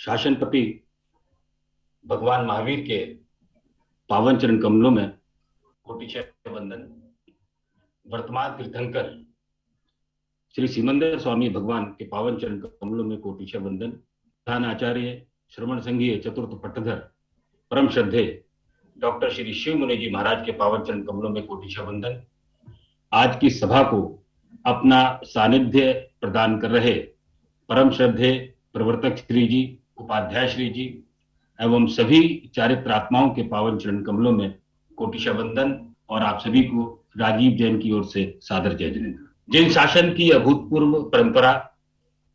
शासनपति भगवान महावीर के पावन चरण कमलों में कोटिशः वंदन। वर्तमान तीर्थंकर श्री सिमंदर स्वामी भगवान के पावन चरण कमलों में कोटिशः वंदन। प्रधान आचार्य श्रवण संघीय चतुर्थ पट्टधर परम श्रद्धे डॉक्टर श्री शिव मुनि जी महाराज के पावन चरण कमलों में कोटिशः वंदन। आज की सभा को अपना सानिध्य प्रदान कर रहे परम श्रद्धे प्रवर्तक श्री जी, उपाध्याय श्री जी एवं सभी चारित्र आत्माओं के पावन चरण कमलों में कोटिशः वंदन और आप सभी को राजीव जैन की ओर से सादर जय जिनेन्द्र। जिन शासन की अभूतपूर्व परंपरा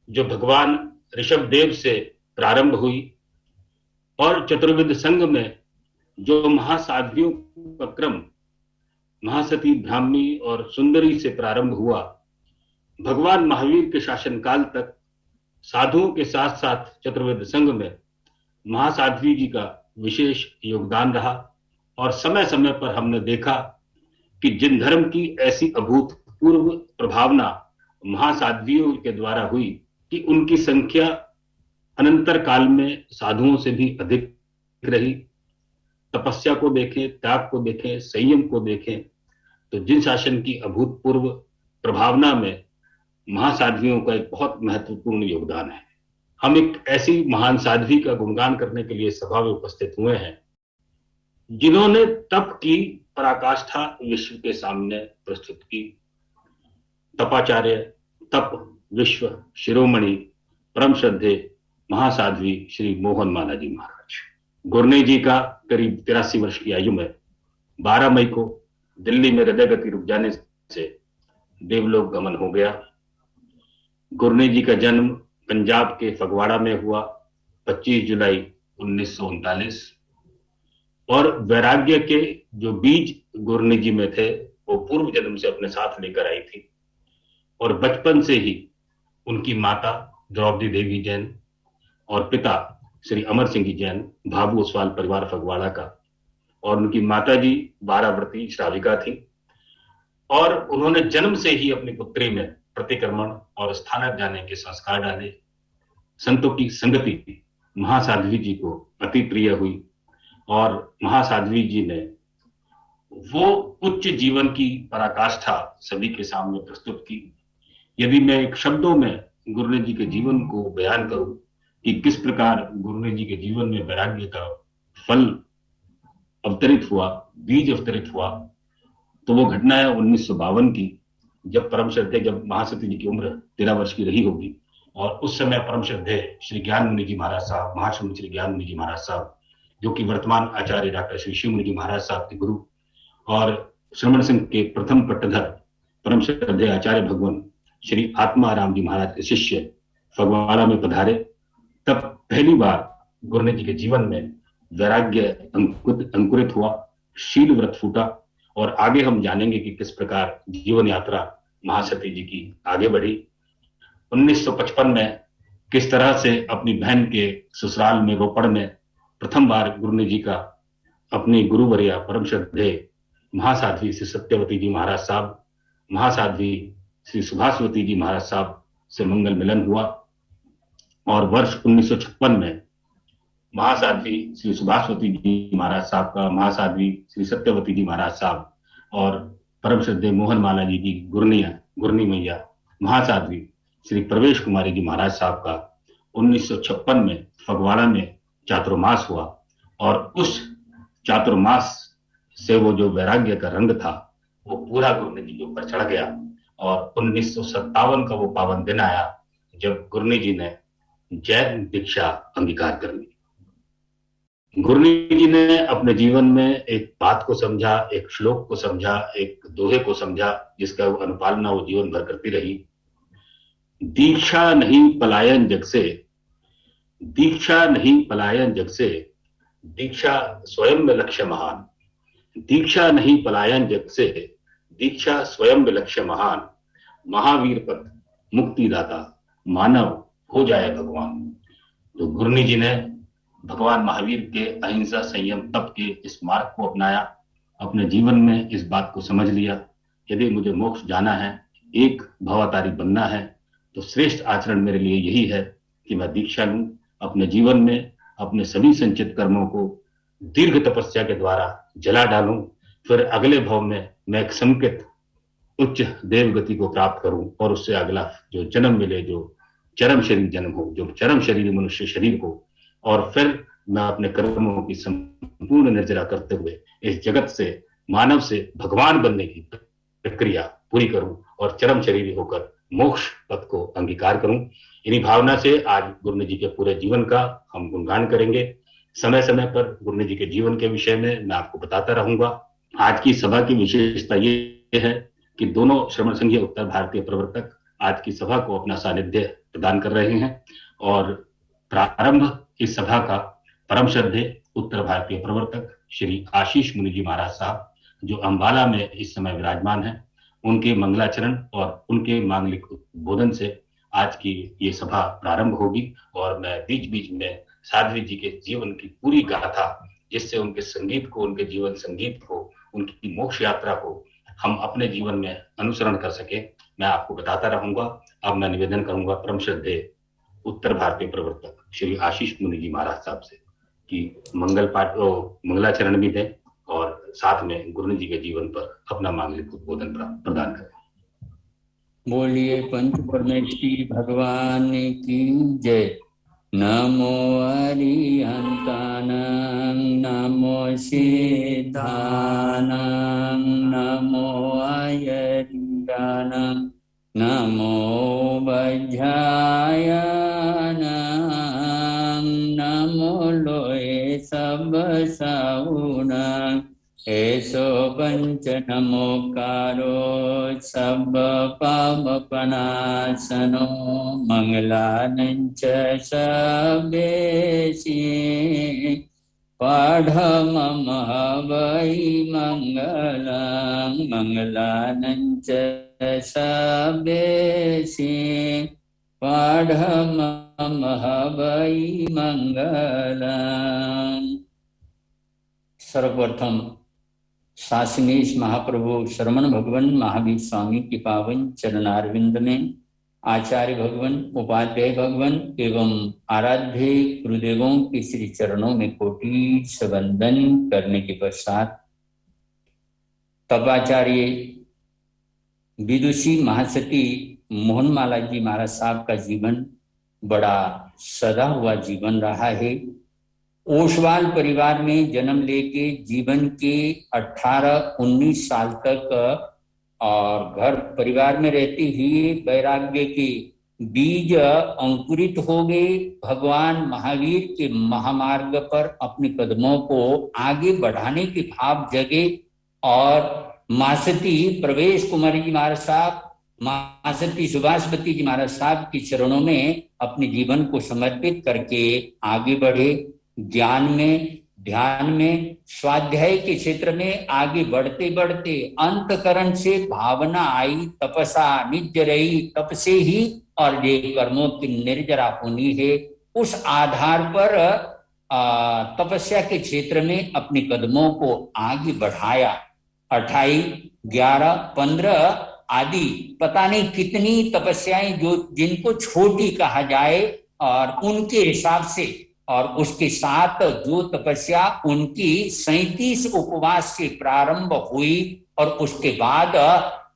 जो भगवान ऋषभ देव से प्रारंभ हुई और चतुर्विध संघ में जो महासाध्वियों का क्रम महासती, ब्राह्मी और सुंदरी से प्रारंभ हुआ, भगवान महावीर के शासनकाल तक साधुओं के साथ साथ चतुर्वेद संघ में महासाध्वी जी का विशेष योगदान रहा। और समय समय पर हमने देखा कि जिन धर्म की ऐसी अभूतपूर्व प्रभावना महासाध्वियों के द्वारा हुई कि उनकी संख्या अनंतर काल में साधुओं से भी अधिक रही। तपस्या को देखें, त्याग को देखें, संयम को देखें, तो जिन शासन की अभूतपूर्व प्रभावना में महासाध्वियों का एक बहुत महत्वपूर्ण योगदान है। हम एक ऐसी महान साध्वी का गुणगान करने के लिए सभा में उपस्थित हुए हैं जिन्होंने तप की पराकाष्ठा विश्व के सामने प्रस्तुत की। तपाचार्य तप विश्व शिरोमणि परम श्रद्धे महासाध्वी श्री मोहन माला जी महाराज। गुरने जी का करीब 83 वर्ष की आयु में 12 मई को दिल्ली में हृदय गति रुक जाने से देवलोक गमन हो गया। गुरने जी का जन्म पंजाब के फगवाड़ा में हुआ 25 जुलाई 1939 और वैराग्य के जो बीज गुरने जी में थे वो पूर्व जन्म से अपने साथ लेकर आई थी। और बचपन से ही उनकी माता द्रौपदी देवी जैन और पिता श्री अमर सिंह जी जैन भाभू ओसवाल परिवार फगवाड़ा का, और उनकी माता जी 12 व्रती श्राविका थी। और उन्होंने जन्म से ही अपनी पुत्री में प्रतिक्रमण और स्थानक जाने के संस्कार डाले। संतों की संगति महासाध्वी जी को अति प्रिय हुई और महासाध्वी जी ने वो उच्च जीवन की पराकाष्ठा सभी के सामने प्रस्तुत की। यदि मैं एक शब्दों में गुरने जी के जीवन को बयान करूं कि किस प्रकार गुरने जी के जीवन में वैराग्य का फल अवतरित हुआ, बीज अवतरित हुआ, तो वो घटना है 1952 की, जब परम श्रद्धे जब महासती जी की उम्र 13 वर्ष की रही होगी। और उस समय परम श्रद्धे श्री ज्ञान मुनि जी महाराज साहब, महाश्रम श्री ज्ञान मुनि जी महाराज साहब, जो कि वर्तमान आचार्य डॉक्टर श्री शिव मुनि जी महाराज साहब के गुरु और श्रवण संघ के प्रथम पट्टधर परम श्रद्धे आचार्य भगवान श्री आत्माराम जी महाराज के शिष्य फगवाड़ा में पधारे। तब पहली बार गुरने जी के जीवन में वैराग्य अंकुरित हुआ, शील व्रत फूटा। और आगे हम जानेंगे कि किस प्रकार जीवन यात्रा महासती जी की आगे बढ़ी। 1955 में किस तरह से अपनी बहन के ससुराल में रोपड़ में प्रथम बार गुरने जी का अपनी गुरुवरिया परम श्रद्धे महासाध्वी श्री सत्यवती जी महाराज साहब, महासाध्वी श्री सुभाषवती जी महाराज साहब से मंगल मिलन हुआ। और वर्ष 1956 में महासाध्वी श्री सुभाषवती जी महाराज साहब का महासाध्वी श्री सत्यवती जी महाराज साहब और परम श्रद्धे मोहन माला जी की गुरनी मैया महासाध्वी श्री प्रवेश कुमारी जी महाराज साहब का 1956 में फगवाड़ा में चातुर्मास हुआ। और उस चातुर्मास से वो जो वैराग्य का रंग था वो पूरा गुरने जी के ऊपर चढ़ गया। और 1957 का वो पावन दिन आया जब गुरने जी ने जैन दीक्षा अंगीकार कर ली। गुरने जी ने अपने जीवन में एक बात को समझा, एक श्लोक को समझा, एक दोहे को समझा, जिसका अनुपालना वो जीवन भर करती रही। दीक्षा नहीं पलायन जग से, दीक्षा नहीं पलायन जग से, दीक्षा स्वयं में लक्ष्य महान। दीक्षा नहीं पलायन जग से, दीक्षा स्वयं में लक्ष्य महान। महावीर पद मुक्तिदाता, मानव हो जाए भगवान। तो गुरनी जी ने भगवान महावीर के अहिंसा, संयम, तप के इस मार्ग को अपनाया, अपने जीवन में इस बात को समझ लिया, यदि मुझे मोक्ष जाना है, एक भवातारी बनना है, तो श्रेष्ठ आचरण मेरे लिए यही है कि मैं दीक्षा लूं अपने जीवन में अपने सभी संचित कर्मों को दीर्घ तपस्या के द्वारा जला डालूं, फिर अगले भाव में मैं एक संकित उच्च देव गति को प्राप्त करूं और उससे अगला जो जन्म मिले, जो चरम शरीर जन्म हो, जो चरम शरीर मनुष्य शरीर हो, और फिर मैं अपने कर्मों की संपूर्ण निर्जरा करते हुए इस जगत से, मानव से भगवान बनने की प्रक्रिया पूरी करूं और चरम शरीर होकर मोक्ष पद को अंगीकार करूं। इन्हीं भावना से आज गुरु जी के पूरे जीवन का हम गुणगान करेंगे। समय समय पर गुरु जी के जीवन के विषय में मैं आपको बताता रहूंगा। आज की सभा की विशेषता ये है कि दोनों श्रमण संघीय उत्तर भारतीय प्रवर्तक आज की सभा को अपना सानिध्य प्रदान कर रहे हैं और प्रारंभ इस सभा का परम श्रद्धेय उत्तर भारतीय प्रवर्तक श्री आशीष मुनि जी महाराज साहब, जो अंबाला में इस समय विराजमान है, उनके मंगलाचरण और उनके मांगलिक उद्बोधन से आज की ये सभा प्रारंभ होगी। और मैं बीच बीच में साध्वी जी के जीवन की पूरी गाथा, जिससे उनके संगीत को, उनके जीवन संगीत को, उनकी मोक्ष यात्रा को हम अपने जीवन में अनुसरण कर सके, मैं आपको बताता रहूंगा। अब मैं निवेदन करूंगा परम श्रद्धेय उत्तर भारतीय प्रवर्तक श्री आशीष मुनि जी महाराज साहब से कि मंगल पाठ मंगलाचरण भी दें और साथ में गुरु जी के जीवन पर अपना मांगलिक उद्बोधन प्रदान करें। बोलिए पंच परमेश्वरी भगवान की जय। नमो अरिहंतानां नमो सिद्धानां नमो अयतियानां नमो वज्रायानां नमो लोये सब साउनां ऐसो पंच नमोकारो सब पापनाशनो मंगलानंच सबेशि पाढ़मम वै मंगलं मंगलानंच सबेशि पाढ़मम वै मंगलं। सर्वप्रथम शासनीश महाप्रभु श्रमण भगवान महावीर स्वामी के पावन चरणारविंद में आचार्य भगवान, उपाध्याय भगवान एवं आराध्य गुरुदेवों के श्री चरणों में कोटि वंदन करने के पश्चात तपाचार्य विदुषी महासती मोहनमाला जी महाराज साहब का जीवन बड़ा सदा हुआ जीवन रहा है। ओसवाल परिवार में जन्म लेके जीवन के 18-19 साल तक और घर परिवार में रहते हुए वैराग्य के बीज अंकुरित हो गए। भगवान महावीर के महामार्ग पर अपने कदमों को आगे बढ़ाने के भाव जगे और मासती प्रवेश कुमारी जी महाराज साहब, मासती सुभाषपति जी महाराज साहब के चरणों में अपने जीवन को समर्पित करके आगे बढ़े। ज्ञान में, ध्यान में, स्वाध्याय के क्षेत्र में आगे बढ़ते बढ़ते अंतकरण से भावना आई, तपसा निज रही, तप से ही और ये कर्मों की निर्जरा होनी है। उस आधार पर तपस्या के क्षेत्र में अपने कदमों को आगे बढ़ाया। 28, 11, 15 आदि पता नहीं कितनी तपस्याएं जो जिनको छोटी कहा जाए और उनके हिसाब से, और उसके साथ जो तपस्या उनकी 37 उपवास से प्रारंभ हुई और उसके बाद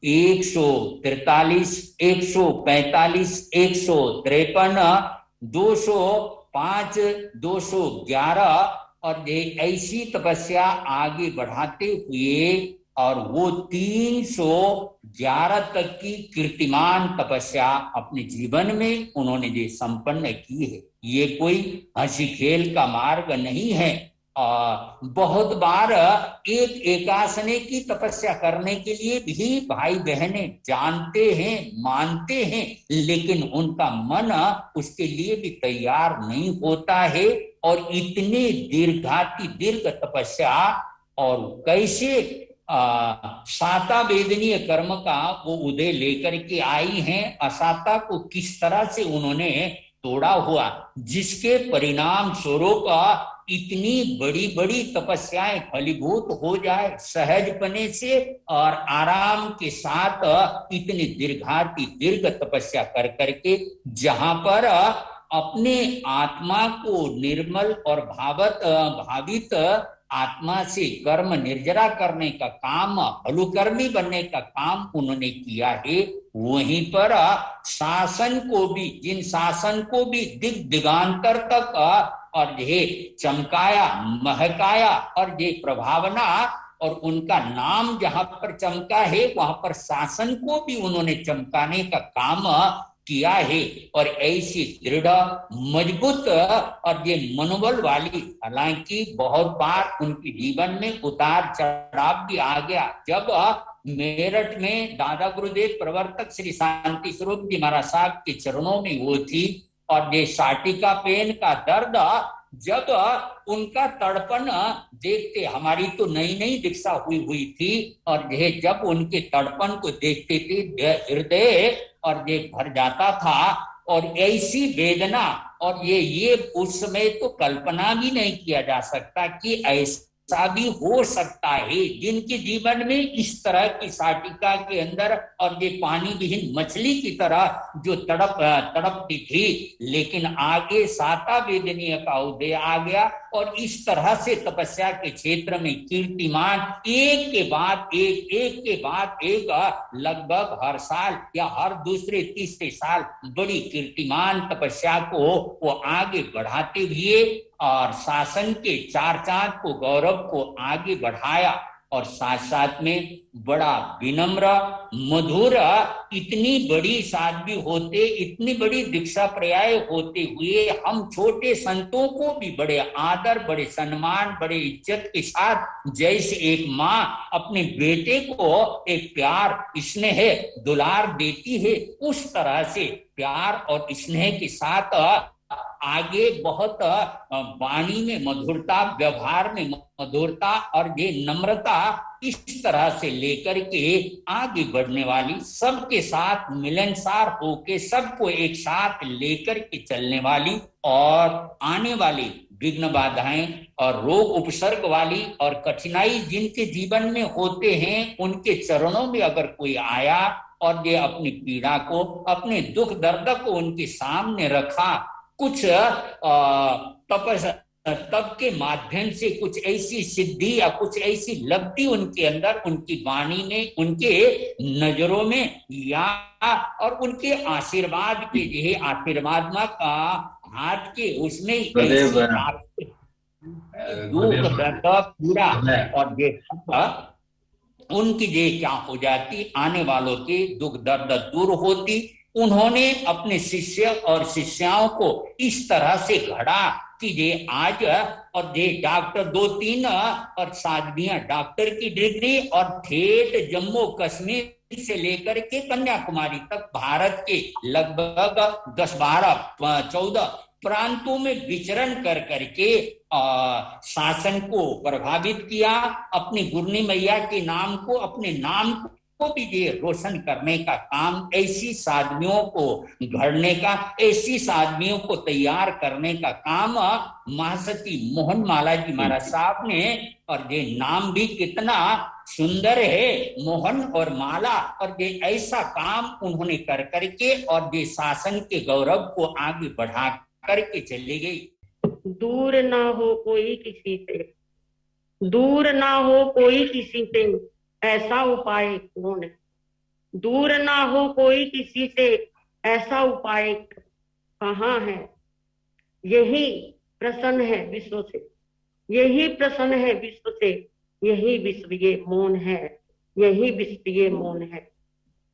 143, 145, 153, 205, 211 और ऐसी तपस्या आगे बढ़ाते हुए और वो 311 तक की कीर्तिमान तपस्या अपने जीवन में उन्होंने जो संपन्न की है, ये कोई हंसी खेल का मार्ग नहीं है। बहुत बार एक एकासने की तपस्या करने के लिए भी भाई बहने जानते हैं, मानते हैं, लेकिन उनका मन उसके लिए भी तैयार नहीं होता है। और इतने दीर्घ तपस्या और कैसे साता वेदनीय कर्म का वो उदय लेकर के आई हैं, असाता को किस तरह से उन्होंने तोड़ा हुआ, जिसके परिणाम स्वरूप इतनी बड़ी बड़ी तपस्याएं फलीभूत हो जाए सहजपने से और आराम के साथ। इतनी दीर्घ तपस्या कर करके जहां पर अपने आत्मा को निर्मल और भावित आत्मा से कर्म निर्जरा करने का काम, अनुकर्मी बनने का काम उन्होंने किया है। वहीं पर शासन को भी, जिन शासन को भी दिग दिगांतर तक और ये चमकाया, महकाया और ये प्रभावना और उनका नाम जहां पर चमका है वहां पर शासन को भी उन्होंने चमकाने का काम किया है। और ऐसी दृढ़, मजबूत और ये मनोबल वाली, हालांकि बहुत बार उनके जीवन में उतार चढ़ाव भी आ गया। जब मेरठ में दादा गुरुदेव प्रवर्तक श्री शांति स्वरूप जी महाराज साहब के चरणों में वो थी और ये साटिका पेन का दर्द, जब उनका तड़पन देखते, हमारी तो नई नई दीक्षा हुई थी, और ये जब उनके तड़पन को देखते थे हृदय और ये भर जाता था। और ऐसी वेदना, और ये उस समय तो कल्पना भी नहीं किया जा सकता कि ऐसा भी हो सकता है जिनके जीवन में इस तरह की साटिका के अंदर और ये पानी विहीन मछली की तरह जो तड़पती थी, लेकिन आगे साता वेदनीय का उदय आ गया और इस तरह से तपस्या के क्षेत्र में कीर्तिमान एक के बाद एक लगभग हर साल या हर दूसरे तीसरे साल बड़ी कीर्तिमान तपस्या को वो आगे बढ़ाते हुए और शासन के चार चांद को, गौरव को आगे बढ़ाया। और साथ साथ में बड़ा विनम्र, मधुर, इतनी बड़ी साध्वी होते, इतनी बड़ी दीक्षा पर्याय होते हुए हम छोटे संतों को भी बड़े आदर, बड़े सम्मान, बड़े इज्जत के साथ, जैसे एक माँ अपने बेटे को एक प्यार, स्नेह, दुलार देती है, उस तरह से प्यार और स्नेह के साथ आगे बहुत वाणी में मधुरता, व्यवहार में मधुरता और ये नम्रता, इस तरह से लेकर के आगे बढ़ने वाली, सबके साथ मिलनसार होके सबको एक साथ लेकर के चलने वाली, और आने वाली विघ्न बाधाएं और रोग उपसर्ग वाली और कठिनाई जिनके जीवन में होते हैं, उनके चरणों में अगर कोई आया और ये अपनी पीड़ा को, अपने दुख दर्द को उनके सामने रखा, कुछ तप के माध्यम से कुछ ऐसी सिद्धि या कुछ ऐसी लब्धि उनके अंदर, उनकी वाणी में, उनके नजरों में या और उनके आशीर्वाद के जो आशीर्वादमक हाथ के उसमें दुख दर्द पीड़ा और ये उनकी जे क्या हो जाती, आने वालों के दुख दर्द दूर होती। उन्होंने अपने शिष्य और शिष्याओं को इस तरह से घड़ा कि ये आज और ये डॉक्टर 2-3 और साधवियां डॉक्टर की डिग्री और ठेठ जम्मू कश्मीर से लेकर के कन्याकुमारी तक भारत के लगभग 10-12-14 प्रांतों में विचरण कर करके शासन को प्रभावित किया, अपनी गुरनी मैया के नाम को, अपने नाम को भी ये रोशन करने का काम, ऐसी साधवियों को घड़ने का, ऐसी साधवियों को तैयार करने का काम महासती मोहन माला जी महाराज साहब ने। और ये नाम भी कितना सुंदर है, मोहन और माला, और ये ऐसा काम उन्होंने कर करके और ये शासन के गौरव को आगे बढ़ा करके चली गई। दूर ना हो कोई किसी से, दूर ना हो कोई किसी से, ऐसा उपाय कौन है? दूर ना हो कोई किसी से, ऐसा उपाय कहाँ है? यही प्रसन्न है विश्व से, यही प्रसन्न है विश्व से, यही विश्व ये मौन है, यही विश्व ये मौन है।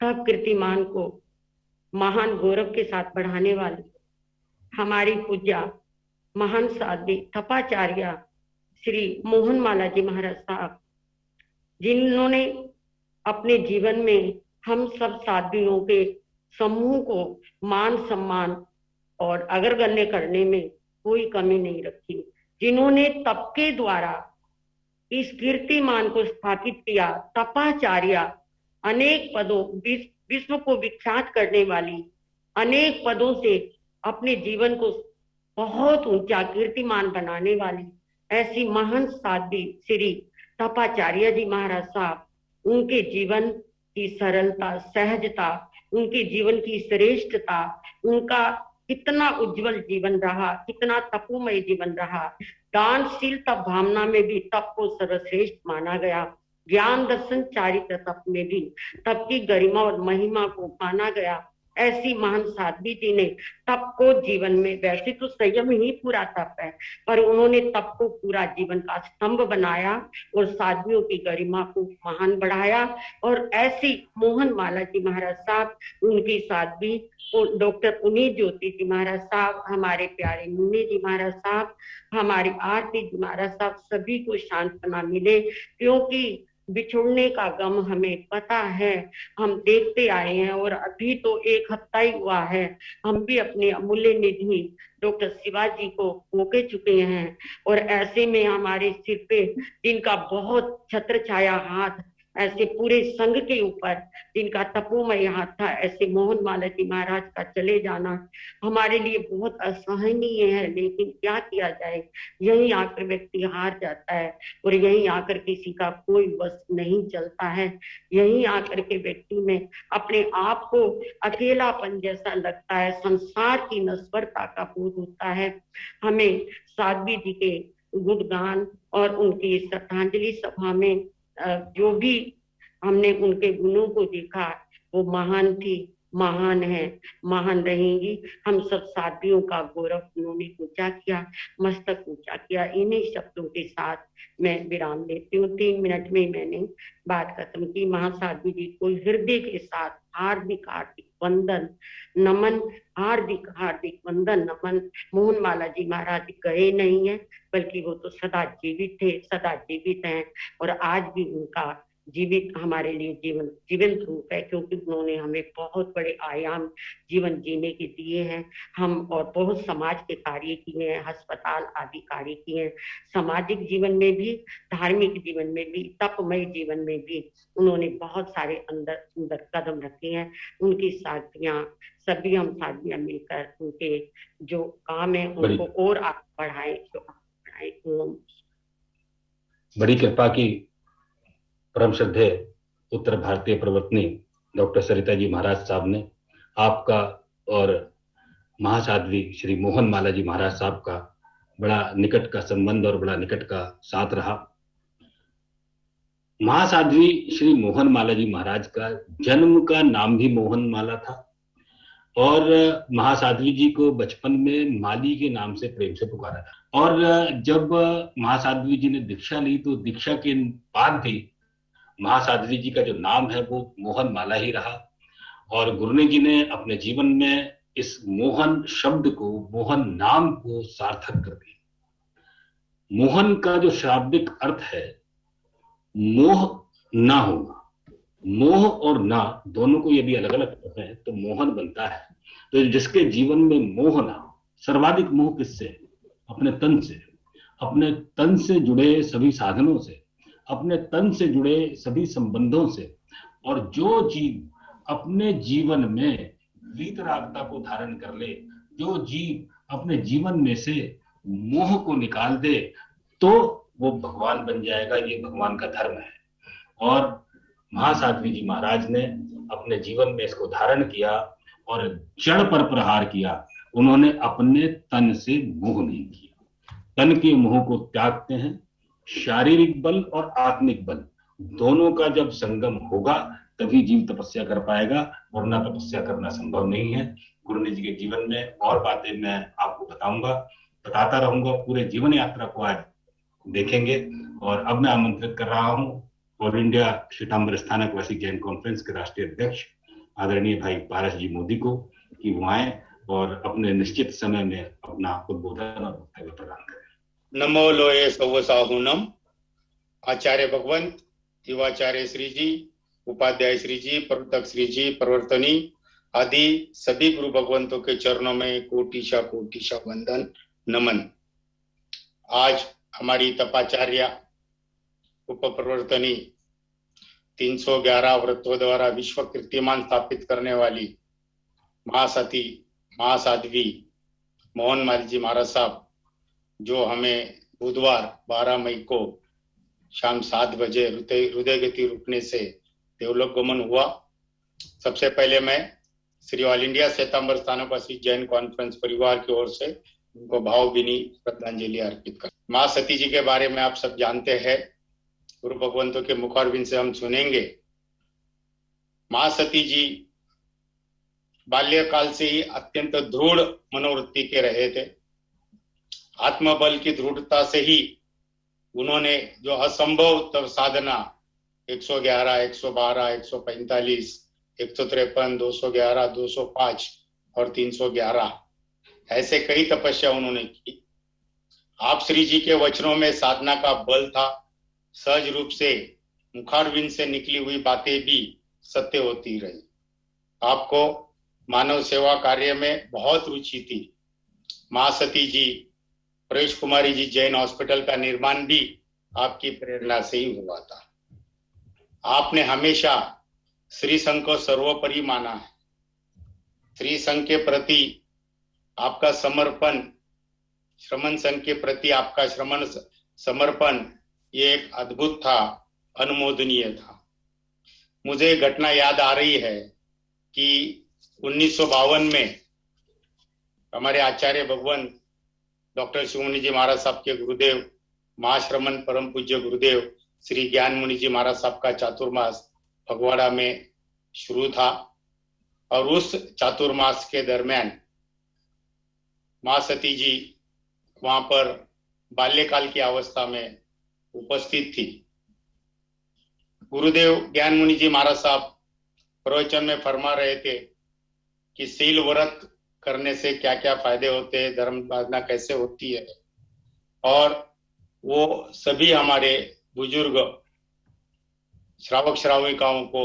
तब कीर्तिमान को महान गौरव के साथ बढ़ाने वाली हमारी पूज्या महान साध्वी तपाचार्य श्री मोहन माला जी महाराज साहब, जिन्होंने अपने जीवन में हम सब साध्वियों के समूह को मान सम्मान और अग्रगण्य करने में कोई कमी नहीं रखी, जिन्होंने तप के द्वारा इस कीर्तिमान को स्थापित किया। तपाचार्य अनेक पदों, विश्व को विख्यात करने वाली अनेक पदों से अपने जीवन को बहुत ऊंचा कीर्तिमान बनाने वाली ऐसी महान साध्वी श्री तपाचार्य जी महाराज साहब, उनके जीवन की सरलता, सहजता, उनके जीवन की श्रेष्ठता, उनका कितना उज्जवल जीवन रहा, कितना तपोमय जीवन रहा। दानशील तप भावना में भी तप को सर्वश्रेष्ठ माना गया। ज्ञान दर्शन चारित्र तप में भी तप की गरिमा और महिमा को माना गया। ऐसी महान साध्वी जी ने तप को जीवन में, वैसे तो संयम ही पूरा तप है, पर उन्होंने तप को पूरा जीवन का स्तंभ बनाया और साध्वियों की गरिमा को महान बढ़ाया। और ऐसी मोहन माला जी महाराज साहब, उनकी साध्वी डॉक्टर पुनीत ज्योति जी महाराज साहब, हमारे प्यारे मुन्नी जी महाराज साहब, हमारी आरती जी महाराज साहब, सभी को सांत्वना मिले, क्योंकि बिछुड़ने का गम हमें पता है, हम देखते आए हैं। और अभी तो 1 हफ्ता ही हुआ है, हम भी अपने अमूल्य निधि डॉक्टर शिवाजी को खो के चुके हैं। और ऐसे में हमारे सिर पे जिनका बहुत छत्र छाया हाथ, ऐसे पूरे संघ के ऊपर जिनका तपोमय हाथ था, ऐसे मोहन माला जी महाराज का चले जाना हमारे लिए बहुत असहनीय है। लेकिन क्या किया जाए, यहीं आकर व्यक्ति हार जाता है और यहीं आकर किसी का कोई बस नहीं चलता है। यहीं आकर के व्यक्ति में अपने आप को अकेलापन जैसा लगता है, संसार की नश्वरता का बोध होता है। हमें साध्वी जी के गुणगान और उनकी श्रद्धांजलि सभा में जो भी हमने उनके गुणों को देखा, वो महान थी, महान है, महान रहेंगी। हम सब साथियों का गौरव उन्होंने ऊंचा किया, मस्तक ऊंचा किया। इन्हीं शब्दों के साथ मैं विराम लेती हूँ। 3 मिनट में मैंने बात खत्म की। महासाध्वी जी को हृदय के साथ हार्दिक हार्दिक वंदन नमन, हार्दिक हार्दिक वंदन नमन। मोहन माला जी महाराज गए नहीं है, बल्कि वो तो सदा जीवित थे, सदा जीवित हैं। और आज भी उनका जीवित हमारे लिए जीवंत रूप है, क्योंकि उन्होंने हमें बहुत बड़े आयाम जीवन जीने के दिए हैं। हम और बहुत समाज के कार्य किए हैं, अस्पताल आदि कार्य किए हैं। सामाजिक जीवन में भी, धार्मिक जीवन में भी, तपमय जीवन में भी उन्होंने बहुत सारे अंदर कदम रखे हैं। उनकी साथियां, सभी हम साथियां मिलकर उनके जो काम है उनको और आगे बढ़ाएं। बड़ी कृपा की परम श्रद्धेय उत्तर भारतीय प्रवर्तनी डॉक्टर सरिता जी महाराज साहब ने आपका और महासाध्वी श्री मोहन माला जी महाराज साहब का बड़ा निकट का संबंध और बड़ा निकट का साथ रहा। महासाध्वी श्री मोहन माला जी महाराज का जन्म का नाम भी मोहन माला था और महासाध्वी जी को बचपन में माली के नाम से प्रेम से पुकारा था। और जब महासाध्वी जी ने दीक्षा ली तो दीक्षा के बाद भी महासाध्वी जी का जो नाम है वो मोहन माला ही रहा। और गुरुनी जी ने अपने जीवन में इस मोहन शब्द को, मोहन नाम को सार्थक कर दिया। मोहन का जो शाब्दिक अर्थ है, मोह ना होना, मोह और ना दोनों को यदि अलग अलग करते हैं तो मोहन बनता है। तो जिसके जीवन में मोह ना हो, सर्वाधिक मोह किससे? अपने तन से, अपने तन से जुड़े सभी साधनों से, अपने तन से जुड़े सभी संबंधों से। और जो जीव अपने जीवन में वीतरागता को धारण कर ले, जो जीव अपने जीवन में से मोह को निकाल दे, तो वो भगवान बन जाएगा। ये भगवान का धर्म है। और महासाध्वी जी महाराज ने अपने जीवन में इसको धारण किया और जड़ पर प्रहार किया। उन्होंने अपने तन से मोह नहीं किया। तन के मोह को त्यागते हैं। शारीरिक बल और आत्मिक बल दोनों का जब संगम होगा तभी जीव तपस्या कर पाएगा, वरना तपस्या करना संभव नहीं है। गुरुनी जी के जीवन में और बातें मैं आपको बताता रहूंगा। पूरे जीवन यात्रा को आज देखेंगे। और अब मैं आमंत्रित कर रहा हूं ऑल इंडिया श्वेतांबर स्थानक वासी जैन कॉन्फ्रेंस के राष्ट्रीय अध्यक्ष आदरणीय भाई पारस जी मोदी को कि वो आए और अपने निश्चित समय में अपना उद्बोधन और वक्तव्य प्रदान करें। नमो लोये सौवसाहुनम। आचार्य भगवंत, युवाचार्य श्री जी, उपाध्याय श्री जी, प्रवर्तक श्री जी, प्रवर्तनी आदि सभी गुरु भगवंतों के चरणों में कोटिशा वंदन नमन। आज हमारी तपाचार्य उप प्रवर्तनी 311 व्रतों द्वारा विश्व कीर्तिमान स्थापित करने वाली महासाध्वी मोहन माला जी महाराज साहब, जो हमें बुधवार 12 मई को शाम 7 बजे हृदय गति रुकने से देवलोक गमन हुआ। सबसे पहले मैं Shri all India Shwetambar Sthanakvasi Jain conference परिवार की ओर से उनको भावभीनी श्रद्धांजलि अर्पित कर। माँ सती जी के बारे में आप सब जानते हैं, गुरु भगवंतों के मुखारबिंद से हम सुनेंगे। माँ सती जी बाल्यकाल से ही अत्यंत दृढ़ मनोवृत्ति के रहे थे। आत्मबल की दृढ़ता से ही उन्होंने जो असंभव साधना 111, 112, 145, 153, 211, 205 और 311 ऐसे कई तपस्या उन्होंने की। आप श्री जी के वचनों में साधना का बल था। सहज रूप से मुखारविंद से निकली हुई बातें भी सत्य होती रही। आपको मानव सेवा कार्य में बहुत रुचि थी। माँ सती जी, परेश कुमारी जी जैन हॉस्पिटल का निर्माण भी आपकी प्रेरणा से ही हुआ था। आपने हमेशा श्री संघ को सर्वोपरि माना है। श्री संघ के प्रति आपका समर्पण, श्रमण संघ के प्रति आपका श्रमण समर्पण, ये एक अद्भुत था, अनुमोदनीय था। मुझे घटना याद आ रही है कि 1952 में हमारे आचार्य भगवान डॉक्टर शिव मुनि जी महाराज साहब के गुरुदेव, महाश्रमण परम पूज्य गुरुदेव श्री ज्ञान मुनि जी महाराज साहब का चातुर्मास फगवाड़ा में शुरू था और उस चातुर्मास के दरमियान माँ सती जी वहां पर बाल्यकाल की अवस्था में उपस्थित थी। गुरुदेव ज्ञान मुनि जी महाराज साहब प्रवचन में फरमा रहे थे कि शील व्रत करने से क्या क्या फायदे होते हैं, धर्म साधना कैसे होती है, और वो सभी हमारे बुजुर्ग श्रावक श्राविकाओं को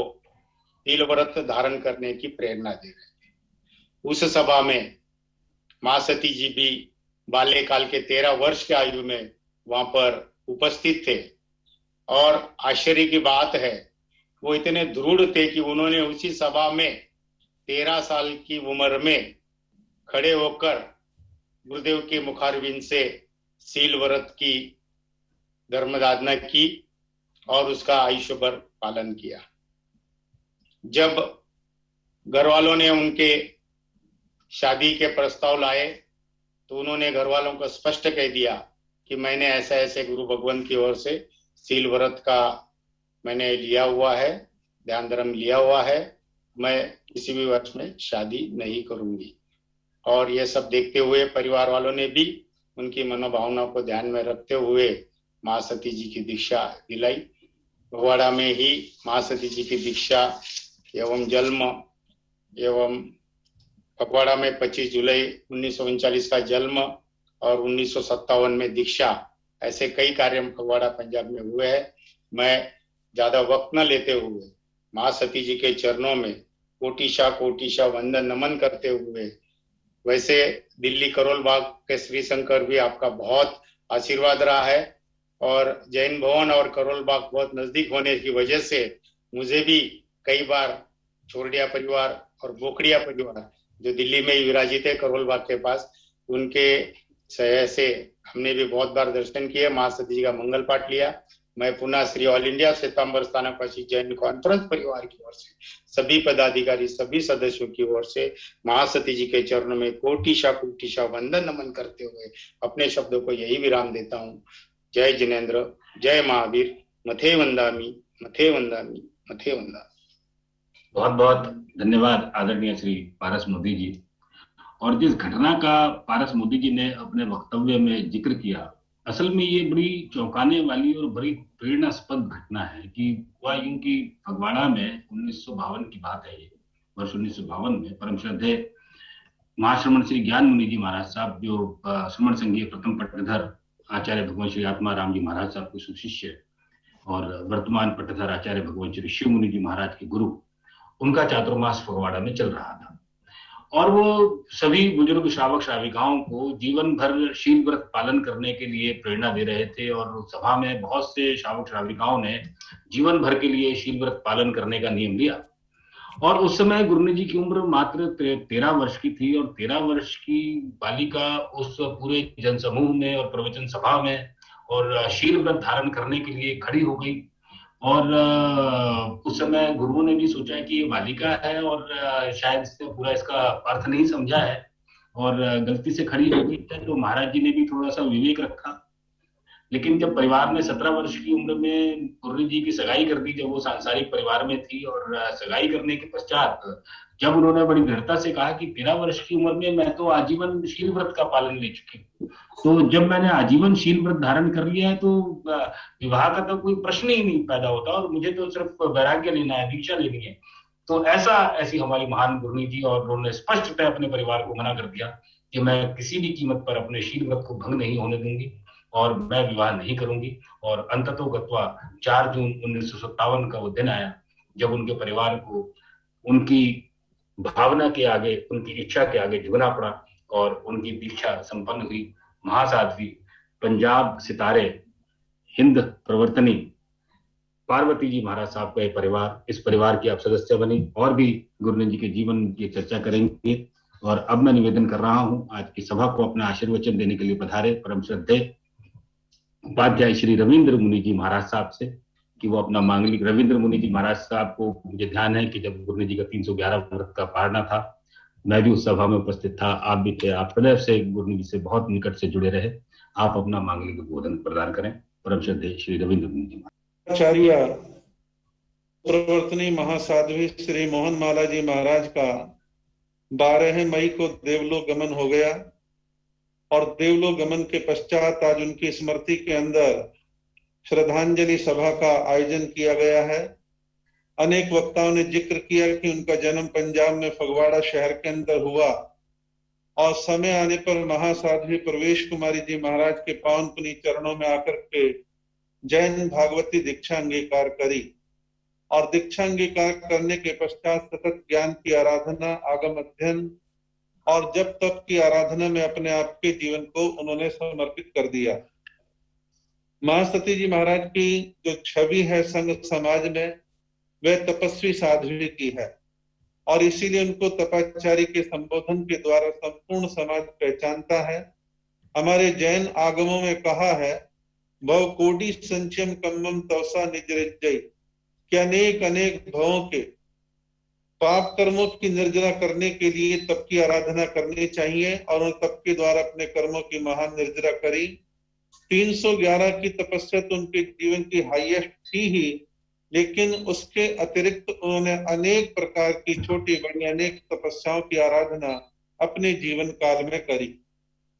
शील व्रत धारण करने की प्रेरणा दे रहे थे। उस सभा में माँ सती जी भी बाल्यकाल के 13 वर्ष की आयु में वहां पर उपस्थित थे और आश्चर्य की बात है वो इतने दृढ़ थे कि उन्होंने उसी सभा में 13 साल की उम्र में खड़े होकर गुरुदेव के मुखारविंद से शील व्रत की धर्मसाधना की और उसका आयुष्य भर पालन किया। जब घर वालों ने उनके शादी के प्रस्ताव लाए तो उन्होंने घर वालों को स्पष्ट कह दिया कि मैंने ऐसा ऐसे गुरु भगवान की ओर से शील व्रत का मैंने लिया हुआ है, ध्यान धर्म लिया हुआ है, मैं किसी भी वर्ष में शादी नहीं करूंगी। और ये सब देखते हुए परिवार वालों ने भी उनकी मनोभावना को ध्यान में रखते हुए माँ सती जी की दीक्षा दिलाई। फगवाड़ा में ही माँ सती जी की दीक्षा एवं जन्म एवं फगवाड़ा में 25 जुलाई 1939 का जन्म और 1957 में दीक्षा, ऐसे कई कार्य फगवाड़ा पंजाब में हुए हैं। मैं ज्यादा वक्त न लेते हुए माँ सती जी के चरणों में कोटिशा वंदन नमन करते हुए, वैसे दिल्ली करोल बाग के श्री शंकर भी आपका बहुत आशीर्वाद रहा है और जैन भवन और करोल बाग बहुत नजदीक होने की वजह से मुझे भी कई बार छोरडिया परिवार और बोकड़िया परिवार जो दिल्ली में ही विराजित है करोल बाग के पास, उनके सहयोग से हमने भी बहुत बार दर्शन किए, माँ सती जी का मंगल पाठ लिया। मैं पुनः Shri all India Shwetambar Sthanakvasi Jain conference परिवार की ओर से, सभी पदाधिकारी, सभी सदस्यों की ओर से महासती जी के चरणों में कोटिशा वंदन नमन करते हुए अपने शब्दों को यही विराम देता हूँ। जय जिनेन्द्र, जय महावीर, मथे वंदामी, मथे वंदामी, मथे वंदामी। बहुत बहुत धन्यवाद आदरणीय श्री पारस मोदी जी। और जिस घटना का पारस मोदी जी ने अपने वक्तव्य में जिक्र किया, असल में ये बड़ी चौंकाने वाली और बड़ी प्रेरणास्पद घटना है कि हुआ यूं कि फगवाड़ा में 1952 की बात है, ये वर्ष 1952 में परम श्रद्धेय महाश्रमण श्री ज्ञान मुनि जी महाराज साहब, जो श्रमण संघीय प्रथम पट्टधर आचार्य भगवान श्री आत्मा राम जी महाराज साहब के सुशिष्य और वर्तमान पट्टधर आचार्य भगवान श्री शिव मुनि जी महाराज के गुरु, उनका चातुर्मास फगवाड़ा में चल रहा था और वो सभी बुजुर्ग श्रावक श्राविकाओं को जीवन भर शील व्रत पालन करने के लिए प्रेरणा दे रहे थे। और सभा में बहुत से श्रावक श्राविकाओं ने जीवन भर के लिए शील व्रत पालन करने का नियम लिया। और उस समय गुरुजी जी की उम्र मात्र 13 वर्ष की थी और 13 वर्ष की बालिका उस पूरे जनसमूह में और प्रवचन सभा में और शील व्रत धारण करने के लिए खड़ी हो गई और उस समय गुरुओं ने भी सोचा कि ये बालिका है और शायद इसने पूरा इसका अर्थ नहीं समझा है और गलती से खड़ी हो गई है, तो महाराज जी ने भी थोड़ा सा विवेक रखा। लेकिन जब परिवार ने 17 वर्ष की उम्र में गुरु जी की सगाई कर दी, जब वो सांसारिक परिवार में थी, और सगाई करने के पश्चात जब उन्होंने बड़ी दृढ़ता से कहा कि 13 वर्ष की उम्र में मैं तो आजीवन शील व्रत का पालन ले चुकी हूँ, तो जब मैंने आजीवन शील व्रत धारण कर लिया है तो विवाह का तो कोई प्रश्न ही नहीं पैदा होता और मुझे तो सिर्फ वैराग्य लेना है, दीक्षा लेनी है। तो ऐसी हमारी महान गुरनी जी, और उन्होंने स्पष्टतः अपने परिवार को मना कर दिया कि मैं किसी भी कीमत पर अपने शील व्रत को भंग नहीं होने दूंगी और मैं विवाह नहीं करूंगी। और अंततो गत्वा 4 जून 1957 का वो दिन आया जब उनके परिवार को उनकी भावना के आगे, उनकी इच्छा के आगे झुकना पड़ा और उनकी दीक्षा संपन्न हुई। महासाध्वी, पंजाब सितारे, हिंद प्रवर्तनी पार्वती जी महाराज साहब का परिवार, इस परिवार की आप सदस्य बनी। और भी गुरुनानक जी के जीवन की चर्चा करेंगे। और अब मैं निवेदन कर रहा हूं आज की सभा को अपना आशीर्वचन देने के लिए पधारे परम श्रद्धेय उपाध्याय श्री रविंद्र मुनि जी महाराज साहब से कि वो अपना मांगलिक। रविंद्र मुनि जी महाराज साहब को मुझे ध्यान है कि जब गुरुनानक जी का 311 व्रत का पारना था, मैं भी उस सभा में उपस्थित था, आप भी थे। आप सदैव से गुरुनानक जी से बहुत निकट से जुड़े रहे। आप अपना मांगलिक उद्बोधन प्रदान करें। परम श्रद्धेय श्री रविंद्र मुनि जी आचार्य प्रवर्तनी महासाध्वी श्री मोहन माला जी महाराज का 12 मई को देवलोक गमन हो गया और देवलोक गमन के पश्चात आज उनकी स्मृति के अंदर श्रद्धांजलि सभा का आयोजन किया गया है। अनेक वक्ताओं ने जिक्र किया कि उनका जन्म पंजाब में फगवाड़ा शहर के अंदर हुआ और समय आने पर महासाध्वी प्रवेश कुमारी जी महाराज के पावन पुनीत चरणों में आकर के जैन भागवती दीक्षा अंगीकार करी और दीक्षा अंगीकार करने के पश्चात सतत ज्ञान की आराधना, आगम अध्ययन और जब तप की आराधना में अपने आप के जीवन को उन्होंने समर्पित कर दिया। महासती जी महाराज की जो छवि है संघ समाज में, वह तपस्वी साध्वी की है और इसीलिए उनको तपाचारी के संबोधन के द्वारा संपूर्ण समाज पहचानता है। हमारे जैन आगमों में कहा है, भव कोटि संचयम कम्मम तवसा निजरिजय, कि अनेक अनेक भवों के पाप कर्मों की निर्जरा करने के लिए तप की आराधना करनी चाहिए और उन तप के द्वारा अपने कर्मों की महान निर्जरा करी। 311 की तपस्या तो उनके जीवन की हाईएस्ट थी ही, लेकिन उसके अतिरिक्त उन्होंने अनेक प्रकार की छोटी बड़ी अनेक तपस्याओं की आराधना अपने जीवन काल में करी।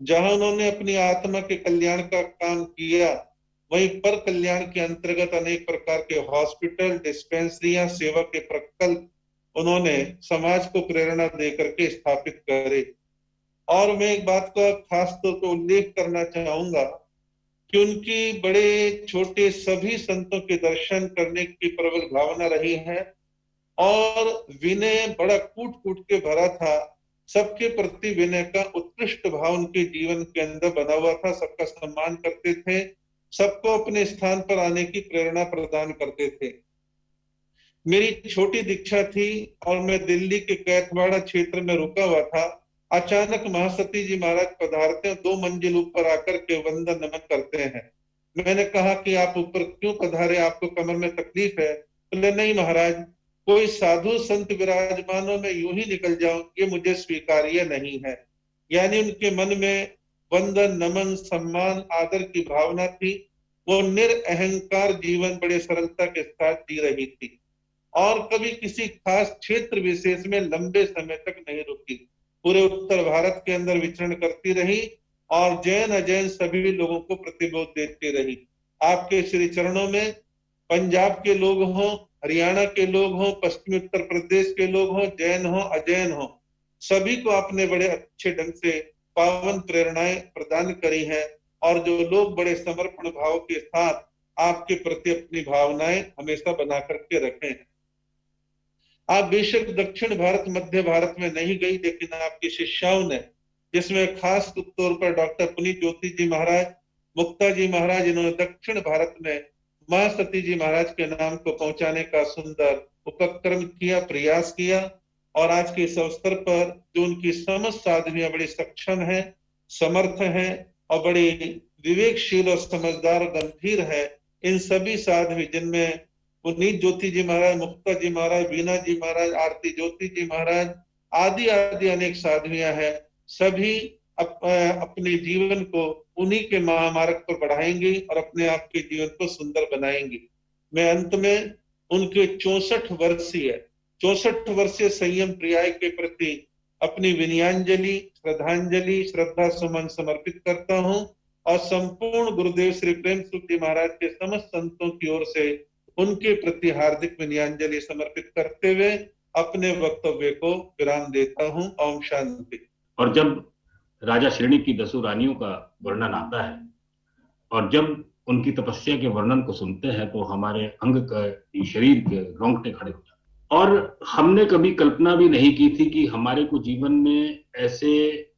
जहां उन्होंने अपनी आत्मा के कल्याण का काम किया, वहीं पर कल्याण के अंतर्गत अनेक प्रकार के हॉस्पिटल, डिस्पेंसरियां, सेवा के प्रकल्प उन्होंने समाज को प्रेरणा देकर के स्थापित करे। और मैं एक बात का खास तौर पर उल्लेख करना चाहूंगा कि उनकी बड़े छोटे सभी संतों के दर्शन करने की प्रबल भावना रही है और विनय बड़ा कूट कूट के भरा था। सबके प्रति विनय का उत्कृष्ट भाव उनके जीवन के अंदर बना हुआ था। सबका सम्मान करते थे, सबको अपने स्थान पर आने की प्रेरणा प्रदान करते थे। मेरी छोटी दीक्षा थी और मैं दिल्ली के कैथवाड़ा क्षेत्र में रुका हुआ था। अचानक महासती जी महाराज पधारते हैं, 2 मंजिल ऊपर आकर के वंदन नमन करते हैं। मैंने कहा कि आप ऊपर क्यों पधारे, आपको कमर में तकलीफ है? बोले नहीं महाराज, कोई साधु संत विराजमान हो, मैं यूं ही निकल जाऊं, ये मुझे स्वीकार्य नहीं है। यानी उनके मन में वंदन नमन सम्मान आदर की भावना थी। वो निरअहंकार जीवन बड़े सरलता के साथ जी रही थी और कभी किसी खास क्षेत्र विशेष में लंबे समय तक नहीं रुकी। पूरे उत्तर भारत के अंदर विचरण करती रही और जैन अजैन सभी लोगों को प्रतिबोध देती रही। आपके श्री चरणों में पंजाब के लोग हों, हरियाणा के लोग हों, पश्चिमी उत्तर प्रदेश के लोग हों, जैन हों अजैन हों, सभी को आपने बड़े अच्छे ढंग से पावन प्रेरणाएं प्रदान करी हैं और जो लोग बड़े समर्पण भाव के साथ आपके प्रति अपनी भावनाएं हमेशा बना करके रखे हैं। आप बेशक दक्षिण भारत मध्य भारत में नहीं गई, लेकिन आपकी शिष्याओं ने, जिसमें खास तौर पर डॉक्टर पुनीत ज्योति जी महाराज, मुक्ता जी महाराज, इन्होंने दक्षिण भारत में महासती जी महाराज के नाम को पहुंचाने का सुंदर उपक्रम किया, प्रयास किया। और आज के इस अवसर पर जो उनकी समस्त साधवियां बड़ी सक्षम है, समर्थ है और बड़ी विवेकशील और समझदार और गंभीर है, इन सभी साध्वी जिनमें पुनीत ज्योति जी महाराज, मुक्ता जी महाराज, वीना जी महाराज, आरती ज्योति जी महाराज आदि आदि अनेक साध्वियां हैं। सभी अपने जीवन को उन्हीं के महामार्ग पर बढ़ाएंगी और अपने आप के जीवन को सुंदर बनाएंगी। मैं अंत में उनके 64 वर्षीय संयम पर्याय के प्रति अपनी विनयांजलि, श्रद्धांजलि, श्रद्धा सुमन समर्पित करता हूं और संपूर्ण गुरुदेव श्री प्रेम सुख जी महाराज के समस्त संतों की ओर से उनके प्रति हार्दिक विनयांजलि समर्पित करते हुए अपने वक्तव्य को विराम देता हूं। ओम शांति। और जब राजा श्रेणी की 10 रानियों का वर्णन आता है और जब उनकी तपस्या के वर्णन को सुनते हैं तो हमारे अंग का, शरीर के रोंगटे खड़े हो जाते हैं। और हमने कभी कल्पना भी नहीं की थी कि हमारे को जीवन में ऐसे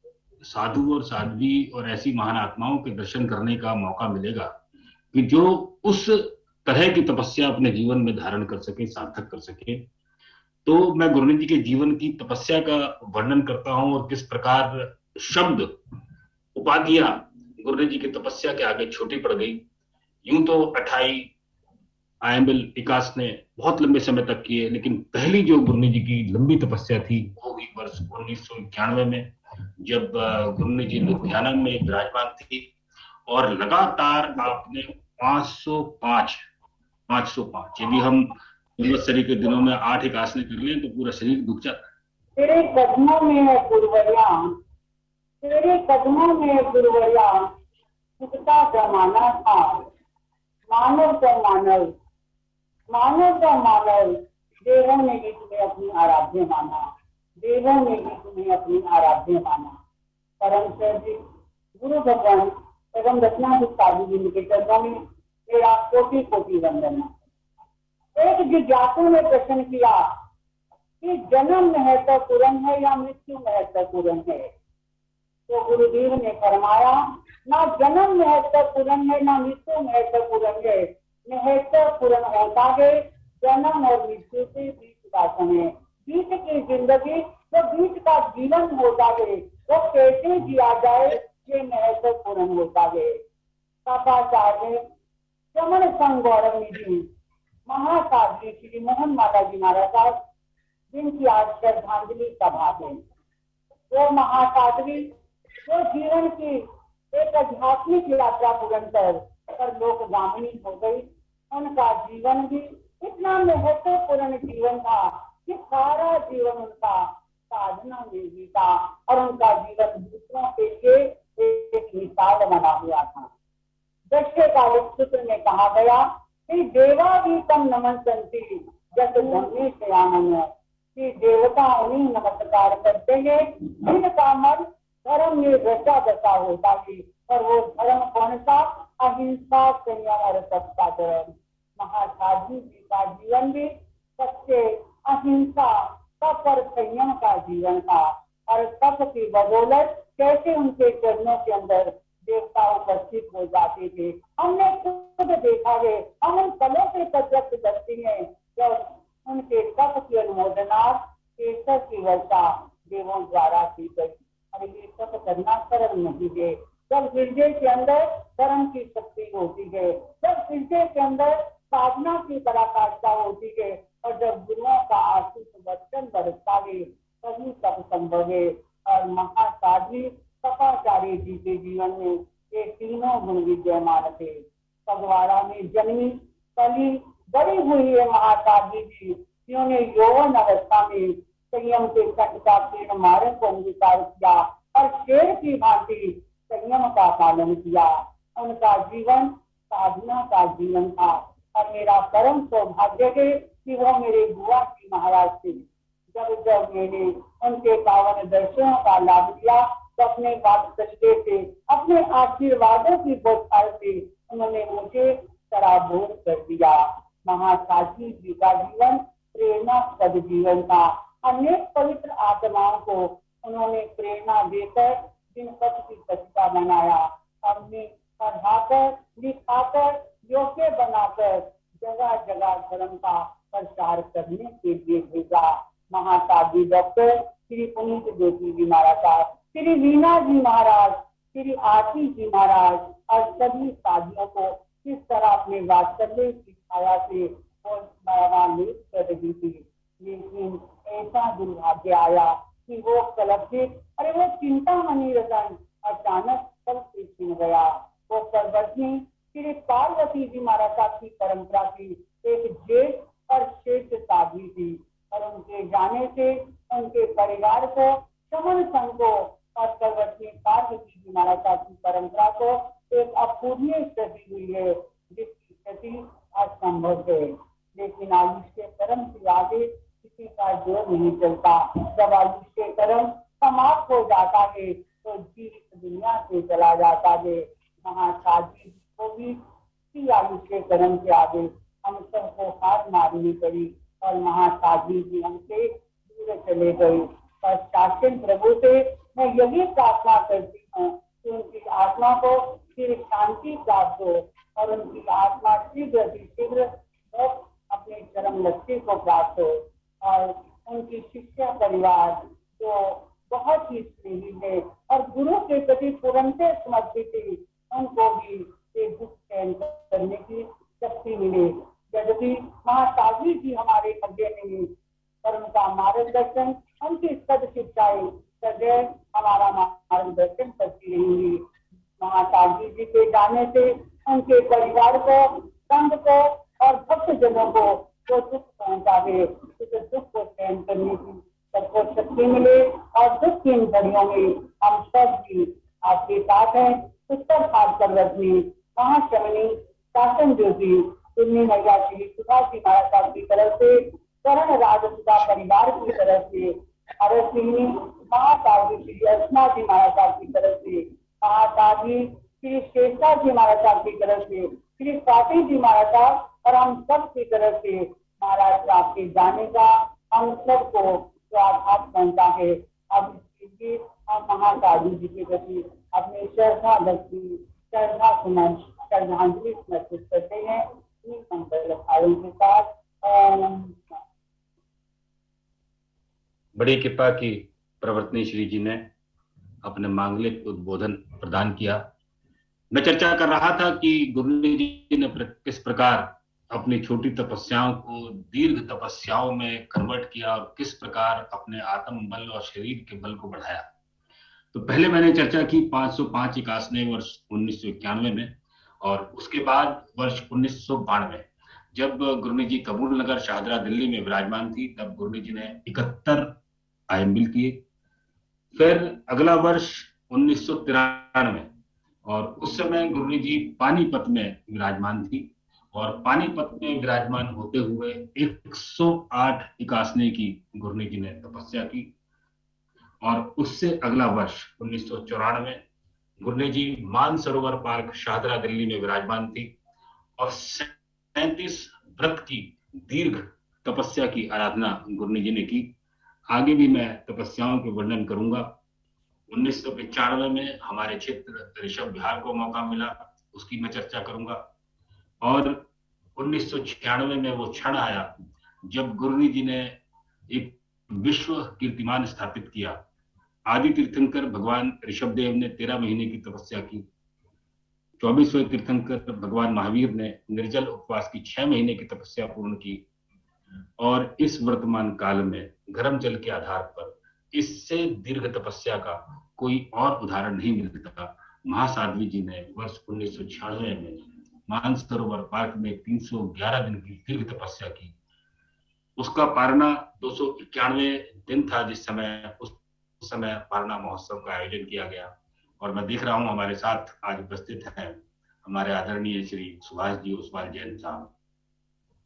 साधु और साध्वी और ऐसी महान आत्माओं के दर्शन करने का मौका मिलेगा कि जो उस तरह की तपस्या अपने जीवन में धारण कर सके, सार्थक कर सके। तो मैं गुरुनानक जी के जीवन की तपस्या का वर्णन करता हूं और किस प्रकार शब्द, उपाधियां गुरुनानक जी की तपस्या के आगे छोटी पड़ गई। यूं तो 28 आयम्बिल विकास ने बहुत लंबे समय तक किए, लेकिन पहली जो गुरुनानक जी की लंबी तपस्या थी वो हुई वर्ष 1991 में, जब गुरुनानक जी लुधियाना में विराजमान थी और लगातार आपने 505 यदि हम संवत्सरी के दिनों में 8 एक आसने कर लें तो पूरा शरीर दुख जाता है। तेरे कदमों में है गुरुवरिया, तेरे कदमों में है गुरुवरिया, झुकता जमाना था, मानव तो मानव, मानव तो मानव, देवों ने भी तुम्हें अपनी आराध्य माना, देवों ने भी तुम्हें अपनी आराध्य माना। परम श्रद्धेय गुरु भगवान एवं रत्नाधिक साधु जी के चरणों में मेरा कोटि कोटि वंदन। एक जिज्ञासु ने प्रश्न किया कि जन्म महत्वपूर्ण है या मृत्यु महत्वपूर्ण है? तो गुरुदेव ने फरमाया, ना जन्म महत्वपूर्ण है ना मृत्यु महत्वपूर्ण है, महत्वपूर्ण होता है जन्म और मृत्यु के बीच का समय, बीच की जिंदगी, जो बीच का जीवन होता है वो कैसे जिया जाए, ये महत्वपूर्ण होता है। पापाचार्य चमन संग गौरव निधि महासाध्वी श्री मोहन माला जी महाराज साहब, जिनकी आज श्रद्धांजलि सभा है, वो महासाध्वी जो जीवन की एक आध्यात्मिक यात्रा पूर्ण कर लोकगामिनी हो गई। उनका जीवन भी इतना महत्वपूर्ण जीवन था कि सारा जीवन उनका साधना में बीता और उनका जीवन दूसरों के लिए एक मिसाल बना हुआ था। दक्षे कालिक सूत्र में कहा गया कि देवा भी तम नमस्ते जब धन्य से आनंद, कि देवता उन्हीं नमस्कार करते हैं जिनका मन धर्म में रचा बसा होता है। और वो धर्म कौन सा? अहिंसा, संयम और सत्याचरण। महासाधु जी का जीवन भी सत्य, अहिंसा, तप और संयम का जीवन था। और तप की बदौलत कैसे उनके चरणों के अंदर देवता उपस्थित हो जाते थे, हमने खुद देखा है। हम उन पलों से प्रत्यक्ष करते हैं जब उनके तप की अनुमोदना केसर की वर्षा देवों द्वारा की गई। और ये तप करना सरल नहीं है। जब हृदय के अंदर कर्म की शक्ति होती है, जब हृदय के अंदर साधना की पराकाष्ठा होती है और जब गुरुओं का आशीष वचन बरसता है, तभी तप संभव है। और महासाध्वी तपाचार्य जी के जीवन में ये तीनों गुण विद्यमान थे। फगवाड़ा में जन्मी पली बड़ी हुई है महासाध्वी जी, जिन्होंने यौवन अवस्था में संयम के कटकापूर्ण मार्ग को अंगीकार किया और शेर की भांति संयम का पालन किया। उनका जीवन साधना का जीवन था। और मेरा परम सौभाग्य है कि वो मेरे बुआ जी महाराज थे। जब जब मैंने उनके पावन दर्शनों का लाभ लिया तो अपने वात्सल्य से, अपने आशीर्वादों की बौछार से उन्होंने मुझे सराबोर कर दिया। महासाध्वी जी का जीवन प्रेरणास्पद जीवन था। अनेक पवित्र आत्माओं को उन्होंने प्रेरणा देकर जिन पथ की प्रतिभा बनाया। हमने पढ़ाकर, लिखाकर, योग्य बनाकर जगह जगह धर्म का प्रचार करने के लिए भेजा। महासाध्वी डॉक्टर श्री पुनीत ज्योति जी महाराज साहब, श्री वीना जी महाराज, श्री आरती जी महाराज और सभी साधियों को किस तरह अपने वात्सल्य की छाया से वो माला लेप कर रही थी, लेकिन ऐसा दुर्भाग्य आया कि वो कलशित, अरे वो चिंतामणि रतन अचानक तल से छिन गया। वो परवर्ती श्री पार्वती जी महाराज की परंपरा की एक जेठ और श्रेष्ठ साध्वी थी, और उनके जाने से उनके परिवार को, समन संघ को और परवर्ती पार्वती जी महाराज की परंपरा को एक अपूर्णीय क्षति हुई है, जिसकी क्षति असंभव है। लेकिन आयुष के कर्म के आगे किसी का जोर नहीं चलता। जब आयुष के कर्म समाप्त हो जाता है तो जीवित दुनिया से चला जाता है। महासाध्वी को भी इसी आयुष के कर्म के आगे हम सबको हार मारनी पड़ी और महासाध्वी जी हमसे दूर चले गए। और शासन प्रभु से मैं यही प्रार्थना करती हूँ कि उनकी आत्मा को फिर शांति प्राप्त हो और उनकी आत्मा शीघ्र ही शीघ्र अपने चरम लक्ष्य को प्राप्त हो। और उनकी शिष्या परिवार जो बहुत ही स्नेही है और गुरु के प्रति पूर्णतः समर्पित है, उनको भी ये दुख सहन करने की शक्ति मिले। यदि महासाध्वी जी हमारे मध्य नहीं, पर उनका मार्गदर्शन, उनकी सद शिक्षाएं सदैव हमारा मार्गदर्शन करती रहेंगी। महासाध्वी जी के जाने से उनके परिवार को, संघ को और भक्त जनों को जो दुख पहुंचा है, उस दुख को सहन करने की सबको शक्ति मिले और दुख की इन घड़ियों में हम सब भी आपके साथ हैं। उत्तर भाग पर्वत में महाशमनी शासन ज्योति सुन्नी मैया श्री सुभाष जी महाराज की तरफ से, करण राजसुधा परिवार की तरफ से, अरसिनी महासाध्वी श्री अर्चना जी महाराज की तरफ से, महासाध्वी श्री शेषा जी महाराज की तरफ से, श्री स्वाति जी महाराज और हम सब की तरफ से महाराज आपके जाने का हम सबको जो आघात पहुंचा है। अब इसके हम महासाध्वी जी के प्रति अपने श्रद्धा भक्ति, श्रद्धा सुमन, श्रद्धांजलि समर्पित करते हैं मंगल के साथ। बड़ी कृपा की प्रवर्तनी श्री जी ने अपने मांगलिक उद्बोधन प्रदान किया। मैं चर्चा कर रहा था कि गुरु जी ने किस प्रकार अपनी छोटी तपस्याओं को दीर्घ तपस्याओं में कन्वर्ट किया और किस प्रकार अपने आत्म बल और शरीर के बल को बढ़ाया। तो पहले मैंने चर्चा की 505 एकासने वर्ष 1991 में, और उसके बाद वर्ष 1992 जब गुरु जी कबूल नगर शाहदरा दिल्ली में विराजमान थी, तब गुरु जी ने 71 आयंबिल किए। फिर अगला वर्ष 1993 और उस समय गुरु जी पानीपत में विराजमान थी, और पानीपत में विराजमान होते हुए 108 एकासने की गुरु जी ने तपस्या की। और उससे अगला वर्ष 1994 गुरु जी मानसरोवर पार्क शाहदरा दिल्ली में विराजमान थी और 37 व्रत की दीर्घ तपस्या की आराधना गुरु जी ने की। आगे भी मैं तपस्याओं के वर्णन करूंगा। 1995 में हमारे क्षेत्र ऋषभ बिहार को मौका मिला, उसकी मैं चर्चा करूंगा। और 1996 में वो क्षण आया जब गुरु जी ने एक विश्व कीर्तिमान स्थापित किया। आदि तीर्थंकर भगवान ऋषभदेव ने 13 महीने की तपस्या की। 24वें तीर्थंकर भगवान महावीर ने निर्जल उपवास की 6 महीने की तपस्या पूर्ण की। और इस वर्तमान काल में गरम जल के आधार पर इससे दीर्घ तपस्या का कोई और उदाहरण नहीं मिलता। महासाध्वी जी ने वर्ष 1996 में मानसरोवर पार्क में 311 दिन की दीर्घ तपस्या की। उसका पारना 291 दिन था, जिस समय उस समय पारना महोत्सव का आयोजन किया गया। और मैं देख रहा हूं हमारे साथ आज उपस्थित हैं हमारे आदरणीय श्री सुभाष जी ओसवाल जैन साहब,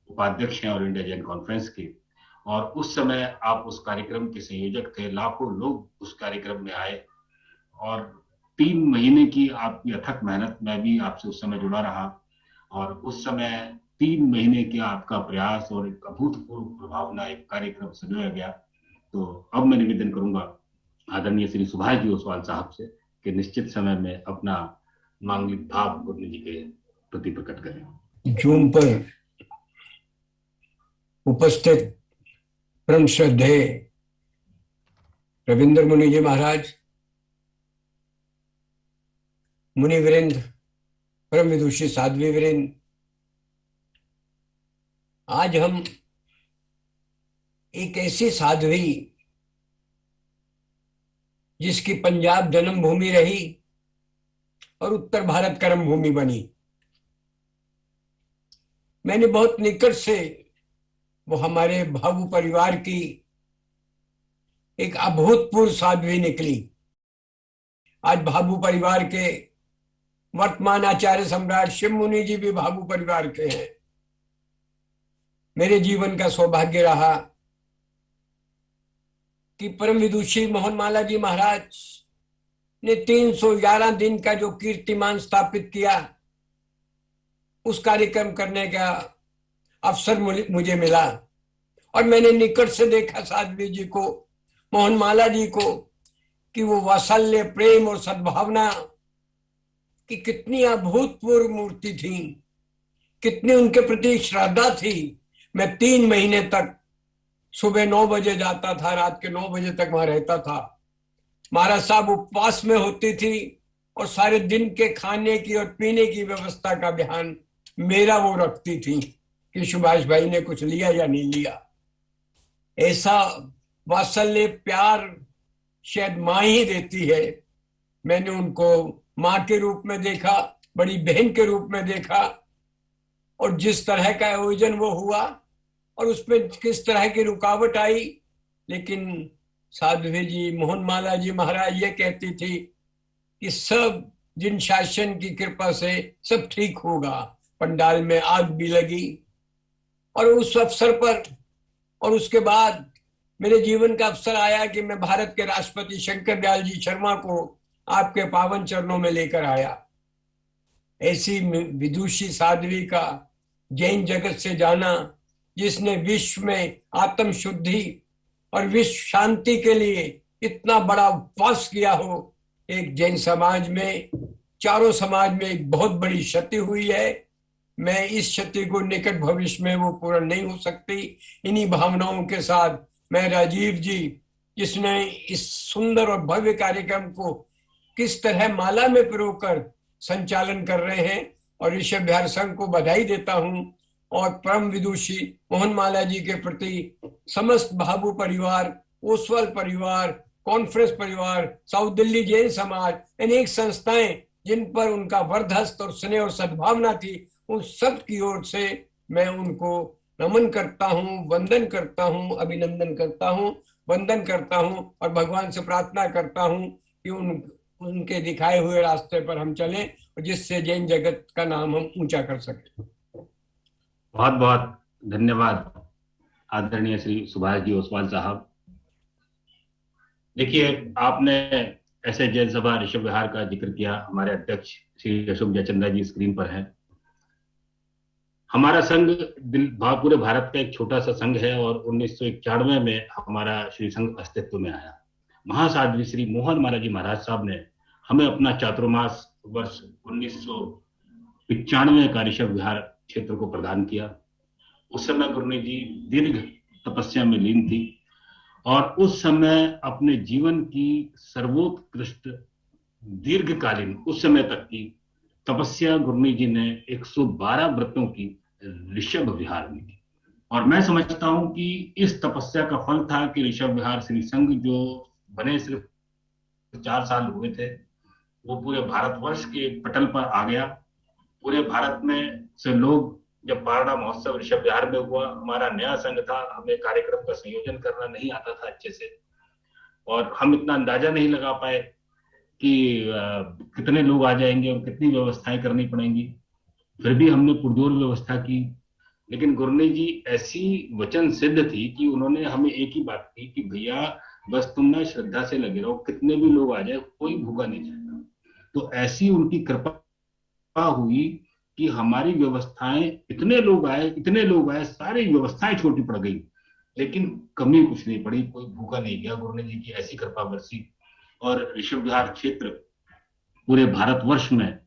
उपाध्यक्ष हैं और इंडिया जैन कॉन्फ्रेंस के। और उस समय आप उस कार्यक्रम के संयोजक थे। लाखों लोग उस कार्यक्रम में आए और 3 महीने की आपकी अथक मेहनत, मैं भी आपसे उस समय जुड़ा रहा। और उस समय 3 महीने के आपका प्रयास और एक अभूतपूर्व प्रभावना एक कार्यक्रम सजाया गया। तो अब मैं निवेदन करूंगा आदरणीय श्री सुभाष जी ओसवाल साहब से कि निश्चित समय में अपना मांगलिक भाव गुरु जी के प्रति प्रकट करें। जूम पर उपस्थित परम श्रद्धेय रविंद्र मुनि जी महाराज, मुनि वीरेंद्र, परम विदुषी साध्वी वीरेंद्र, आज हम एक ऐसी साध्वी जिसकी पंजाब जन्मभूमि रही और उत्तर भारत कर्म भूमि बनी, मैंने बहुत निकट से वो हमारे भावु परिवार की एक अभूतपूर्व साध्वी निकली। आज भावु परिवार के वर्तमान आचार्य सम्राट शिव मुनि जी भी भावु परिवार के हैं। मेरे जीवन का सौभाग्य रहा कि परम विदुषी मोहनमाला जी महाराज ने 311 दिन का जो कीर्तिमान स्थापित किया, उस कार्यक्रम करने का अवसर मुझे मिला और मैंने निकट से देखा साध्वी जी को, मोहनमाला जी को, कि वो वात्सल्य, प्रेम और सद्भावना की कितनी अभूतपूर्व मूर्ति थी, कितनी उनके प्रति श्रद्धा थी। मैं 3 महीने तक सुबह 9 बजे जाता था, रात के 9 बजे तक वहां रहता था। महाराज साहब उपवास में होती थी और सारे दिन के खाने की और पीने की व्यवस्था का ध्यान मेरा वो रखती थी कि सुभाष भाई ने कुछ लिया या नहीं लिया। ऐसा वात्सल्य, प्यार शायद माँ ही देती है। मैंने उनको माँ के रूप में देखा, बड़ी बहन के रूप में देखा, और जिस तरह का आयोजन वो हुआ और उसमें किस तरह की रुकावट आई, लेकिन साध्वी जी, मोहनमाला जी महाराज ये कहती थी कि सब जिन शासन की कृपा से सब ठीक होगा। पंडाल में आग भी लगी और उस अवसर पर, और उसके बाद मेरे जीवन का अवसर आया कि मैं भारत के राष्ट्रपति शंकर दयाल जी शर्मा को आपके पावन चरणों में लेकर आया। ऐसी विदुषी साध्वी का जैन जगत से जाना, जिसने विश्व में आत्म शुद्धि और विश्व शांति के लिए इतना बड़ा उपवास किया हो, एक जैन समाज में, चारों समाज में एक बहुत बड़ी क्षति हुई है। मैं इस क्षति को निकट भविष्य में वो पूर्ण नहीं हो सकती। इन्हीं भावनाओं के साथ मैं राजीव जी, जिसने इस सुंदर और भव्य कार्यक्रम को किस तरह माला में पिरो कर संचालन कर रहे हैं, और ऋषभ विहार संघ को बधाई देता हूं, और परम विदुषी मोहनमाला जी के प्रति समस्त भावु परिवार, ओसवाल परिवार, कॉन्फ्रेंस परिवार, साउथ दिल्ली जैन समाज, अनेक संस्थाएं जिन पर उनका वरदहस्त और स्नेह और सद्भावना थी, उन सब की ओर से मैं उनको नमन करता हूँ, वंदन करता हूँ, अभिनंदन करता हूँ, वंदन करता हूँ, और भगवान से प्रार्थना करता हूँ कि उनके दिखाए हुए रास्ते पर हम चलें, और जिससे जैन जगत का नाम हम ऊंचा कर सकें। बहुत बहुत धन्यवाद आदरणीय श्री सुभाष जी ओसवाल साहब। देखिए, आपने ऐसे जैन सभा ऋषभ विहार का जिक्र किया। हमारे अध्यक्ष श्री अशोक जयचंद्रा जी स्क्रीन पर हैं। हमारा संघ पूरे भारत का एक छोटा सा संघ है और 1991 में हमारा श्री संघ अस्तित्व में आया। महासाध्वी श्री मोहनमाला जी महाराज साहब ने हमें अपना चातुर्मास वर्ष 1995 का ऋषभ विहार क्षेत्र को प्रदान किया। उस समय गुरुनी जी दीर्घ तपस्या में लीन थी और उस समय अपने जीवन की सर्वोत्कृष्ट दीर्घकालीन उस समय तक की तपस्या गुरुनी जी ने 112 व्रतों की ऋषभ विहार में की। और मैं समझता हूं कि इस तपस्या का फल था कि ऋषभ विहार श्री संघ जो बने सिर्फ 4 साल हुए थे, वो पूरे भारतवर्ष के पटल पर आ गया। पूरे भारत में से लोग, जब पारड़ा महोत्सव ऋषभ विहार में हुआ, हमारा नया संघ था, हमें कार्यक्रम का संयोजन करना नहीं आता था अच्छे से, और हम इतना अंदाजा नहीं लगा पाए कि कितने लोग आ जाएंगे और कितनी व्यवस्थाएं करनी पड़ेंगी। फिर भी हमने पुरजोर व्यवस्था की। लेकिन गुरुनी जी ऐसी वचन सिद्ध थी कि उन्होंने हमें एक ही बात की कि भैया बस तुम ना श्रद्धा से लगे रहो, कितने भी लोग आ जाए, कोई भूखा नहीं जाएगा। तो ऐसी उनकी कृपा हुई कि हमारी व्यवस्थाएं, इतने लोग आए, सारी व्यवस्थाएं छोटी पड़ गई, लेकिन कमी कुछ नहीं पड़ी, कोई भूखा नहीं गया। गुरुनी जी की ऐसी कृपा बरसी और ऋषभ विहार क्षेत्र पूरे भारतवर्ष में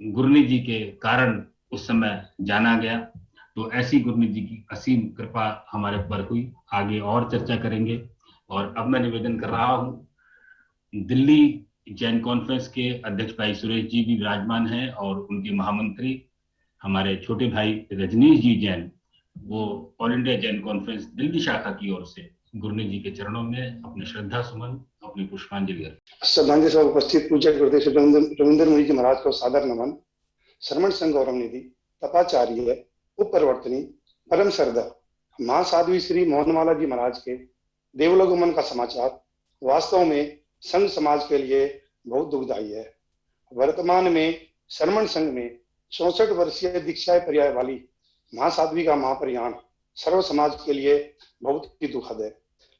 गुरुनी जी के कारण उस समय जाना गया। तो ऐसी गुरुनी जी की असीम कृपा हमारे पर हुई। आगे और चर्चा करेंगे। और अब मैं निवेदन कर रहा हूं, दिल्ली जैन कॉन्फ्रेंस के अध्यक्ष भाई सुरेश जी भी विराजमान हैं और उनके महामंत्री हमारे छोटे भाई रजनीश जी जैन, वो all India Jain conference Delhi शाखा की ओर से गुरनी जी के चरणों में अपने श्रद्धा सुमन, अपनी पुष्पांजलि अर्पित। श्रद्धांजलि सभा उपस्थित पूज्य गुरुदेव श्री रविंद्र मुनि जी महाराज को सादर नमन। श्रमण संघ गौरव निधि तपाचार्य उपप्रवर्तनी परम श्रद्धा महासाध्वी श्री मोहनमाला जी महाराज के देवलोकगमन का समाचार वास्तव में संघ समाज के लिए बहुत दुखदायी है। वर्तमान में श्रमण संघ में 64 वर्षीय दीक्षा पर्याय वाली महासाध्वी का महाप्रयाण सर्व समाज के लिए बहुत ही दुखद है।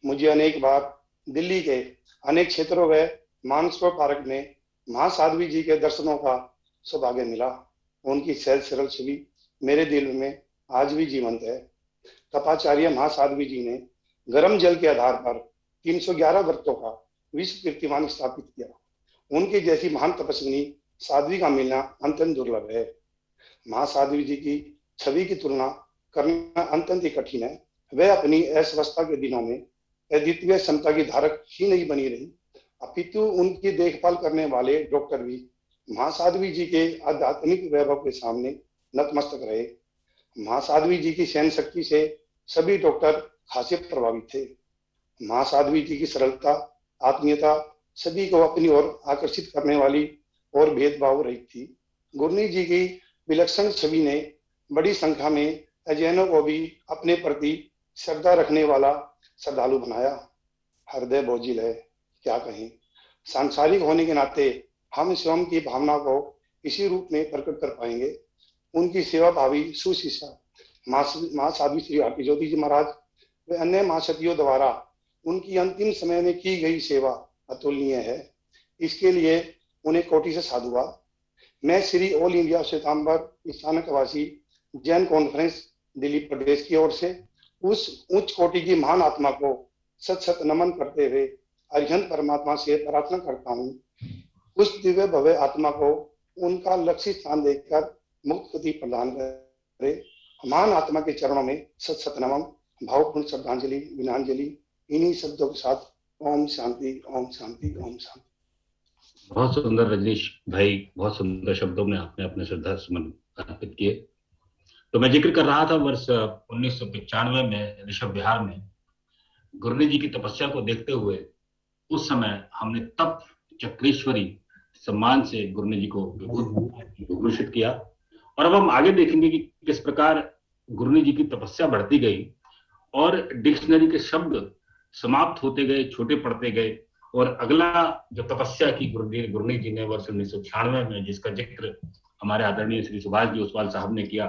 मुझे अनेक बार दिल्ली के अनेक क्षेत्रों व मानसरोवर पार्क में महासाध्वी जी के दर्शनों का सौभाग्य मिला। उनकी सहज सरल छवि मेरे दिल में आज भी जीवंत है। तपाचार्य महासाध्वी जी ने गर्म जल के आधार पर 311 व्रतों का विश्व कीर्तिमान स्थापित किया। उनकी जैसी महान तपस्विनी साध्वी का मिलना अत्यंत दुर्लभ है। महासाध्वी जी की छवि की तुलना करना अत्यंत ही कठिन है। वह अपनी अवस्था के दिनों में अद्वितीय क्षमता की धारक ही नहीं बनी रही, अपितु उनकी देखभाल करने वाले डॉक्टर भी महासाध्वी जी के आध्यात्मिक वैभव के सामने नतमस्तक रहे। महासाध्वी जी की सहन शक्ति से सभी डॉक्टर खासे प्रभावित थे। महासाध्वी जी की सरलता, आत्मीयता सभी को अपनी ओर आकर्षित करने वाली और भेदभाव रहित थी। गुरनी जी की विलक्षण छवि ने बड़ी संख्या में अजैनों को भी अपने प्रति श्रद्धा रखने वाला श्रद्धालु बनाया। हृदय बोझिल है, क्या कहें। सांसारिक होने के नाते हम स्वयं की भावना को इसी रूप में प्रकट कर पाएंगे। उनकी सेवा भावी सुशिष्या महासाध्वी श्री आरती ज्योति जी महाराज व अन्य महासतियों द्वारा उनकी अंतिम समय में की गई सेवा अतुलनीय है। इसके लिए उन्हें कोटि से साधुवाद। मैं Shri all India Shwetambar Sthanakvasi Jain conference Delhi प्रदेश की ओर से उस उच्च कोटि की महान आत्मा को सत सत नमन करते हुए अरिहंत परमात्मा से प्रार्थना करता हूँ, उस दिव्य भव्य आत्मा को उनका लक्ष्य स्थान देखकर मुक्त गति प्रदान करे। महान आत्मा के चरणों में सत सत नमन, भावपूर्ण श्रद्धांजलि विनयान्जलि इन्हीं शब्दों के साथ ओम शांति, ओम शांति, ओम शांति। बहुत सुंदर रजनीश भाई, बहुत सुंदर शब्दों में आपने अपने श्रद्धा सुमन अर्पित किए। तो मैं जिक्र कर रहा था वर्ष 1995 में ऋषभ विहार में गुरनी जी की तपस्या को देखते हुए उस समय हमने तप चक्रेश्वरी सम्मान से गुरनी जी को विभूषित किया। और अब हम आगे देखेंगे कि किस प्रकार गुरनी जी की तपस्या बढ़ती गई और डिक्शनरी के शब्द समाप्त होते गए, छोटे पड़ते गए। और अगला जो तपस्या की गुरनी जी ने वर्ष 1996 में, जिसका जिक्र हमारे आदरणीय श्री सुभाष जी ओसवाल साहब ने किया,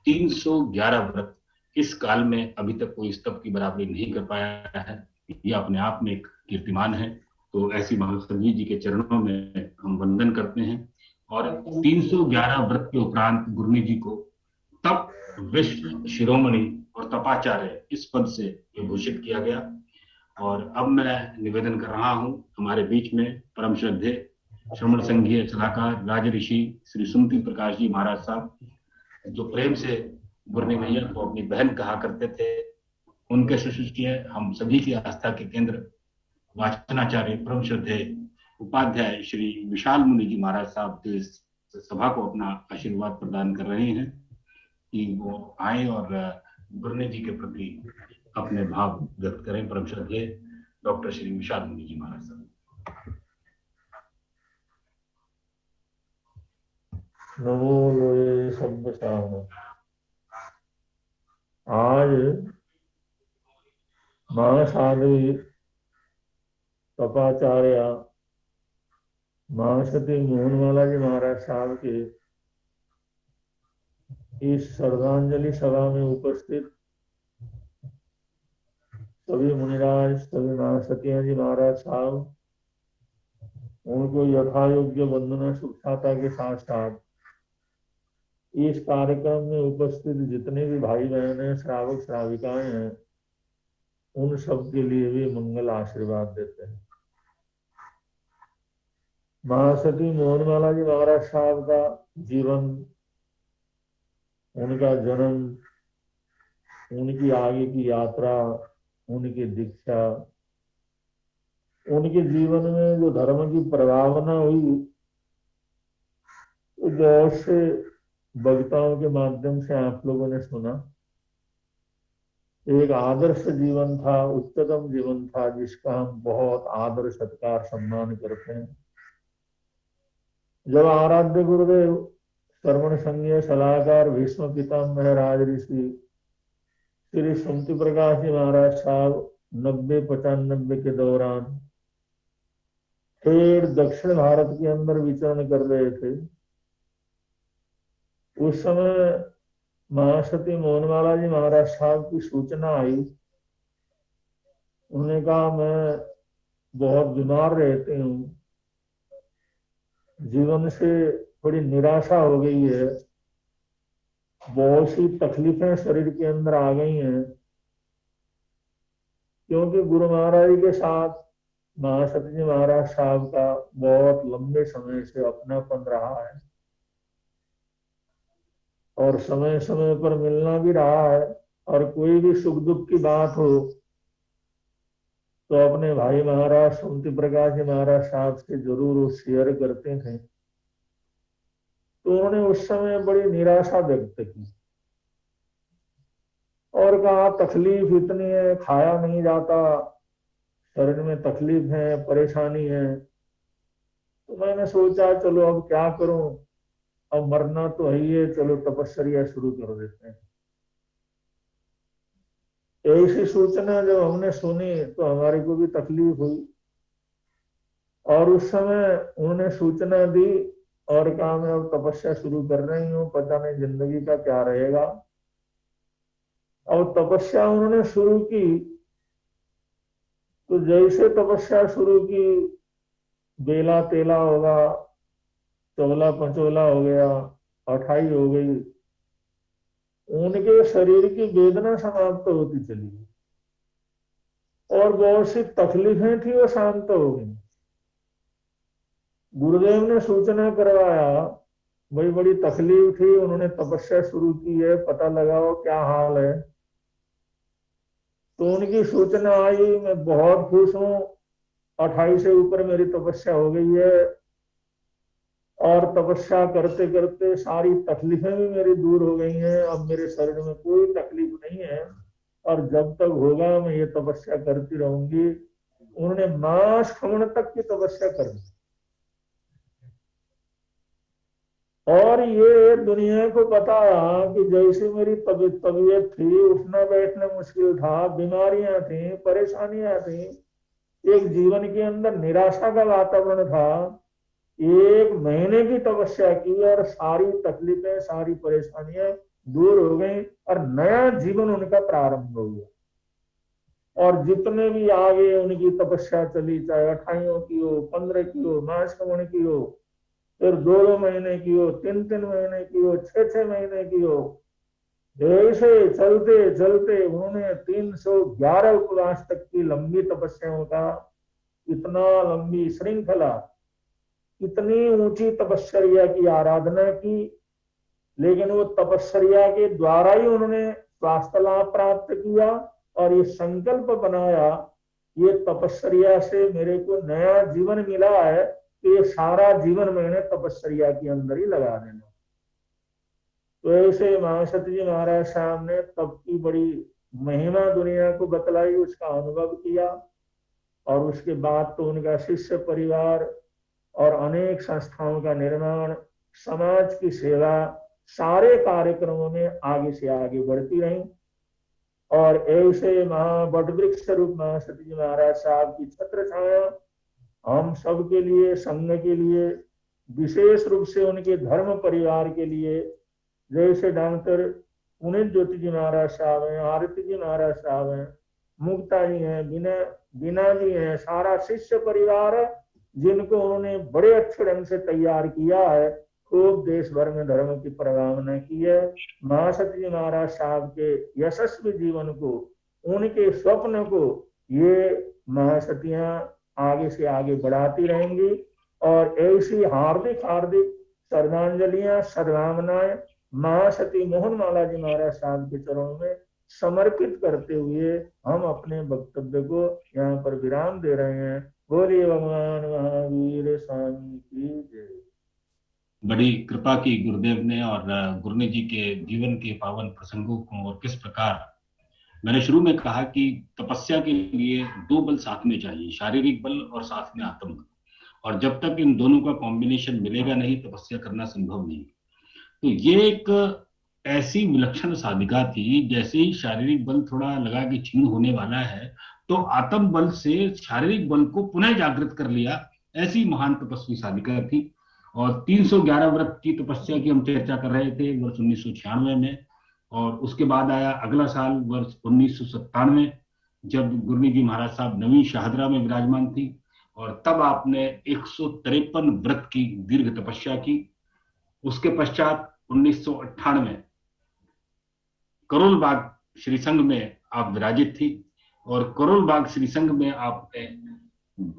311 व्रत, इस काल में अभी तक कोई इस तप की बराबरी नहीं कर पाया है। यह अपने आप में एक कीर्तिमान है। तो ऐसी महासाध्वी जी के चरणों में हम वंदन करते हैं। और 311 व्रत के उपरांत गुरनी जी को तप विश्व शिरोमणि और तपाचार्य इस पद से विभूषित किया गया। और अब मैं निवेदन कर रहा हूं हमारे बीच में परम श्रद्धेय श्रमण संघीय सलाहकार राज ऋषि श्री सुमति प्रकाश जी महाराज साहब, जो प्रेम से गुरनी भैया को अपनी बहन कहा करते थे, उनके सुशिष्य हम सभी की आस्था के केंद्र वाचनाचार्य परम श्रद्धेय उपाध्याय श्री विशाल मुनि जी महाराज साहब इस सभा को अपना आशीर्वाद प्रदान कर रहे हैं कि वो आए और गुरनी जी के प्रति अपने भाव व्यक्त करें। परम श्रद्धेय डॉक्टर श्री विशाल मुनि जी महाराज साहब। नमो लोये सब्बसाम। आज महासाध्वी तपाचार्य महासती मोहनमाला जी महाराज साहब के इस श्रद्धांजलि सभा में उपस्थित सभी मुनिराज, सभी महासतियां जी महाराज साहब, उनको यथायोग्य वंदना सुख्याता के साथ साथ इस कार्यक्रम में उपस्थित जितने भी भाई बहन हैं, श्रावक श्राविकाएं हैं, उन सब के लिए भी मंगल आशीर्वाद देते हैं। महासती मोहनमाला जी महाराज साहब का जीवन, उनका जन्म, उनकी आगे की यात्रा, उनकी दीक्षा, उनके जीवन में जो धर्म की प्रभावना हुई, बहुत से वक्ताओं के माध्यम से आप लोगों ने सुना। एक आदर्श जीवन था, उच्चतम जीवन था, जिसका हम बहुत आदर सत्कार सम्मान करते हैं। जब आराध्य गुरुदेव श्रवण संज्ञ सलाहकार भीष्म पितामह राज ऋषि श्री सुमति प्रकाश जी महाराज साहब 90-95 के दौरान फिर दक्षिण भारत के अंदर विचरण कर रहे थे, उस समय महासती मोहनमाला जी महाराज साहब की सूचना आई। उन्होंने कहा मैं बहुत बीमार रहती हूँ, जीवन से थोड़ी निराशा हो गई है, बहुत सी तकलीफें शरीर के अंदर आ गई हैं, क्योंकि गुरु महाराज जी के साथ महासती जी महाराज साहब का बहुत लंबे समय से अपनापन रहा है और समय समय पर मिलना भी रहा है, और कोई भी सुख दुख की बात हो तो अपने भाई महाराज सुमति प्रकाश जी महाराज साहब से जरूर वो शेयर करते थे। तो उन्होंने उस समय बड़ी निराशा व्यक्त की और कहा तकलीफ इतनी है, खाया नहीं जाता, शरीर में तकलीफ है, परेशानी है। तो मैंने सोचा चलो अब क्या करूं, अब मरना तो है ही है, चलो तपस्या शुरू कर देते हैं। ऐसी सूचना जब हमने सुनी तो हमारे को भी तकलीफ हुई, और उस समय उन्होंने सूचना दी और कहा मैं अब तपस्या शुरू कर रही हूँ, पता नहीं जिंदगी का क्या रहेगा। और तपस्या उन्होंने शुरू की तो जैसे तपस्या शुरू की, बेला तेला होगा, चौला पंचोला हो गया, अठाई हो गई, उनके शरीर की वेदना समाप्त होती चली और बहुत सी तकलीफें थी वो शांत हो गई। गुरुदेव ने सूचना करवाया, भाई बड़ी तकलीफ थी, उन्होंने तपस्या शुरू की है, पता लगाओ क्या हाल है। तो उनकी सूचना आई, मैं बहुत खुश हूँ, 28 से ऊपर मेरी तपस्या हो गई है और तपस्या करते करते सारी तकलीफें भी मेरी दूर हो गई हैं, अब मेरे शरीर में कोई तकलीफ नहीं है और जब तक होगा मैं ये तपस्या करती रहूंगी। उन्होंने मास खमन तक की तपस्या कर दी और ये दुनिया को पता कि जैसे मेरी तबीयत थी, उठना बैठना मुश्किल था, बीमारियां थी, परेशानियां थी, एक जीवन के अंदर निराशा का वातावरण था। 1 महीने की तपस्या की और सारी तकलीफें, सारी परेशानियां दूर हो गई और नया जीवन उनका प्रारंभ हो गया। और जितने भी आगे उनकी तपस्या चली, चाहे 28 की हो, 15 की हो, मास खमन की हो, फिर 2 महीने की हो, 3 महीने की हो, 6 महीने की हो, ऐसे चलते चलते उन्होंने 311 उपवास तक की लंबी तपस्याओं का, इतना लंबी श्रृंखला, इतनी ऊंची तपस्या की आराधना की, लेकिन वो तपस्या के द्वारा ही उन्होंने स्वास्थ्य लाभ प्राप्त किया और ये संकल्प बनाया, ये तपस्या से मेरे को नया जीवन मिला है, तो ये सारा जीवन मैंने तपस्या के अंदर ही लगा देना। तो ऐसे महासती जी महाराज साहब ने तप की बड़ी महिमा दुनिया को बतलाई, उसका अनुभव किया और उसके बाद तो उनका शिष्य परिवार और अनेक संस्थाओं का निर्माण, समाज की सेवा, सारे कार्यक्रमों में आगे से आगे बढ़ती रही। और ऐसे वटवृक्ष स्वरूप महासती जी महाराज साहब की छत्र छाया हम सब के लिए, संघ के लिए, विशेष रूप से उनके धर्म परिवार के लिए, जैसे डॉक्टर पुनीत ज्योति जी महाराज साहब हैं, आरती जी महाराज साहब हैं, मुक्ता जी हैं, बीना जी हैं, सारा शिष्य परिवार है जिनको उन्होंने बड़े अच्छे ढंग से तैयार किया है, खूब देश भर में धर्म की प्रवाहना की है। महासती जी महाराज साहब के यशस्वी जीवन को, उनके स्वप्न को ये महासतियां आगे से आगे बढ़ाती रहेंगी और ऐसी हार्दिक हार्दिक श्रद्धांजलियां, सद्भावनाएं महासती मोहनमाला जी महाराज साहब के चरणों में समर्पित करते हुए हम अपने वक्तव्य को यहाँ पर विराम दे रहे हैं। बोलिए भगवान महावीर स्वामी की जय। बड़ी कृपा की गुरुदेव ने और गुरुनी जी के जीवन के पावन प्रसंगों को और किस प्रकार मैंने शुरू में कहा कि तपस्या के लिए दो बल साथ में चाहिए, शारीरिक बल और साथ में आत्म बल, और जब तक इन दोनों का कॉम्बिनेशन मिलेगा नहीं, तपस्या करना संभव नहीं। तो ये एक ऐसी विलक्षण साधिका थी, जैसे ही शारीरिक बल थोड़ा लगा कि क्षीण होने वाला है, तो आत्म बल से शारीरिक बल को पुनः जागृत कर लिया। ऐसी महान तपस्वी साधिका थी। और 311 व्रत की तपस्या की हम चर्चा कर रहे थे वर्ष 1996 में, और उसके बाद आया अगला साल वर्ष 1997, जब गुरनी जी महाराज साहब नवीन शाहदरा में विराजमान थी, और तब आपने 153 व्रत की दीर्घ तपस्या की। उसके पश्चात 1998 करोल बाग श्री संघ में आप विराजित थी, और करोल बाग श्री संघ में आपने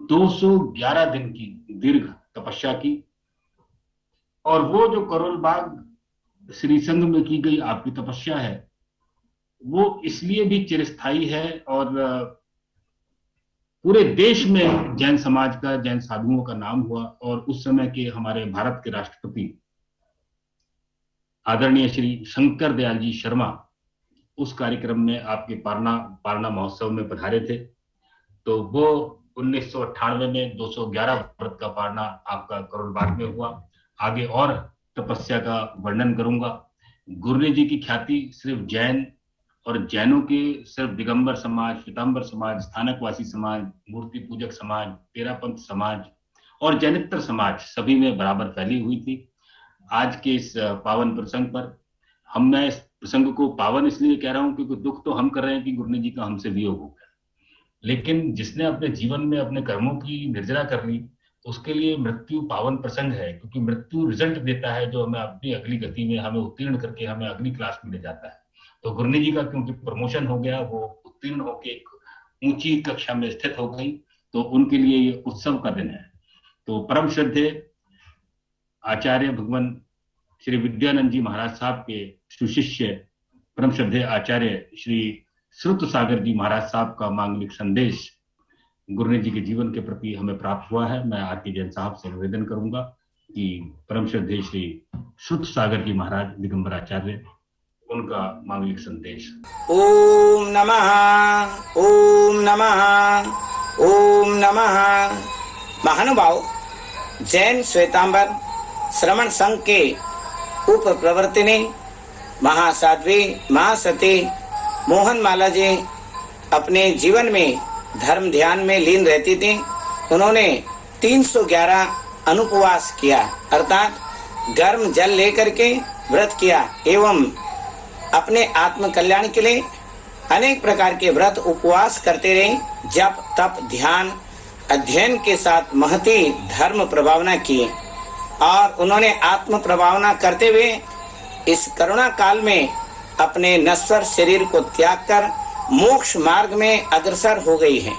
211 दिन की दीर्घ तपस्या की। और वो जो करोल बाग श्री संघ में की गई आपकी तपस्या है, वो इसलिए भी चिरस्थायी है, और पूरे देश में जैन समाज का, जैन साधुओं का नाम हुआ। और उस समय के हमारे भारत के राष्ट्रपति आदरणीय श्री शंकर दयाल जी शर्मा उस कार्यक्रम में आपके पारना महोत्सव में पधारे थे। तो वो 1998 में 211 व्रत का पारना आपका करोल बाग में हुआ। आगे और तपस्या का वर्णन करूंगा। गुरनी जी की ख्याति सिर्फ जैन और जैनों के सिर्फ दिगंबर समाज, श्वेतांबर समाज, स्थानकवासी समाज, मूर्ति पूजक समाज, तेरापंथ समाज और जैनितर समाज सभी में बराबर फैली हुई थी। आज के इस पावन प्रसंग पर मैं इस प्रसंग को पावन इसलिए कह रहा हूं क्योंकि दुख तो हम कर रहे हैं कि गुरनी जी का हमसे वियोग हो गया, लेकिन जिसने अपने जीवन में अपने कर्मों की निर्जरा कर ली, उसके लिए मृत्यु पावन प्रसंग है, क्योंकि मृत्यु रिजल्ट देता है जो हमें अपनी अगली गति में हमें उत्तीर्ण करके हमें अगली क्लास में ले जाता है। तो गुरनी जी का क्योंकि प्रमोशन हो गया, वो उत्तीर्ण होकर एक ऊंची कक्षा में स्थित हो गई, तो उनके लिए ये उत्सव का दिन है। तो परम श्रद्धेय आचार्य भगवान श्री विद्यानंद जी महाराज साहब के सुशिष्य परम श्रद्धेय आचार्य श्री श्रुत सागर जी महाराज साहब का मांगलिक संदेश गुरनी जी के जीवन के प्रति हमें प्राप्त हुआ है। मैं आर के जैन साहब से निवेदन करूंगा कि परम श्रद्धेय श्री श्रुत सागर जी महाराज दिगंबर आचार्य, उनका मांगलिक संदेश। ओम नमः, ओम नमः, ओम नमः। महानुभाव, जैन श्वेतांबर श्रमण संघ के उप प्रवर्तनी महासाध्वी महासती मोहन माला जी अपने जीवन में धर्म ध्यान में लीन रहती थी। उन्होंने 311 अनुपवास किया, अर्थात गर्म जल लेकर के व्रत किया एवं अपने आत्म कल्याण के लिए अनेक प्रकार के व्रत उपवास करते रहे। जप तप ध्यान अध्ययन के साथ महती धर्म प्रभावना किए, और उन्होंने आत्म प्रभावना करते हुए इस करुणा काल में अपने नश्वर शरीर को त्याग कर मोक्ष मार्ग में अग्रसर हो गई है।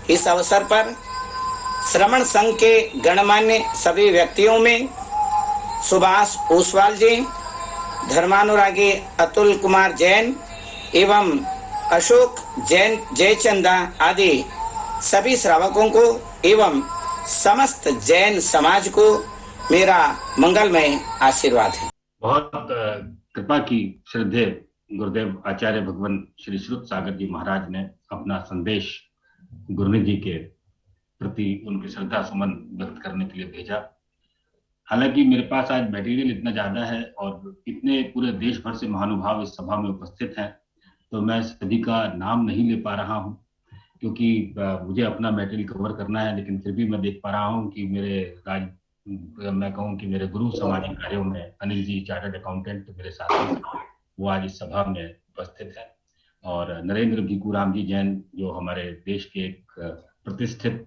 इस अवसर पर श्रमण संघ के गणमान्य सभी व्यक्तियों में सुभाष ओसवाल जी, धर्मानुरागी अतुल कुमार जैन एवं अशोक जैन जयचंदा आदि सभी श्रावकों को एवं समस्त जैन समाज को मेरा मंगलमय आशीर्वाद है। बहुत कृपा की श्रद्धेय गुरुदेव आचार्य भगवान श्री श्रुत सागर जी महाराज ने अपना संदेश गुरनी जी के प्रति उनकी श्रद्धा सुमन व्यक्त करने के लिए भेजा। हालांकि मेरे पास आज मटेरियल इतना ज्यादा है और इतने पूरे देश भर से महानुभाव इस सभा में उपस्थित हैं, तो मैं सभी का नाम नहीं ले पा रहा हूं क्योंकि मुझे अपना मटेरियल कवर करना है। लेकिन फिर भी मैं देख पा रहा हूं कि मैं कहूँ कि मेरे गुरु सामाजिक कार्यों में अनिल जी चार्टर्ड अकाउंटेंट मेरे साथ, वो आज इस सभा में उपस्थित है, और नरेंद्र भिकूराम जी जैन जो हमारे देश के एक प्रतिष्ठित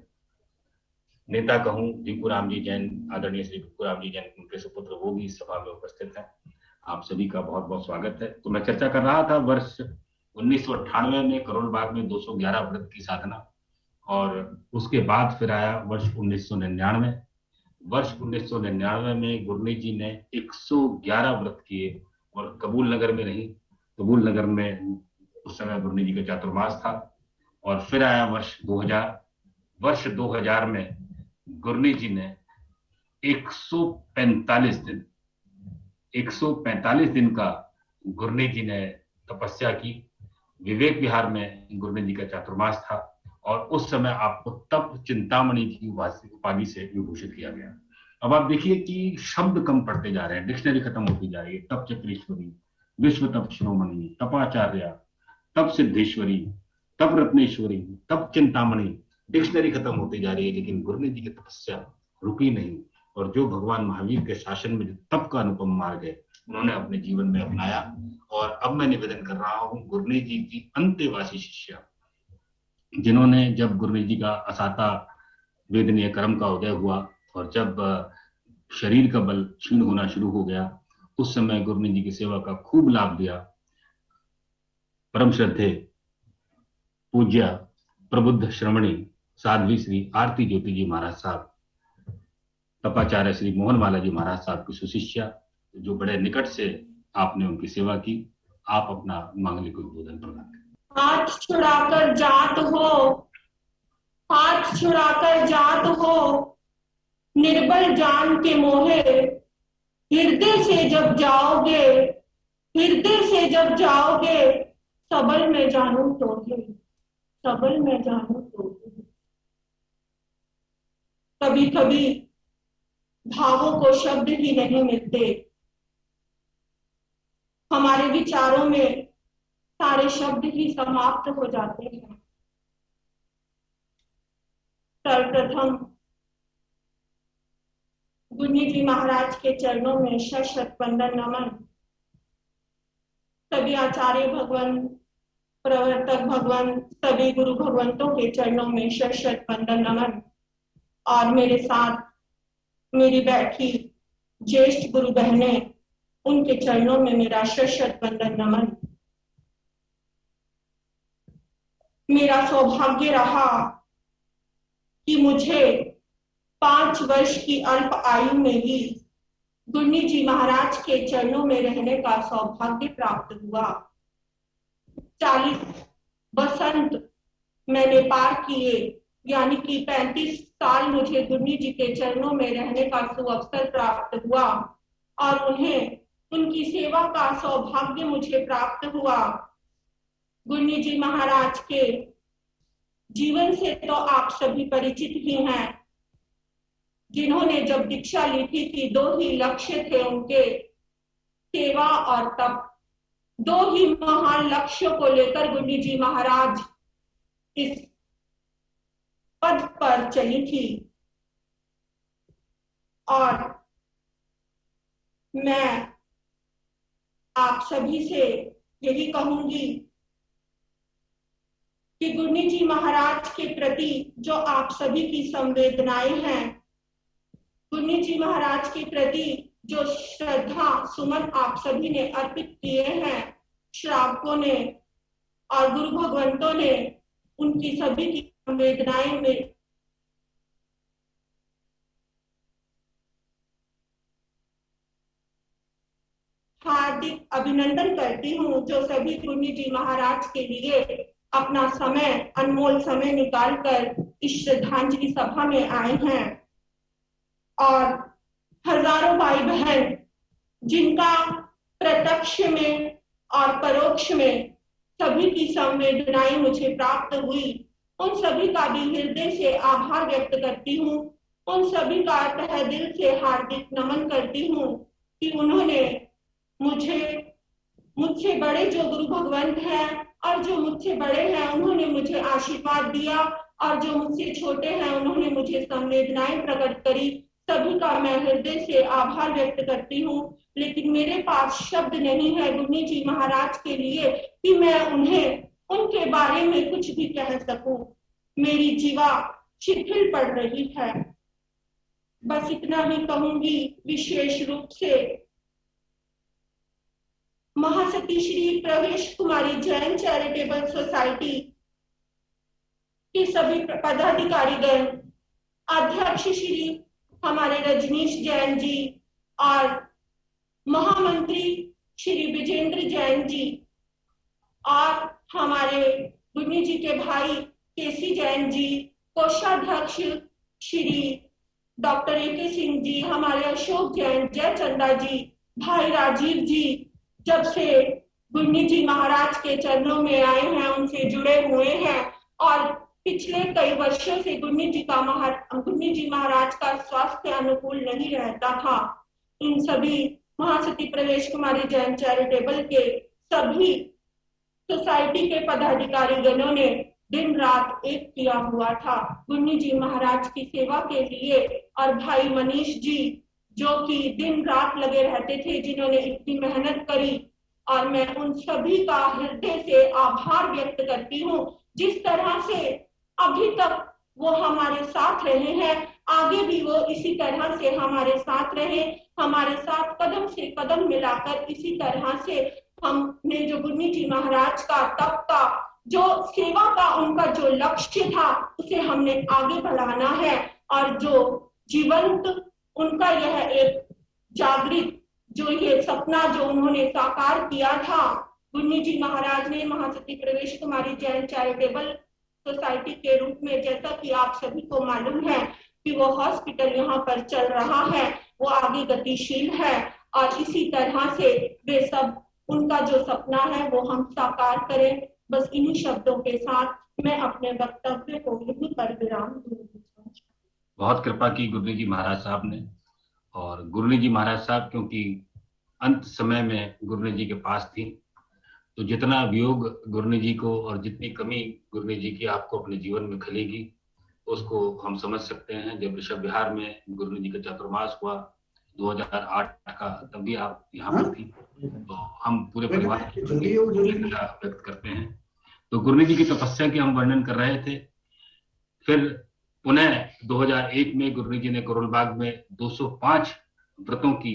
नेता कहूँ, भिकूराम जी जैन, आदरणीय श्री भिकूराम जी जैन, उनके सुपुत्र, वो भी इस सभा में उपस्थित हैं। आप सभी का बहुत बहुत स्वागत है। तो मैं चर्चा कर रहा था वर्ष 1998 में करोल बाग में 211 व्रत की साधना, और उसके बाद फिर आया वर्ष 1999। वर्ष 1999 में गुरनी जी ने 111 व्रत किए, और कबूल नगर में नहीं, कबूल नगर में उस समय गुरनी जी का चातुर्मास था। और फिर आया वर्ष 2000। वर्ष 2000 में गुरनी जी ने 145 दिन का गुरनी जी ने तपस्या की। विवेक विहार में गुरुनानक जी का चातुर्मास था और उस समय आपको तप चिंतामणि की उपाधि से विभूषित किया गया। अब आप देखिए कि शब्द कम पड़ते जा रहे हैं, डिक्शनरी खत्म होती जा रही है। तप चक्रेश्वरी, विश्व तप शिरोमणि, तपाचार्य, तप सिद्धेश्वरी, तप रत्नेश्वरी, तप चिंतामणि, डिक्शनरी खत्म होती जा रही है, लेकिन गुरुनानक जी की तपस्या रुकी नहीं। और जो भगवान महावीर के शासन में जो तप का अनुपम मार्ग है उन्होंने अपने जीवन में अपनाया। और अब मैं निवेदन कर रहा हूं गुरुनानक जी की अंत्यवासी शिष्या, जिन्होंने जब गुरुनानक जी का असाता वेदनीय कर्म का उदय हुआ और जब शरीर का बल क्षीण होना शुरू हो गया, उस समय गुरुनानक जी की सेवा का खूब लाभ दिया परम श्रद्धे पूज्य प्रबुद्ध श्रमणी साध्वी श्री आरती ज्योति जी महाराज साहब, तपाचार्य श्री मोहनमाला जी महाराज साहब की सुशिष्या, जो बड़े निकट से आपने उनकी सेवा की। आप अपना मांगलिक उद्बोधन प्रदान करें। हाथ छुड़ाकर जात हो, हाथ छुड़ाकर जात हो, निर्बल जान के मोहे, हृदय से जब जाओगे, हृदय से जब जाओगे, सबल में जानू तोगे, सबल में जानू तोगे। कभी कभी भावों को शब्द ही नहीं मिलते, हमारे विचारों में सारे शब्द ही समाप्त हो जाते हैं। सर्वप्रथम गुरुनानक जी महाराज के चरणों में शत शत वंदन नमन। सभी आचार्य भगवान, प्रवर्तक भगवान, सभी गुरु भगवंतों के चरणों में शत शत वंदन नमन। और मेरे साथ मेरी बैठी ज्येष्ठ गुरु बहनें, उनके चरणों में मेरा शत शत वंदन नमन। मेरा सौभाग्य रहा कि मुझे 5 वर्ष की अल्प आयु में ही गुरुनानक जी महाराज के चरणों में रहने का सौभाग्य प्राप्त हुआ। 40 बसंत मैंने पार किए, यानी कि 35 साल मुझे गुरुनानक जी के चरणों में रहने का सुअवसर प्राप्त हुआ और उन्हें उनकी सेवा का सौभाग्य मुझे प्राप्त हुआ। गुरुनानक जी महाराज के जीवन से तो आप सभी परिचित ही हैं, जिन्होंने जब दीक्षा ली थी कि 2 ही लक्ष्य थे उनके, सेवा और तप। 2 ही महान लक्ष्यों को लेकर गुरुनानक जी महाराज इस पद पर चली थी। और मैं आप सभी से यही कहूंगी कि गुरुनानक जी महाराज के प्रति जो आप सभी की संवेदनाएं हैं, गुरुनानक जी महाराज के प्रति जो श्रद्धा सुमन आप सभी ने अर्पित किए हैं, श्रावकों ने और गुरु भगवंतों ने, उनकी सभी की संवेदनाएं में हार्दिक अभिनंदन करती हूँ, जो सभी गुरुनानक जी महाराज के लिए अपना समय, अनमोल समय निकालकर इस श्रद्धांजलि सभा में आए हैं। और हजारों भाई बहन जिनका प्रत्यक्ष में और परोक्ष में सभी की संवेदनाएं मुझे प्राप्त हुई, उन सभी का भी हृदय से आभार व्यक्त करती हूँ। उन सभी का तहे दिल से हार्दिक नमन करती हूँ कि उन्होंने मुझसे बड़े जो गुरु भगवंत हैं और जो मुझसे बड़े हैं, उन्होंने मुझे आशीर्वाद दिया, और जो मुझसे छोटे हैं उन्होंने मुझे संवेदनाएं प्रकट करी। सभी का मैं हृदय से आभार व्यक्त करती हूँ। लेकिन मेरे पास शब्द नहीं है गुरुनानक जी महाराज के लिए कि मैं उन्हें, उनके बारे में कुछ भी कह सकूं। मेरी जीवा शिथिल पड़ रही है। बस इतना ही कहूंगी। विशेष रूप से महासती श्री प्रवेश कुमारी जैन चैरिटेबल सोसाइटी के सभी पदाधिकारीगण, अध्यक्ष श्री हमारे रजनीश जैन जी और महामंत्री श्री विजेंद्र जैन जी और हमारे गुरुनानक जी के भाई केसी जैन जी, कोषाध्यक्ष श्री डॉक्टर AK सिंह जी, हमारे अशोक जैन, जय चंदा जी, भाई राजीव जी, जब से गुरनी जी महाराज के चरणों में आए हैं, उनसे जुड़े हुए हैं और पिछले कई वर्षों से गुरनी जी महाराज का स्वास्थ्य अनुकूल नहीं रहता था। इन सभी महासती प्रवेश कुमारी जैन चैरिटेबल के सभी सोसाइटी के पदाधिकारी गणों ने दिन रात एक किया हुआ था गुरनी जी महाराज की सेवा के लिए। और भाई मनीष जी जो कि दिन रात लगे रहते थे, जिन्होंने इतनी मेहनत करी, और मैं उन सभी का हृदय से आभार व्यक्त करती हूँ। जिस तरह से अभी तक वो हमारे साथ रहे हैं, आगे भी वो इसी तरह से हमारे साथ रहे, हमारे साथ कदम से कदम मिलाकर इसी तरह से हमने जो गुरनी जी महाराज का तप का जो सेवा का उनका जो लक्ष्य था उसे हमने आगे बढ़ाना है। और जो जीवंत उनका यह एक जागृत जो ये सपना जो उन्होंने साकार किया था, गुरनी जी महाराज ने महासती प्रवेश कुमारी जैन चैरिटेबल सोसाइटी के रूप में, जैसा कि आप सभी को मालूम है कि वो हॉस्पिटल यहाँ पर चल रहा है, वो आगे गतिशील है और इसी तरह से वे सब उनका जो सपना है वो हम साकार करें। बस इन्हीं शब्दों के साथ मैं अपने वक्तव्य को यहीं पर विराम दूंगी। बहुत कृपा की गुरनी जी महाराज साहब ने। और गुरनी जी महाराज साहब क्योंकि अंत समय में गुरनी जी के पास थी, तो जितना वियोग गुरनी जी को और जितनी कमी गुरनी जी की आपको अपने जीवन में खलेगी उसको हम समझ सकते हैं। जब ऋषभ विहार में गुरनी जी का चातुर्मास हुआ 2008 का, तब भी आप यहाँ पर थी, तो हम पूरे परिवार की व्यक्त करते हैं। तो गुरनी जी की तपस्या की हम वर्णन कर रहे थे। फिर पुनः 2001 में गुरनी जी ने करोलबाग में 205 व्रतों की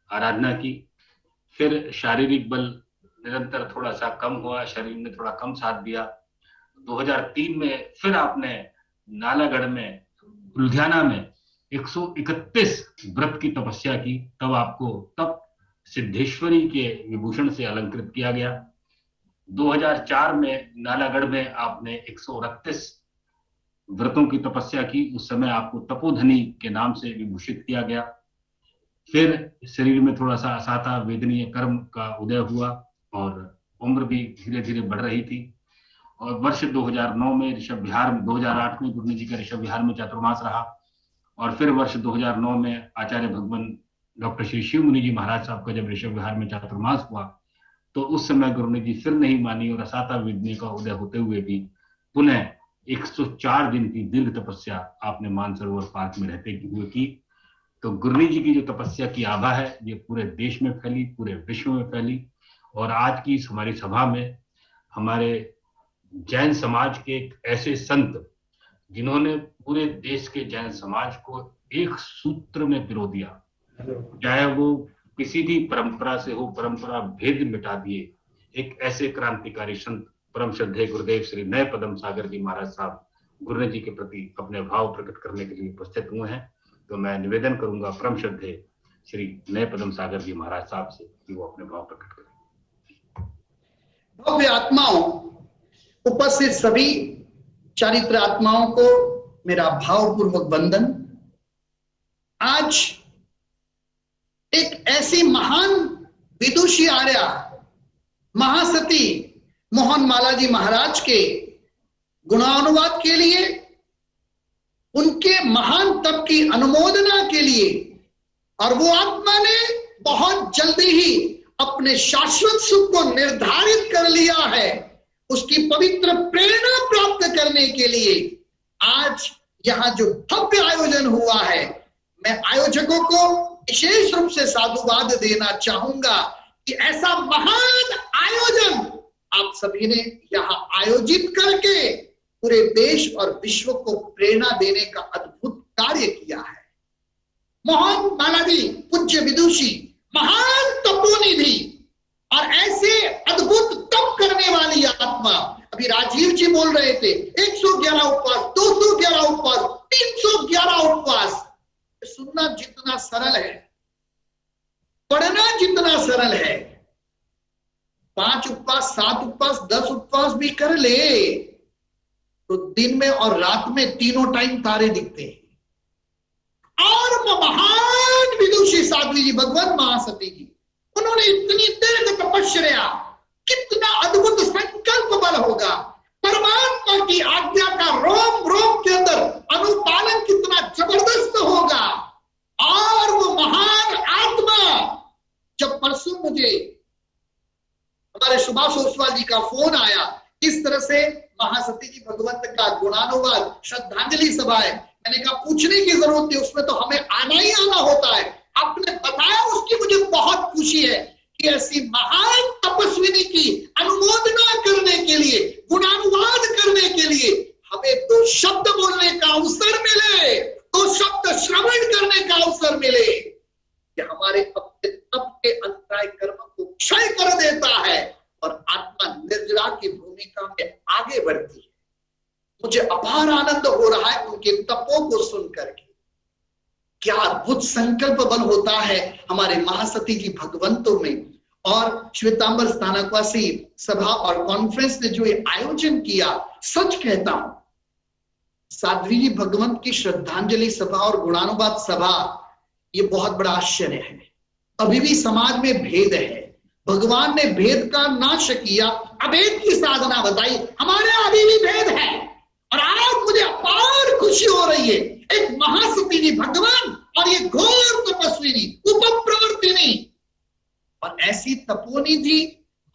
आराधना की। फिर शारीरिक बल निरंतर थोड़ा सा कम हुआ, शरीर ने थोड़ा कम साथ दिया। 2003 में फिर आपने नालागढ़ में, लुधियाना में 131 व्रत की तपस्या की। तब आपको तप सिद्धेश्वरी के विभूषण से अलंकृत किया गया। 2004 में नालागढ़ में आपने 138 व्रतों की तपस्या की। उस समय आपको तपोधनी के नाम से विभूषित किया गया। फिर शरीर में थोड़ा सा असाता वेदनीय कर्म का उदय हुआ और उम्र भी धीरे धीरे बढ़ रही थी। और वर्ष 2009 में ऋषभ विहार में, 2008 में गुरनी जी का ऋषभ विहार में चातुर्मास रहा। और फिर वर्ष 2009 में आचार्य भगवान डॉक्टर श्री शिव मुनि जी महाराज साहब का जब ऋषभ विहार में चातुर्मास हुआ, तो उस समय गुरनी जी फिर नहीं मानी और असाता वेदनीय का उदय होते हुए भी पुनः 104 दिन की दीर्घ तपस्या आपने मानसरोवर पार्क में रहते हुए की। तो गुरनी जी की जो तपस्या की आभा है ये पूरे देश में फैली, पूरे विश्व में फैली। और आज की इस हमारी सभा में हमारे जैन समाज के एक ऐसे संत जिन्होंने पूरे देश के जैन समाज को एक सूत्र में पिरो दिया, चाहे वो किसी भी परंपरा से हो, परंपरा भेद मिटा दिए। एक ऐसे क्रांतिकारी संत परम श्रद्धेय गुरुदेव श्री नए पदम सागर जी महाराज साहब गुरनी जी के प्रति अपने भाव प्रकट करने के लिए उपस्थित हुए हैं। तो मैं निवेदन करूंगा परम श्रद्धेय श्री नए पदम सागर जी महाराज साहब से कि वो अपने भाव प्रकट करें। भव्य आत्माओं, उपस्थित सभी चारित्र आत्माओं को मेरा भावपूर्वक वंदन। आज एक ऐसी महान विदुषी आर्या महासती मोहन माला जी महाराज के गुणानुवाद के लिए, उनके महान तप की अनुमोदना के लिए, और वो आत्मा ने बहुत जल्दी ही अपने शाश्वत सुख को निर्धारित कर लिया है, उसकी पवित्र प्रेरणा प्राप्त करने के लिए आज यहाँ जो भव्य आयोजन हुआ है, मैं आयोजकों को विशेष रूप से साधुवाद देना चाहूंगा कि ऐसा महान आयोजन आप सभी ने यहाँ आयोजित करके पूरे देश और विश्व को प्रेरणा देने का अद्भुत कार्य किया है। मोहन माला जी पूज्य विदुषी, महान तपोनिधि और ऐसे अद्भुत तप करने वाली आत्मा। अभी राजीव जी बोल रहे थे 111 उपवास, 211 उपवास, 311 उपवास। सुनना जितना सरल है, पढ़ना जितना सरल है, 5 उपवास, 7 उपवास, 10 उपवास भी कर ले तो दिन में और रात में तीनों टाइम तारे दिखते हैं। और महान विदुषी साध्वी जी भगवत महासती जी, उन्होंने इतनी दीर्घ तपस्या कितना अद्भुत संकल्प बल होगा, परमात्मा की आज्ञा का रोम रोम के अंदर अनुपालन कितना जबरदस्त होगा। और वो महान आत्मा, जब परसों मुझे हमारे सुभाष ओसवाल जी का फोन आया, इस तरह से महासती जी भगवंत का गुणानुवाद श्रद्धांजलि सभा है, मैंने कहा पूछने की जरूरत नहीं, उसमें तो हमें आना ही आना होता है। आपने बताया, उसकी मुझे बहुत खुशी है कि ऐसी महान तपस्विनी की अनुमोदना करने के लिए, गुणानुवाद करने के लिए हमें 2 शब्द बोलने का अवसर मिले, 2 शब्द श्रवण करने का अवसर मिले, कि हमारे अपने तप के अंतराय कर्म को क्षय कर देता है और आत्मा निर्जरा की भूमिका में आगे बढ़ती है। मुझे अपार आनंद हो रहा है उनके तपों को सुन करके। क्या अद्भुत संकल्प बल होता है हमारे महासती जी भगवंतों में। और श्वेतांबर स्थानकवासी सभा और कॉन्फ्रेंस ने जो ये आयोजन किया, सच कहता हूं, साध्वी जी भगवंत की श्रद्धांजलि सभा और गुणानुवाद सभा, ये बहुत बड़ा आश्चर्य है। अभी भी समाज में भेद है, भगवान ने भेद का नाश किया, अभेद की साधना बताई, हमारे यहाँ अभी भी भेद है। और आज मुझे अपार खुशी हो रही है, एक महासती जी भगवान और ये घोर तपस्विनी उपप्रवर्तिनी और ऐसी तपोनिधि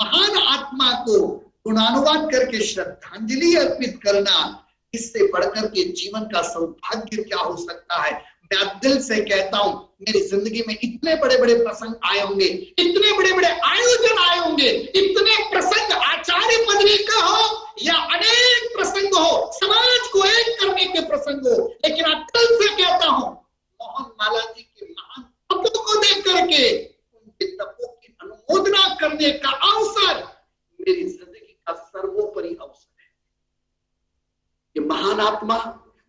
महान आत्मा को गुणानुवाद करके श्रद्धांजलि अर्पित करना, इससे बढ़कर के जीवन का सौभाग्य क्या हो सकता है। मैं दिल से कहता हूं, मेरी जिंदगी में इतने बड़े बड़े प्रसंग आए होंगे, इतने बड़े बड़े आयोजन आए होंगे, इतने प्रसंग आचार्य पदवी का हो या अनेक प्रसंग हो, समाज को एक करने के प्रसंग हो, लेकिन आज दिल से कहता हूं, मोहन माला जी के महान तपों को देख करके उनके तपों की अनुमोदना करने का अवसर मेरी जिंदगी का सर्वोपरि अवसर है। ये महान आत्मा,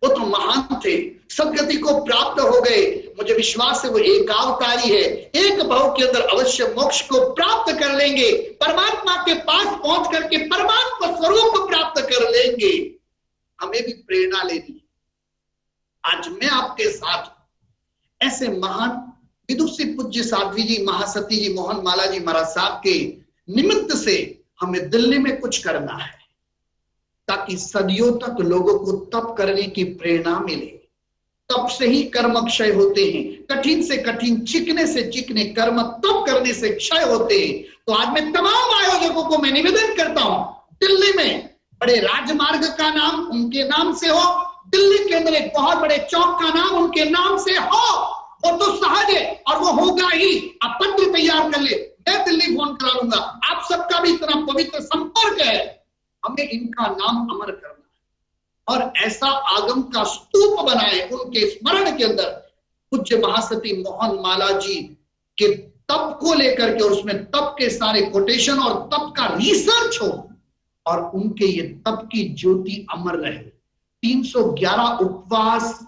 वो तो महान थे, सदगति को प्राप्त हो गए, मुझे विश्वास है वो एकावतारी है, एक भाव के अंदर अवश्य मोक्ष को प्राप्त कर लेंगे, परमात्मा के पास पहुंच करके परमात्मा स्वरूप प्राप्त कर लेंगे। हमें भी प्रेरणा लेनी। आज मैं आपके साथ ऐसे महान विदुषी पूज्य साध्वी जी महासती जी मोहन माला जी महाराज साहब के निमित्त से हमें दिल्ली में कुछ करना है, ताकि सदियों तक लोगों को तप करने की प्रेरणा मिले। तप से ही कर्म क्षय होते हैं, कठिन से कठिन, चिकने से चिकने कर्म तप करने से क्षय होते हैं। तो आज मैं तमाम आयोजकों को मैं निवेदन करता हूं, दिल्ली में बड़े राजमार्ग का नाम उनके नाम से हो, दिल्ली के अंदर एक बहुत बड़े चौक का नाम उनके नाम से हो, वो तो सहज है और वो होगा ही। आप पत्र तैयार कर ले, मैं दिल्ली फोन करा लूंगा। आप सबका भी इतना पवित्र संपर्क है, हमें इनका नाम अमर करना है और ऐसा आगम का स्तूप बनाए उनके स्मरण के अंदर। पूज्य महासती मोहन माला जी के तप को लेकर के, और उसमें तप के सारे कोटेशन और तप का रिसर्च हो, और उनके ये तप की ज्योति अमर रहे। 311 उपवास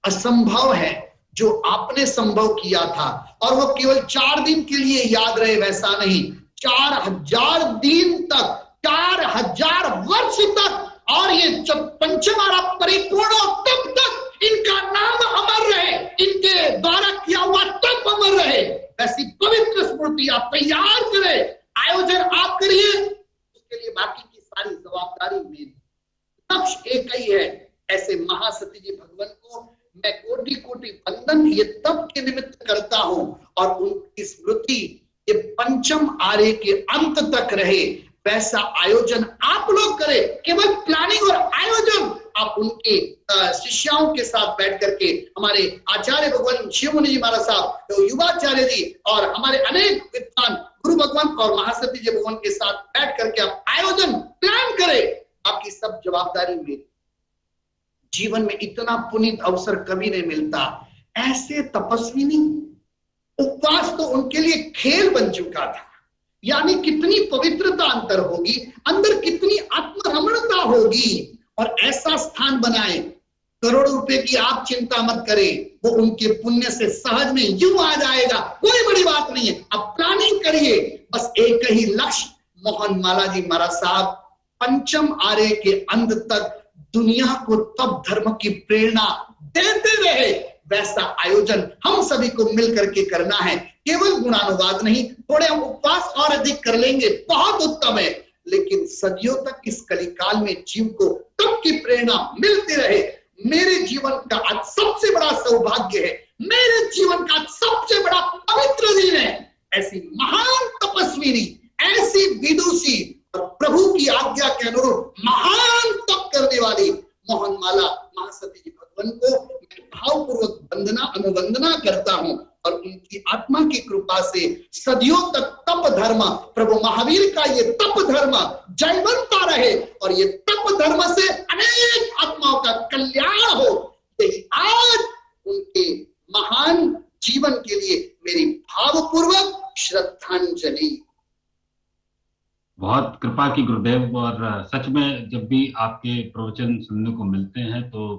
असंभव है जो आपने संभव किया था, और वो केवल 4 दिन के लिए याद रहे, वैसा नहीं, 4000 दिन तक, 4000 वर्ष तक, और ये जब पंचमारा परिपूर्ण हो तब तक इनका नाम अमर रहे, इनके द्वारा किया हुआ तप अमर रहे। ऐसी पवित्र स्मृति आप तैयार करें, आयोजन आप करिए, उसके लिए बाकी की सारी जवाबदारी मेरी। लक्ष्य एक ही है, ऐसे महासती जी भगवान को मैं कोटि कोटि वंदन ये तप के निमित्त करता हूं, और उनकी स्मृति ये पंचम आर्य के अंत तक रहे। वैसा आयोजन आप लोग करें, केवल प्लानिंग और आयोजन आप उनके शिष्याओं के साथ बैठ करके, हमारे आचार्य भगवान शिव मुनि जी महाराज साहब, तो युवाचार्य जी और हमारे अनेक विद्वान गुरु भगवान और महासती जी भगवान के साथ बैठ करके आप आयोजन प्लान करें। आपकी सब जवाबदारी मेरी। जीवन में इतना पुनीत अवसर कभी नहीं मिलता। ऐसे तपस्विनी, उपवास तो उनके लिए खेल बन चुका था, यानी कितनी पवित्रता अंतर होगी, अंदर कितनी आत्मरमणता होगी, और ऐसा स्थान बनाए। करोड़ों रुपए की आप चिंता मत करें, वो उनके पुण्य से सहज में यूं आ जाएगा, कोई बड़ी बात नहीं है। अब प्लानिंग करिए, बस एक ही लक्ष्य, मोहन माला जी महाराज साहब पंचम आर्य के अंत तक दुनिया को तप धर्म की प्रेरणा देते रहे। वैसा आयोजन हम सभी को मिल करके करना है। केवल गुणानुवाद नहीं, थोड़े हम उपवास और अधिक कर लेंगे, बहुत उत्तम है, लेकिन सदियों तक इस कलिकाल में जीव को तब की प्रेरणा मिलती रहे। मेरे जीवन का आज सबसे बड़ा सौभाग्य है, मेरे जीवन का सबसे बड़ा पवित्र दिन है। ऐसी महान तपस्विनी, ऐसी विदुषी और प्रभु की आज्ञा के अनुरूप महान तप करने वाली मोहनमाला महासती जी भगवान को भावपूर्वक वंदना अनुवंदना करता हूं और उनकी आत्मा की कृपा से सदियों तक तप धर्म, प्रभु महावीर का ये तप धर्म जयवंता रहे और ये तप धर्म से अनेक आत्माओं का कल्याण हो। यही आज उनके महान जीवन के लिए मेरी भावपूर्वक श्रद्धांजलि। बहुत कृपा की गुरुदेव, और सच में जब भी आपके प्रवचन सुनने को मिलते हैं तो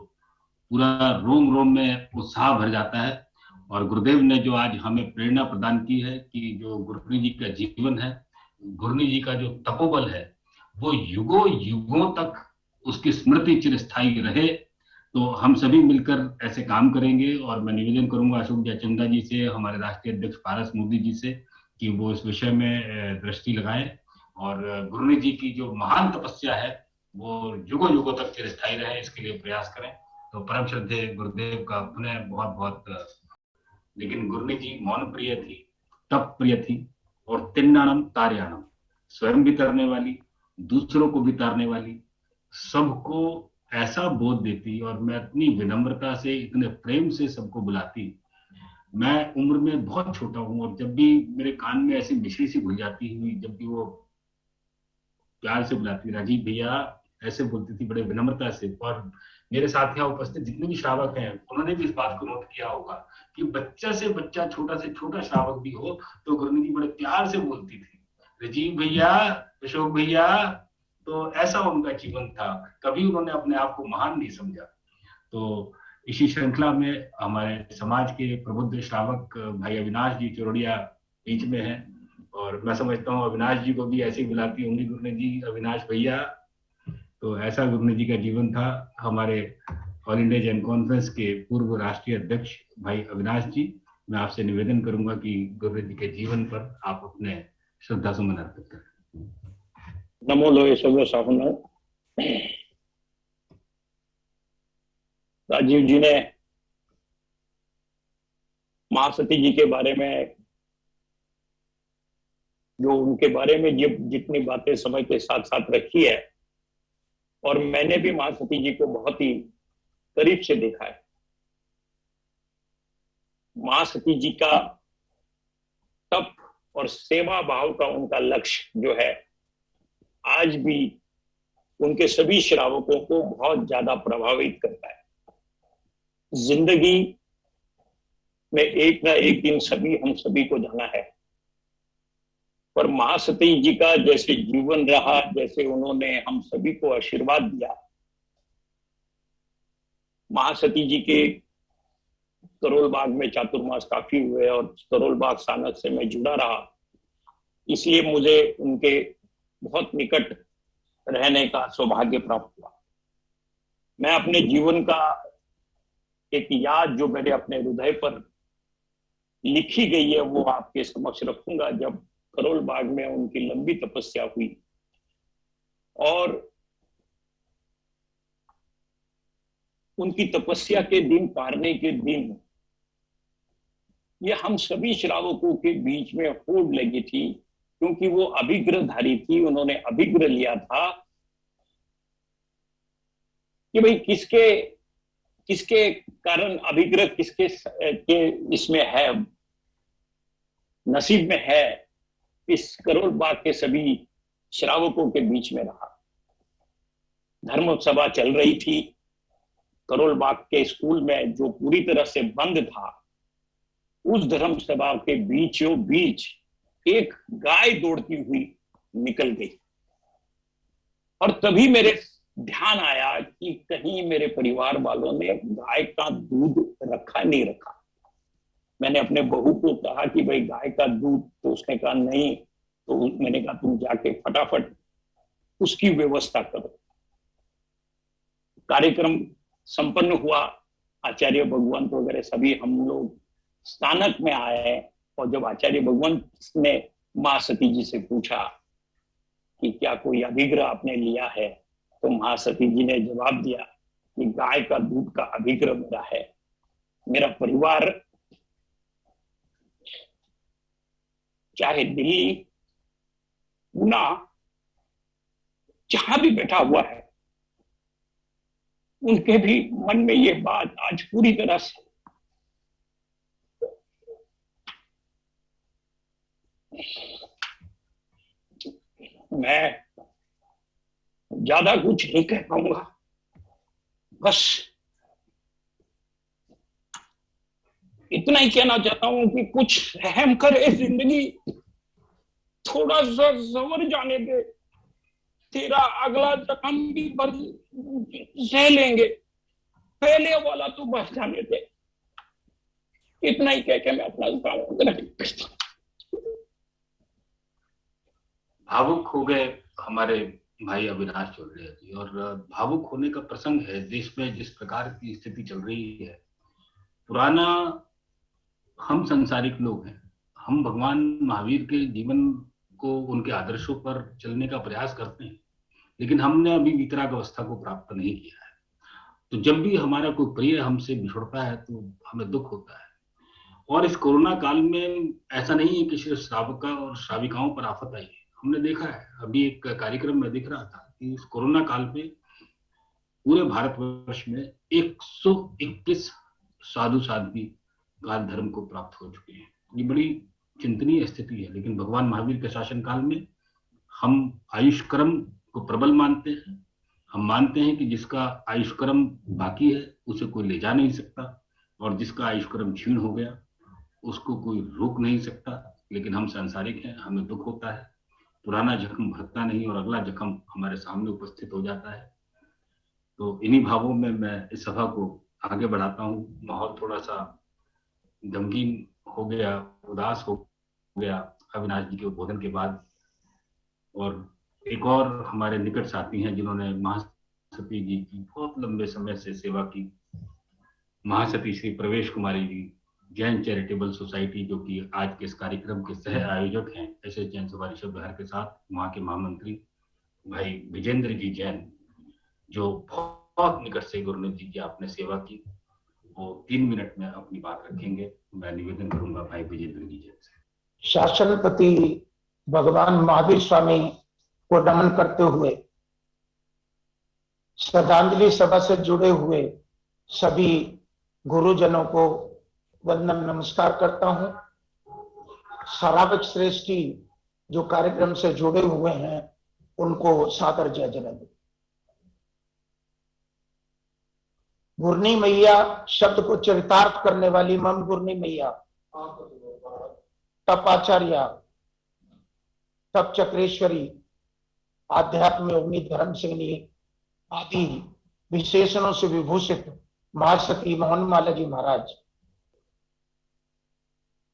पूरा रोम रोम में उत्साह भर जाता है। और गुरुदेव ने जो आज हमें प्रेरणा प्रदान की है कि जो गुरुनी जी का जीवन है, गुरुनी जी का जो तपोबल है, वो युगों युगों तक उसकी स्मृति चिरस्थायी रहे, तो हम सभी मिलकर ऐसे काम करेंगे। और मैं निवेदन करूंगा अशोक जयचंदा जी से, हमारे राष्ट्रीय अध्यक्ष पारस मोदी जी से, कि वो इस विषय में दृष्टि लगाएं और गुरुनी जी की जो महान तपस्या है वो युगों युगों तक चिरस्थायी रहे, इसके लिए प्रयास करें। तो परम श्रद्धेय गुरुदेव का पुनः बहुत बहुत। लेकिन गुरुनी जी मौन प्रिय थी, तप प्रिय थी और तिन्नाणम तार्याणम, स्वयं भी तरने वाली, दूसरों को भी तारने वाली, सबको ऐसा बोध देती। और मैं इतनी विनम्रता से, इतने प्रेम से सबको बुलाती। मैं उम्र में बहुत छोटा हूं और जब भी मेरे कान में ऐसी मिश्री सी घुल जाती हुई, जब भी वो प्यार से बुलाती, राजीव भैया, ऐसे बोलती थी बड़े विनम्रता से। और मेरे साथ यहाँ उपस्थित जितने भी श्रावक हैं उन्होंने भी इस बात को नोट किया होगा कि बच्चा से बच्चा, छोटा से छोटा श्रावक भी हो तो गुरुनी जी बड़े प्यार से बोलती थी, राजीव भैया, अशोक भैया। तो ऐसा उनका जीवन था, कभी उन्होंने अपने आप को महान नहीं समझा। तो इसी श्रृंखला में हमारे समाज के प्रबुद्ध श्रावक भाई अविनाश जी चौरड़िया बीच में हैं, और मैं समझता हूँ अविनाश जी को भी ऐसे ही बुलाती होंगी गुरुनी जी, अविनाश भैया। तो ऐसा गुरुनी जी का जीवन था। हमारे ऑल इंडिया जैन कॉन्फ्रेंस के पूर्व राष्ट्रीय अध्यक्ष भाई अविनाश जी, मैं आपसे निवेदन करूंगा कि गुरुनी जी के जीवन पर आप अपने श्रद्धा सुमन अर्पित करें। नमो लोहे सर्व साहुन। राजीव जी ने महासती जी के बारे में, जो उनके बारे में जितनी बातें समय के साथ साथ रखी है, और मैंने भी महासती जी को बहुत ही करीब से देखा है। महासती जी का तप और सेवा भाव का उनका लक्ष्य जो है, आज भी उनके सभी श्रावकों को बहुत ज्यादा प्रभावित करता है। जिंदगी में एक ना एक दिन हम सभी को जाना है, पर महासती जी का जैसे जीवन रहा, जैसे उन्होंने हम सभी को आशीर्वाद दिया। महासती जी के करोल बाग में चातुर्मास काफी हुए और करोल बाग सानक से मैं जुड़ा रहा, इसलिए मुझे उनके बहुत निकट रहने का सौभाग्य प्राप्त हुआ। मैं अपने जीवन का एक याद जो मेरे अपने हृदय पर लिखी गई है वो आपके समक्ष रखूंगा। जब करोल बाग में उनकी लंबी तपस्या हुई और उनकी तपस्या के दिन पारने के दिन ये हम सभी श्रावकों के बीच में होड़ लगी थी, क्योंकि वो अभिग्रहधारी थी। उन्होंने अभिग्रह लिया था कि भाई किसके कारण अभिग्रह किसके के इसमें है, नसीब में है। इस करोल बाग के सभी श्रावकों के बीच में रहा। धर्म सभा चल रही थी करोल बाग के स्कूल में, जो पूरी तरह से बंद था। उस धर्म सभा के बीचों बीच एक गाय दौड़ती हुई निकल गई और तभी मेरे ध्यान आया कि कहीं मेरे परिवार वालों ने गाय का दूध रखा नहीं रखा। मैंने अपने बहू को कहा कि भाई गाय का दूध, तो उसने कहा नहीं। तो मैंने कहा तुम जाके फटाफट उसकी व्यवस्था करो। कार्यक्रम संपन्न हुआ, आचार्य भगवंत वगैरह सभी हम लोग स्थानक में आए। और जब आचार्य भगवंत ने महासती जी से पूछा कि क्या कोई अभिग्रह आपने लिया है, तो महासती जी ने जवाब दिया कि गाय का दूध का अभिग्रह मेरा है। मेरा परिवार चाहे दिल्ली, पूना, जहां भी बैठा हुआ है, उनके भी मन में ये बात आज पूरी तरह से मैं ज्यादा कुछ नहीं कह पाऊंगा, बस इतना ही कहना चाहता हूं कि कुछ रहम करे जिंदगी, थोड़ा सा सवर जाने दे, तेरा अगला जख्म भी सह लेंगे, पहले वाला तो बच जाने दे। इतना ही कह के मैं अपना भावुक हो गए हमारे भाई अविनाश चौधरी जी। और भावुक होने का प्रसंग है, देश में जिस प्रकार की स्थिति चल रही है। पुराना हम संसारिक लोग हैं, हम भगवान महावीर के जीवन को, उनके आदर्शों पर चलने का प्रयास करते हैं, लेकिन हमने अभी वितराग अवस्था को प्राप्त नहीं किया है। तो जब भी हमारा कोई प्रिय हमसे बिछुड़ता है तो हमें दुख होता है। और इस कोरोना काल में ऐसा नहीं है कि सिर्फ श्रावक और श्राविकाओं पर आफत आई है। हमने देखा है, अभी एक कार्यक्रम में दिख रहा था कि इस कोरोना काल में पूरे भारतवर्ष में 121 साधु साध्वी काल धर्म को प्राप्त हो चुके हैं। ये बड़ी चिंतनीय स्थिति है। लेकिन भगवान महावीर के शासन काल में हम आयुष्क्रम को प्रबल मानते हैं। हम मानते हैं कि जिसका आयुष्क्रम बाकी है उसे कोई ले जा नहीं सकता, और जिसका आयुष्क्रम क्षीण हो गया उसको कोई रोक नहीं सकता। लेकिन हम सांसारिक हैं, हमें दुख होता है, पुराना जख्म भरता नहीं और अगला जख्म हमारे सामने उपस्थित हो जाता है। तो इन्हीं भावों में मैं इस सभा को आगे बढ़ाता हूँ। माहौल थोड़ा सा गमगीन हो गया, उदास हो गया अविनाश जी के उद्बोधन के बाद। और एक और हमारे निकट साथी हैं जिन्होंने महासती जी की बहुत लंबे समय से सेवा की, महासती श्री प्रवेश कुमारी जी, जैन चैरिटेबल सोसाइटी, जो कि आज के इस कार्यक्रम के सह आयोजक हैं ऐसे जैन सभा ऋषभ बिहार के साथ। वहाँ के महामंत्री भाई विजेंद्र जी जैन, जो बहुत निकट से गुरुनाथ जी की आपने सेवा की, वो 3 मिनट में अपनी बात रखेंगे। मैं निवेदन करूंगा भाई विजेंद्र जी जैन से। शासनपति भगवान महावीर स्वामी को नमन करते हुए श्रद्धांजलि सभा से जुड़े हुए सभी गुरुजनों को वंदन नमस्कार करता हूं। श्रावक श्रेष्ठी जो कार्यक्रम से जुड़े हुए हैं उनको सादर जय जयंती। गुरनी मैया शब्द को चरितार्थ करने वाली मम गुरनी मैया, तप आचार्य, तप चक्रेश्वरी, आध्यात्म योगिनी, धर्म सिंहनी आदि विशेषणों से विभूषित महासती मोहनमाला जी महाराज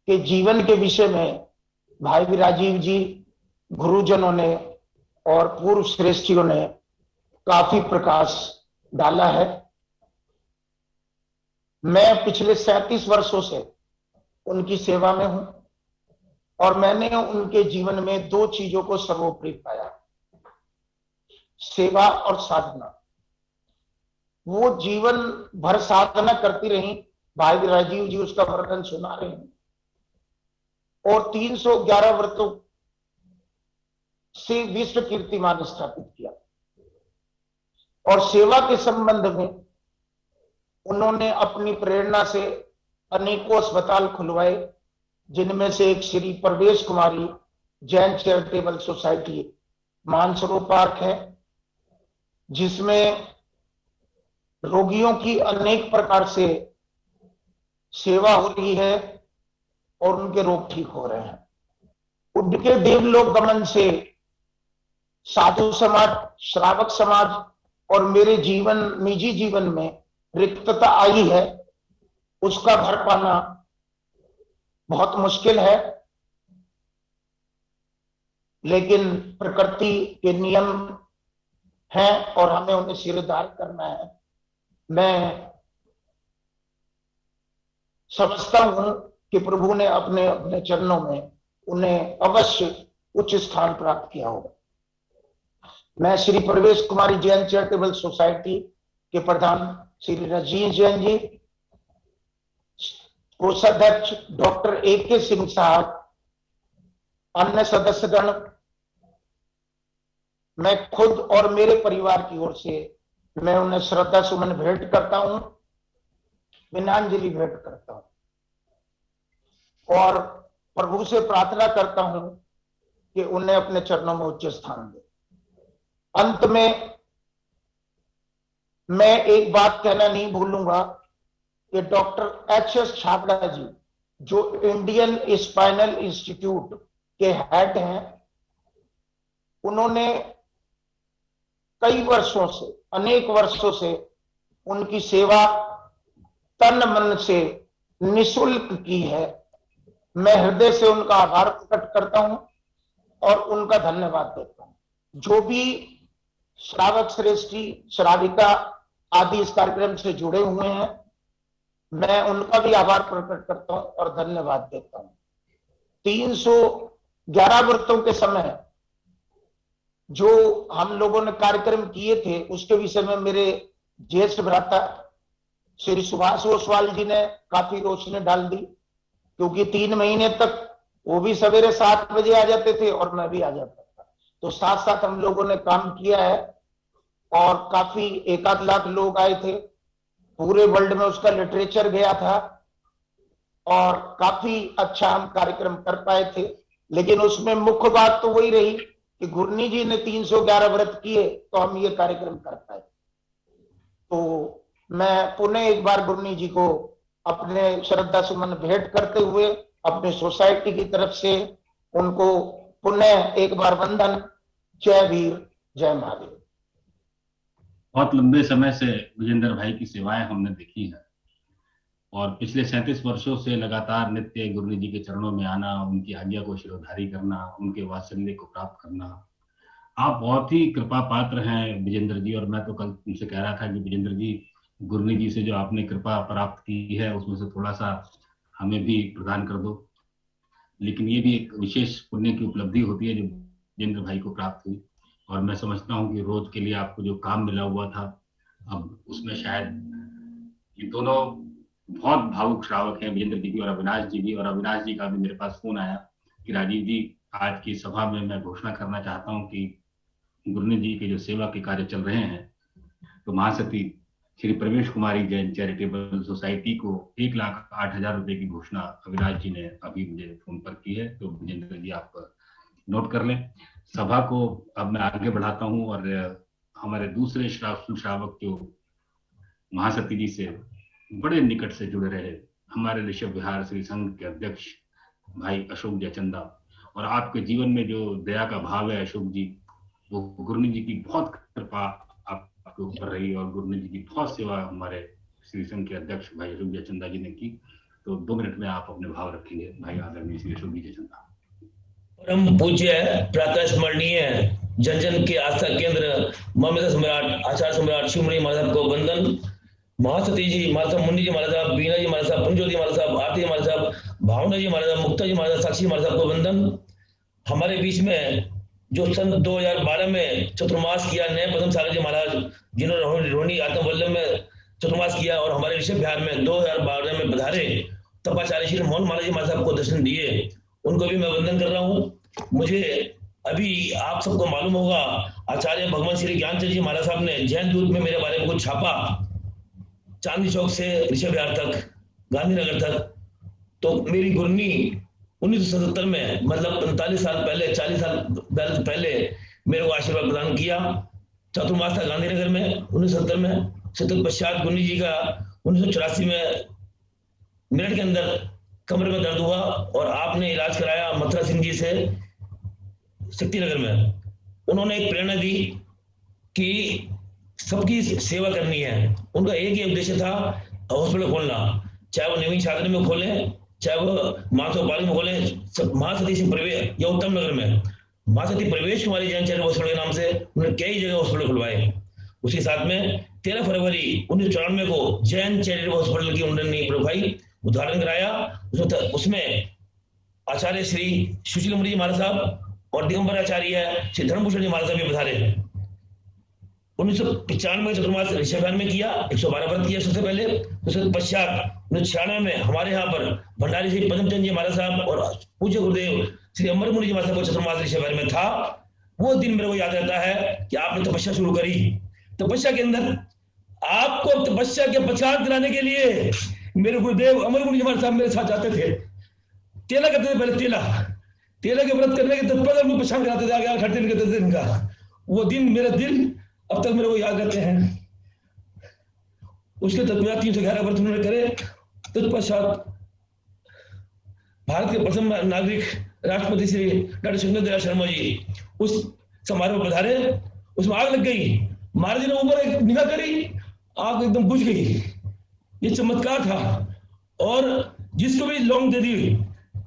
के जीवन के विषय में भाई राजीव जी, गुरुजनों ने और पूर्व श्रेष्ठियों ने काफी प्रकाश डाला है। मैं पिछले 37 वर्षों से उनकी सेवा में हूं और मैंने उनके जीवन में 2 चीजों को सर्वोपरि पाया, सेवा और साधना। वो जीवन भर साधना करती रही, भाई राजीव जी उसका वर्णन सुना रहे हैं, और 311 व्रतों से विश्व कीर्तिमान स्थापित किया। और सेवा के संबंध में उन्होंने अपनी प्रेरणा से अनेकों अस्पताल खुलवाए, जिनमें से एक Shri Pravesh Kumari Jain charitable society Mansarovar park है, जिसमें रोगियों की अनेक प्रकार से सेवा हो रही है और उनके रोग ठीक हो रहे हैं। उनके देवलोक गमन से साधु समाज, श्रावक समाज और मेरे जीवन, निजी जीवन में रिक्तता आई है, उसका भर पाना बहुत मुश्किल है। लेकिन प्रकृति के नियम हैं और हमें उन्हें सिरदार करना है। मैं समझता हूं कि प्रभु ने अपने अपने चरणों में उन्हें अवश्य उच्च स्थान प्राप्त किया होगा। मैं श्री प्रवेश कुमारी जैन चैरिटेबल सोसाइटी के प्रधान श्री रजीव जैन जी, कोषाध्यक्ष डॉक्टर AK सिंह साहब, अन्य सदस्यगण, मैं खुद और मेरे परिवार की ओर से मैं उन्हें श्रद्धा सुमन भेंट करता हूं, विनयान्जलि भेंट करता हूं और प्रभु से प्रार्थना करता हूं कि उन्हें अपने चरणों में उच्च स्थान दे। अंत में मैं एक बात कहना नहीं भूलूंगा कि डॉक्टर HS छाबड़ा जी, जो इंडियन स्पाइनल इंस्टीट्यूट के हेड हैं, उन्होंने कई वर्षों से, अनेक वर्षों से उनकी सेवा तन मन से निःशुल्क की है। मैं हृदय से उनका आभार प्रकट करता हूं और उनका धन्यवाद देता हूं। जो भी श्रावक श्रेष्ठी, श्राविका आदि इस कार्यक्रम से जुड़े हुए हैं, मैं उनका भी आभार प्रकट करता हूं और धन्यवाद देता हूं। 311 व्रतों के समय जो हम लोगों ने कार्यक्रम किए थे, उसके विषय में मेरे ज्येष्ठ भ्राता श्री सुभाष ओसवाल जी ने काफी रोशनी डाल दी, क्योंकि 3 महीने तक वो भी सवेरे 7 बजे आ जाते थे और मैं भी आ जाता था, तो साथ साथ हम लोगों ने काम किया है और काफी 1-8 लाख लोग आए थे। पूरे वर्ल्ड में उसका लिटरेचर गया था और काफी अच्छा हम कार्यक्रम कर पाए थे। लेकिन उसमें मुख्य बात तो वही रही कि गुरनी जी ने 311 व्रत किए तो हम ये कार्यक्रम कर पाए। तो मैं पुनः एक बार गुरनी जी को अपने श्रद्धा सुमन भेंट करते हुए अपने सोसाइटी की तरफ से उनको पुनः एक बार वंदन। जय वीर, जय महावीर। बहुत लंबे समय से विजेंद्र भाई की सेवाएं हमने देखी है और पिछले 37 वर्षों से लगातार नित्य गुरनी जी के चरणों में आना, उनकी आज्ञा को शिरोधारी करना, उनके वात्सल्य को प्राप्त करना। आप बहुत ही कृपा पात्र हैं विजेंद्र जी, और मैं तो कल तुमसे कह रहा था कि विजेंद्र जी, गुरनी जी से जो आपने कृपा प्राप्त की है उसमें से थोड़ा सा हमें भी प्रदान कर दो। लेकिन ये भी एक विशेष पुण्य की उपलब्धि होती है जो विजेंद्र भाई को प्राप्त हुई, और मैं समझता हूँ कि रोज के लिए आपको जो काम मिला हुआ था, अब उसमें शायद ये दोनों बहुत भावुक श्रावक हैं, विजेंद्र जी भी और अविनाश जी भी। और अविनाश जी का भी मेरे पास फोन आया कि राजीव जी, आज की सभा में मैं घोषणा करना चाहता हूँ कि गुरनी जी के जो सेवा के कार्य चल रहे हैं, तो महासती श्री प्रवेश कुमारी जैन चैरिटेबल सोसाइटी को 1,08,000 रुपए की घोषणा अविनाश जी ने अभी मुझे फोन पर की है। तो विजेंद्र जी आप नोट कर लें। सभा को अब मैं आगे बढ़ाता हूं और हमारे दूसरे श्रावक जो महासती जी से बड़े निकट से जुड़े रहे, हमारे ऋषभ विहार श्री संघ के अध्यक्ष भाई अशोक जयचंदा, और आपके जीवन में जो दया का भाव है अशोक जी, वो गुरनी जी की बहुत कृपा आपके ऊपर रही और गुरनी जी की बहुत सेवा हमारे श्री संघ के अध्यक्ष भाई अशोक जयचंदा जी ने की। तो 2 मिनट में आप अपने भाव रखेंगे भाई आदरणीय श्री अशोक जयचंदा। परम पूज्य प्रातः स्मरणीय जन जन के आस्था केंद्र ममता सम्राट आचार्य सम्राट शिवमणि महाराज को वंदन। महासती जी महाराज साहब, मुन्नी जी महाराज साहब, बीना जी महाराज साहब, पुंजो जी महाराज साहब, आरती जी महाराज साहब, भावना जी महाराज साहब, मुक्ता जी महाराज साहब, साक्षी महाराज साहब को वंदन। हमारे बीच में जो सन 2012 में चतुर्मास किया नए पदम सागर जी महाराज, जिन्होंने रोहिणी आत्मवल्लभ में चतुर्मास किया और हमारे ऋषभ विहार में 2012 में पधारे तपाचार्य श्री मोहन महाराज जी महाराज साहब को दर्शन दिए, उनको भी मैं वंदन कर रहा हूँ। मुझे अभी आप सबको मालूम होगा, आचार्य भगवान श्री ज्ञानचंद जी महाराज साहब ने जैन दूत में मेरे बारे में कुछ छापा, चांदनी चौक से ऋषभ विहार तक, गांधीनगर तक। तो मेरी गुरनी 1977 में, मतलब 45 साल पहले, 40 साल पहले मेरे को आशीर्वाद प्रदान किया। चतुर्मास था गांधीनगर में 1970 में। तत्पश्चात गुरनी जी का 1984 में मिनट के अंदर कमर में दर्द हुआ और आपने इलाज कराया मथुरा सिंह जी से शक्तिनगर में। उन्होंने एक प्रेरणा दी कि सबकी सेवा करनी है। उनका एक ही उद्देश्य था हॉस्पिटल खोलना, चाहे वो नवीन छात्र में खोलें, चाहे वो महासोपाल में खोलें, महासती सिंह प्रवेश या उत्तम नगर में महासती प्रवेश कुमारी जैन चैरिटेबल हॉस्पिटल के नाम से उन्होंने कई जगह हॉस्पिटल खुलवाए। उसी साथ में 13 फरवरी 1994 को जैन चैरिटेबल हॉस्पिटल की उन्होंने नींव रखाई। उद्घाटन कराया। उसमें आचार्य श्री सुशील मुनि जी महाराज साहब और दिगंबर आचार्य श्री धर्मभूषण जी महाराज साहब भी पधारे। 1995 में चतुर्मास ऋषि अभियान में किया, 112 व्रत किया सबसे पहले। उसके पश्चात 1996 में हमारे यहाँ पर भंडारी श्री पद्मचंद जी महाराज साहब और पूज्य गुरुदेव श्री अमर मुनि जी महाराज साहब चतुर्मास ऋषि अभियान में था। वो दिन मेरे को याद रहता है कि आपने तपस्या शुरू करी। तपस्या के अंदर आपको तपस्या के प्रचार दिलाने के लिए मेरे गुरुदेव अमर मुनि जी महाराज साहब मेरे साथ जाते थे। तेला करते थे, पहले तेला के व्रत करने के तत्पर अपनी पहचान कराते थे, आगे खड़ते निकलते थे इनका। वो दिन मेरे दिन अब तक मेरे को याद रहते हैं। उसके तत्पश्चात 311 व्रत उन्होंने करे। तत्पश्चात भारत के प्रथम नागरिक राष्ट्रपति श्री डॉक्टर सुखदेव दयाल शर्मा जी उस समारोह में पधारे। उसमें आग लग गई, महाराज जी ने ऊपर एक निगाह करी, आग एकदम बुझ गई। ये चमत्कार था। और जिसको भी लौंग दे दी,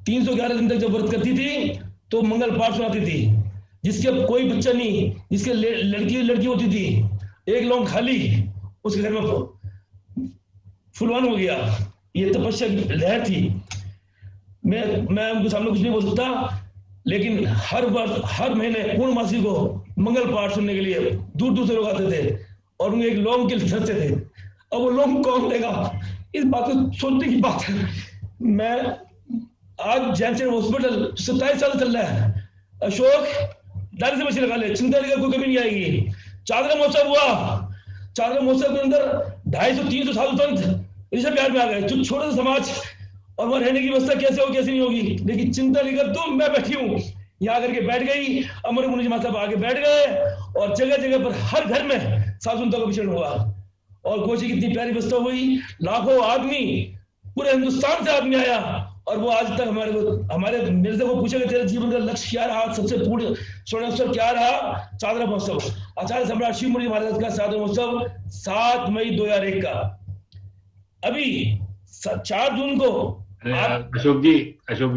311 दिन तक जब व्रत करती थी तो मंगल पाठ सुनाती थी। जिसके कोई बच्चा नहीं, जिसके लड़की होती थी, एक लौंग खाली, उसके घर में फुलवान हो गया। ये तपस्या की लहर थी। मैं उनके सामने कुछ नहीं बोल सकता, लेकिन हर वर्ष हर महीने पूर्णमासी को मंगल पाठ सुनने के लिए दूर दूर से लोग आते थे और उन्हें एक लौंग के लिए धरते थे। अब वो लौंग कौन लेगा, इस बात को सोचने की बात है। मैं आज जैन हॉस्पिटल 27 साल चल रहा है। अशोक दारी से मछली लगा ले, चिंता लेकर कोई कमी नहीं आएगी। चादरा महोत्सव हुआ, चादरा महोत्सव के अंदर 250-300 साधु संत ऋषभ विहार में आ गए। जो छोटा सा समाज और वहां रहने की व्यवस्था कैसे हो कैसे नहीं होगी, लेकिन चिंता लेकर तो मैं बैठी हूँ यहाँ करके बैठ गई। अमर मुनि जी महाराज आगे बैठ गए और जगह जगह पर हर घर में साधु संतों का विचरण हुआ। और कोची की इतनी प्यारी व्यवस्था हुई, लाखों आदमी पूरे हिंदुस्तान से आदमी आया। और वो आज तक हमारे मेरे से वो पूछेगा तेरे जीवन का लक्ष्य क्या रहा, सबसे पूर्ण स्वर्णाक्षर क्या रहा। चादरा महोत्सव, आचार्य सम्राट शिव मुनि महाराज का चादरा महोत्सव 7 मई 2001 का। अभी 4 जून को अशोक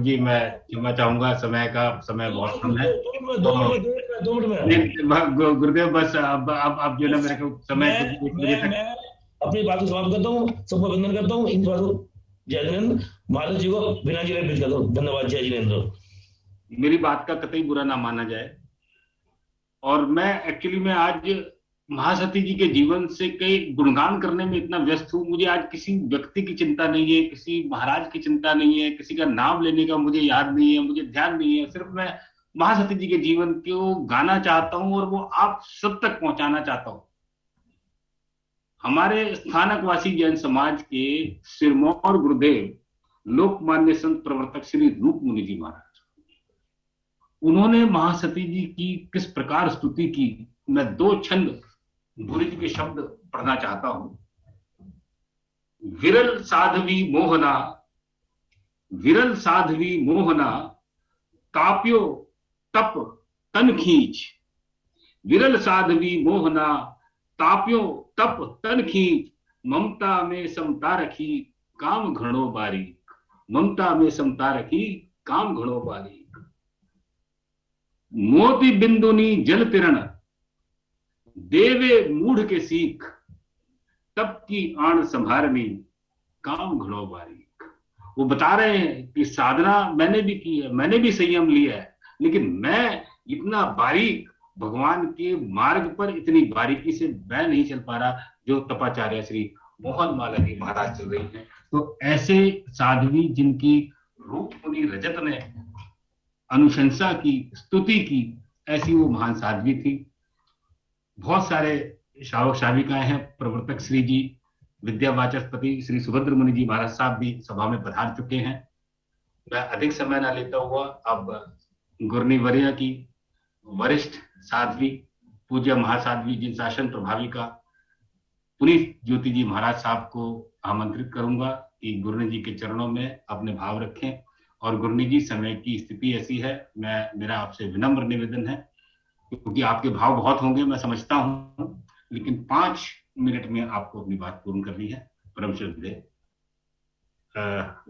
जी मैं क्षमा चाहूंगा, समय बहुत कम है। 2 मिनट में गुरुदेव बस अब जो ना मेरे को समय मैं अपनी बात को समाप्त करता हूँ, सबको वंदन करता हूँ। इन बातों जय जिनेंद्र महाराज जी को बिना जी भेज करता हूँ। धन्यवाद। जय जिनेंद्र। मेरी बात का कतई बुरा ना माना जाए। और मैं एक्चुअली में आज महासती जी के जीवन से कई गुणगान करने में इतना व्यस्त हूँ, मुझे आज किसी व्यक्ति की चिंता नहीं है, किसी महाराज की चिंता नहीं है, किसी का नाम लेने का मुझे याद नहीं है, मुझे ध्यान नहीं है। सिर्फ मैं महासती जी के जीवन को गाना चाहता हूँ और वो आप सब तक पहुंचाना चाहता हूँ। हमारे स्थानकवासी जैन समाज के सिरमौर गुरुदेव लोकमान्य संत प्रवर्तक श्री रूप मुनि जी महाराज, उन्होंने महासती जी की किस प्रकार स्तुति की, मैं 2 छंद गुरु जी के शब्द पढ़ना चाहता हूं। विरल साध्वी मोहना काप्यो तप तन खींच। विरल साध्वी मोहना ताप्यो तप तन खींच। ममता में समता रखी काम घणो बारीक। ममता में समता रखी काम घणो बारीक। मोती बिंदुनी जल तिरण देवे मूढ़ के सीख। तप की आण संभारनी काम घणो बारीक। वो बता रहे हैं कि साधना मैंने भी की है, मैंने भी संयम लिया है, लेकिन मैं इतना बारीक भगवान के मार्ग पर इतनी बारीकी से मैं नहीं चल पा रहा जो तपाचार्य श्री मोहन माला जी महाराज चल रही हैं। तो ऐसे साध्वी जिनकी रूप मुनि रजत ने अनुशंसा की, स्तुति की, ऐसी वो महान साध्वी थी। बहुत सारे श्रावक श्राविकाएं हैं। प्रवर्तक श्री जी, विद्यावाचस्पति श्री सुभद्र मुनि जी महाराज साहब भी सभा में पधार चुके हैं। मैं अधिक समय न लेता हुआ अब गुरनी वरिया की वरिष्ठ साध्वी पूज्य महासाध्वी जिन शासन प्रभाविका पुनीत ज्योति जी महाराज साहब को आमंत्रित करूंगा कि गुरनी जी के चरणों में अपने भाव रखें। और गुरनी जी, समय की स्थिति ऐसी है, मेरा आपसे विनम्र निवेदन है, क्योंकि आपके भाव बहुत होंगे मैं समझता हूं, लेकिन 5 मिनट में आपको अपनी बात पूर्ण करनी है। परम श्रद्धेय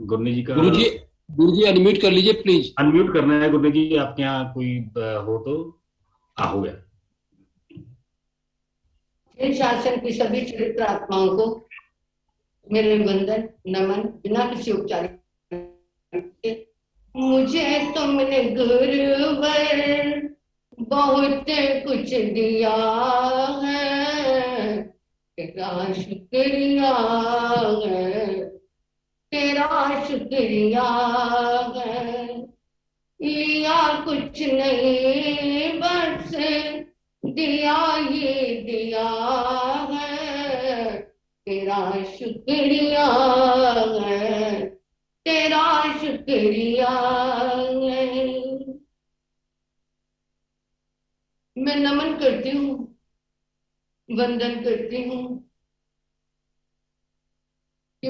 गुरनी जी का गुरु जी अनम्यूट कर लीजिए प्लीज। अनम्यूट करना है गुरनी जी, आपके यहाँ कोई हो तो हो गया। शासन की सभी चरित्र आत्माओं को मेरे वंदन नमन बिना किसी उपचार के। मुझे तुमने गुरुवर बहुत कुछ दिया है, तेरा शुक्रिया है, तेरा शुक्रिया है। लिया कुछ नहीं बस दिया ये दिया है, तेरा शुक्रिया है, तेरा शुक्रिया है। मैं नमन करती हूँ, वंदन करती हूँ कि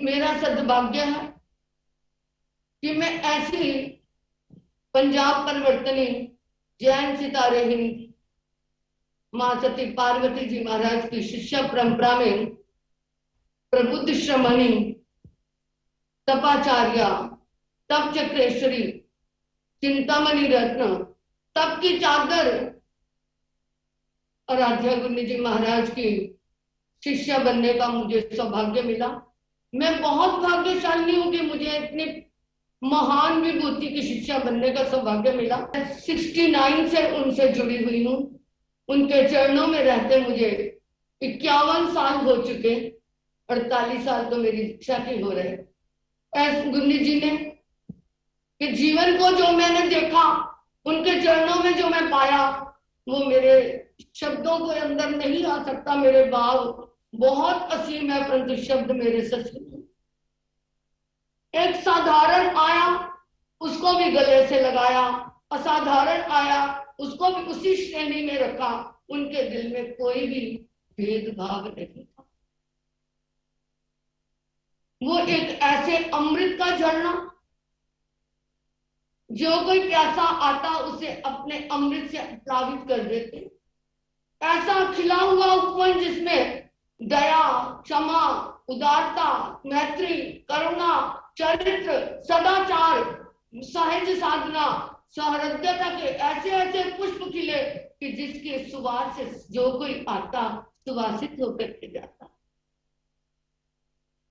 मेरा सद्भाग्य है कि मैं ऐसी पंजाब परिवर्तनी जैन सितारे हिंद मां सती पार्वती जी महाराज की शिष्य परंपरा में प्रबुद्ध श्रमणी, तपाचार्य, तप चक्रेश्वरी, चिंतामणि रत्न, तप की चादर आराध्या गुरु जी महाराज की शिष्य बनने का मुझे सौभाग्य मिला। मैं बहुत भाग्यशाली हूँ कि मुझे इतनी महान विभूति की शिष्या बनने का सौभाग्य मिला। 69 से उनसे जुड़ी हुई हूँ। उनके चरणों में रहते मुझे 51 साल हो चुके, 48 साल तो मेरी इच्छा के हो रहे। ऐसे गुरु जी ने कि जीवन को जो मैंने देखा, उनके चरणों में जो मैं पाया, वो मेरे शब्दों के अंदर नहीं आ सकता। मेरे भाव बहुत असीम है, परंतु शब्द मेरे सच नहीं। एक साधारण आया, उसको भी गले से लगाया, असाधारण आया, उसको भी उसी श्रेणी में रखा। उनके दिल में कोई भी भेदभाव नहीं था। वो एक ऐसे अमृत का झरना, जो कोई प्यासा आता उसे अपने अमृत से प्लावित कर देते। ऐसा खिला हुआ उपवन जिसमें दया, क्षमा, उदारता, मैत्री, करुणा, चरित्र, सदाचार, सहज साधना, सहृदयता के ऐसे ऐसे पुष्प खिले कि जिसके सुवास से जो कोई आता सुवासित होकर के जाता।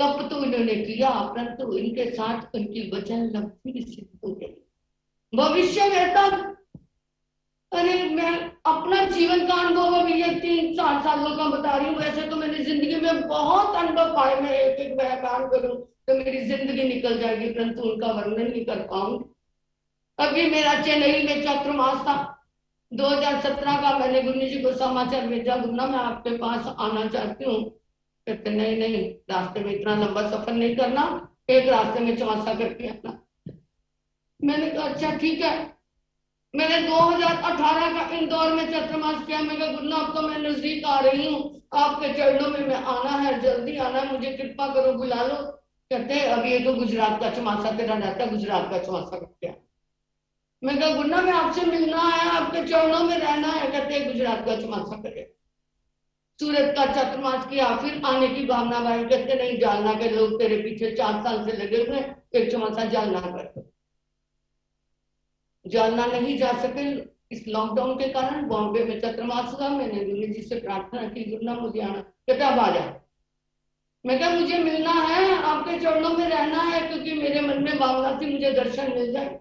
तप तो इन्होंने किया, परंतु इनके साथ उनकी वचन लब्धि सिद्ध हो गई। भविष्य में तब, अरे मैं अपना जीवन का अनुभव अभी ये 3-4 सालों का बता रही हूँ। वैसे तो मैंने जिंदगी में बहुत अनुभव पाए। मैं एक एक बयान करूं तो मेरी जिंदगी निकल जाएगी, परंतु उनका वर्णन नहीं कर पाऊंगी। अभी मेरा चेन्नई में चातुर्मास था 2017 का। मैंने गुरु जी को समाचार भेजा, गुरु मैं आपके पास आना चाहती हूँ। कहते नहीं नहीं, रास्ते में इतना लंबा सफर नहीं करना, एक रास्ते में चौसा करके आना। मैंने कहा अच्छा ठीक है। मैंने 2018 का इंदौर में चातुर्मास किया। मैं कहा गुरु अब तो मैं नजदीक आ रही हूँ, आपके चरणों में मैं आना है, जल्दी आना, मुझे कृपा करो, बुला लो। कहते अभी ये तो गुजरात का चौमासा तेरा रहता है, गुजरात का चौमासा करके। मैं कहा गुरु मैं आपसे मिलना है, आपके चरणों में रहना है। कहते गुजरात का चौमासा करे। सूरत का चातुर्मास किया, फिर आने की भावना भाई। कहते नहीं, जालना के लोग तेरे पीछे 4 साल से लगे हुए, एक चौमासा जालना कर। जालना नहीं जा सके इस लॉकडाउन के कारण। बॉम्बे में चातुर्मास हुआ। मैंने गुरु जी से प्रार्थना की गुरु मुझे आना। कहता अब आ जा। मैं कहा मुझे मिलना है, आपके चरणों में रहना है, क्योंकि मेरे मन में भावना थी मुझे दर्शन मिल जाए।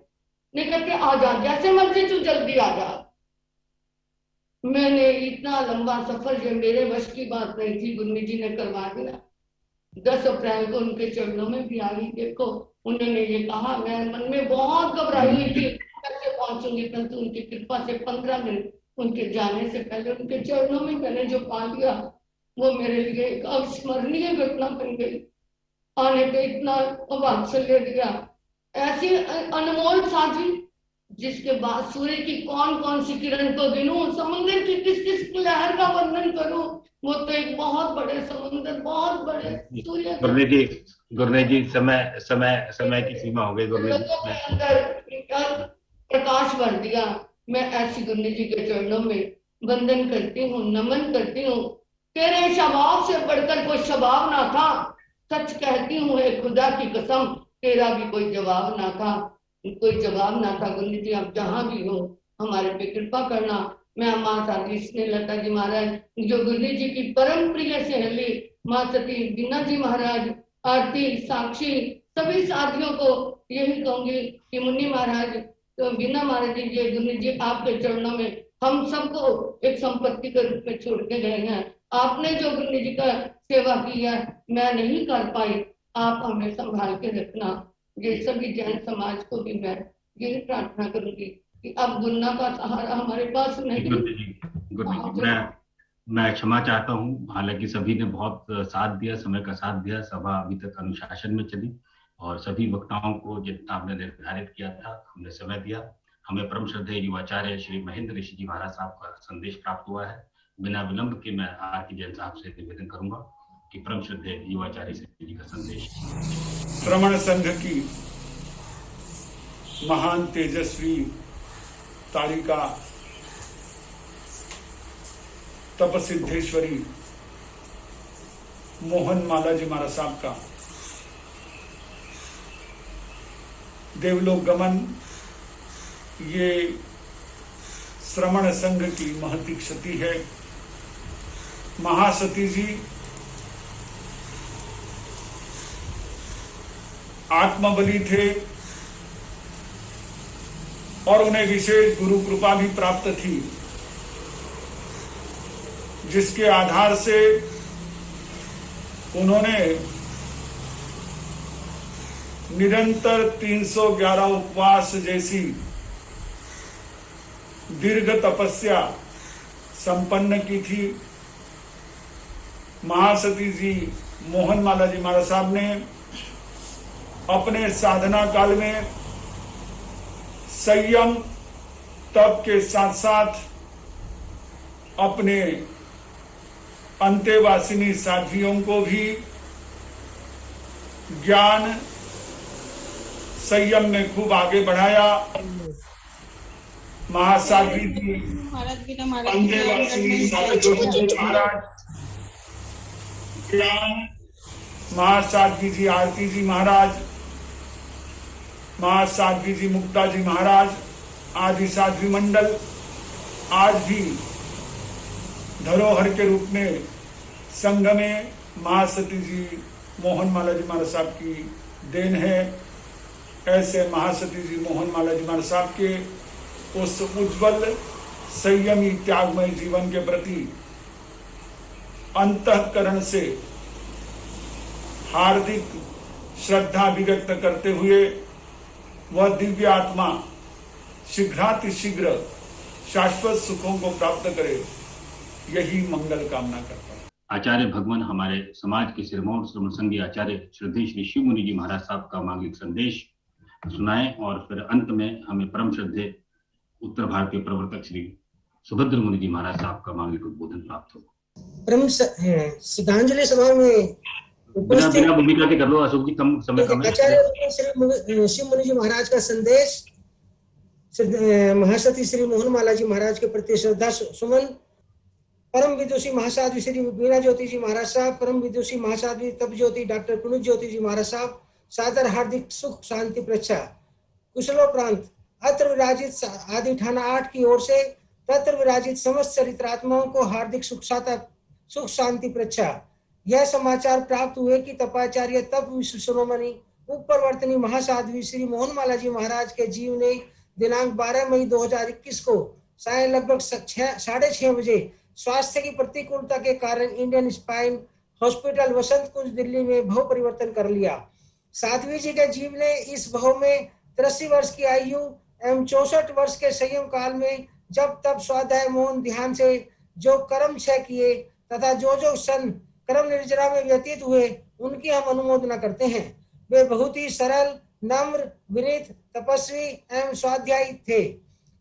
नहीं कहते आ जा, जैसे मर्जी तू जल्दी आ जा। मैंने इतना लंबा सफर जो मेरे वश की बात नहीं थी, गुरु जी ने करवा दिया। 10 अप्रैल को उनके चरणों में भी आई। देखो उन्होंने ये कहा, मैं मन में बहुत घबराई हुई थी कैसे पहुंचूंगी, परंतु उनकी कृपा से 15 मिनट उनके जाने से पहले उनके चरणों में मैंने जो पा लिया, वो मेरे लिए एक अविस्मरणीय घटना बन गई। आने पे इतना वात्सल्य दिया, ऐसी अनमोल साथी जिसके बाद सूर्य की कौन कौन सी किरण को गिनूं, समुद्र की किस किस लहर का वर्णन करूं। वो तो एक बहुत बड़े समुद्र, बहुत बड़े सूर्य। गुरु जी समय की सीमा हो गई। गुरु जी प्रकाश भर दिया। मैं ऐसी गुरु जी के चरणों में वंदन करती हूँ, नमन करती हूँ। तेरे शबाब से बढ़कर कोई शबाब ना था, सच कहती हूँ एक खुदा की कसम, तेरा भी कोई जवाब ना था, कोई जवाब ना था। गुरु जी आप जहाँ भी हो हमारे पे कृपा करना। मैं माँ साधी स्नेहलता जी महाराज जो गुरु जी की परम प्रिय सहेली माँ सती, बीना जी महाराज, आरती, साक्षी, सभी साथियों को यही कहूंगी कि मुन्नी महाराज, तो बीना महाराज जी, गुरु जी आपके चरणों में हम सबको एक संपत्ति के रूप में छोड़ के गए हैं। आपने जो गुरु जी का सेवा की है मैं नहीं कर पाई, आप हमें संभाल के रखना। ये सभी जैन समाज को भी मैं यही प्रार्थना करूंगी कि अब गुन्ना का सहारा हमारे पास नहीं। मैं क्षमा चाहता हूँ, हालांकि सभी ने बहुत साथ दिया, समय का साथ दिया, सभा अभी तक अनुशासन में चली और सभी वक्ताओं को जितना हमने निर्धारित किया था हमने समय दिया। हमें परम श्रद्धेय युवाचार्य श्री महेंद्र ऋषि जी महाराज साहब का संदेश प्राप्त हुआ है। बिना विलंब के मैं आरती जैन साहब से निवेदन करूंगा कि परम श्रद्धेय युवाचार्य श्री जी का संदेश। श्रमण संघ की महान तेजस्वी तारिका तपसिद्धेश्वरी मोहन माला जी महाराज साहब का देवलोक गमन, ये श्रमण संघ की महती क्षति है। महासती जी आत्मबली थे और उन्हें विशेष गुरु कृपा भी प्राप्त थी, जिसके आधार से उन्होंने निरंतर 311 उपवास जैसी दीर्घ तपस्या संपन्न की थी। महासती जी मोहन माला जी महाराज साहब ने अपने साधना काल में संयम तप के साथ साथ अपने अंतेवासिनी साथियों को भी ज्ञान संयम में खूब आगे बढ़ाया। महासाध्वी जी अंतेवासिनी महाराज ज्ञान, महासाध्वी जी आरती जी महाराज, महासाध्वी जी मुक्ता जी महाराज आदि साध्वी मंडल आज भी धरोहर के रूप में संघ में महासती जी मोहन माला जी महाराज साहब की देन है। ऐसे महासती जी मोहन माला जी महाराज साहब के उस उज्जवल संयमी त्यागमय जीवन के प्रति अंतःकरण से हार्दिक श्रद्धा अभिव्यक्त करते हुए वह दिव्य आत्मा शीघ्रातिशीघ्र शाश्वत सुखों को प्राप्त करे, यही मंगल कामना करता है। आचार्य भगवान हमारे समाज के सिरमौर श्रमण संघीय आचार्य श्रद्धेय श्री शिव मुनि जी महाराज साहब का मांगलिक संदेश सुनाए और फिर अंत में हमें परम श्रद्धेय उत्तर भारतीय प्रवर्तक श्री सुभद्र मुनि जी महाराज साहब का मांगलिक उद्बोधन प्राप्त हो। परम श्रद्धांजलि सभा में बिना भूमिका के कर लो अशोक जी, कम समय कम है। आचार्य श्री शिव मुनि जी महाराज का संदेश महासती श्री मोहन माला जी महाराज के प्रति श्रद्धा सुमन। परम विदुषी महासाध्वी श्री बीना ज्योति जी महाराज साहब, परम विदुषी महासाध्वी तप ज्योति डॉक्टर कुनुज ज्योति जी महाराज साहब, सादर हार्दिक सुख शांति प्रच्छा। कुशलोपरांत अत्र विराजित आदि थाना 8 की ओर से तत्र विराजित समस्त चरित्रात्माओं को हार्दिक सुख शांति प्रच्छा। यह समाचार प्राप्त हुए कि तपाचार्य तप विश्व शिरोमणि उपप्रवर्तनी महासाध्वी श्री मोहन माला जी महाराज के जीव ने दिनांक 12 मई 2021 को सायं लगभग 6:30 बजे स्वास्थ्य की प्रतिकूलता के कारण इंडियन स्पाइन हॉस्पिटल वसंत कुंज दिल्ली में भव परिवर्तन कर लिया। साध्वी जी के जीव ने इस भव में 83 वर्ष की आयु एवं 64 वर्ष के संयम काल में जब तब स्वाध्याय मौन ध्यान से जो कर्म क्षय किए तथा जो सन कर्म निर्जरा में व्यतीत हुए उनकी हम अनुमोदना करते हैं। वे बहुत ही सरल, नम्र, विनीत, तपस्वी एवं स्वाध्यायी थे।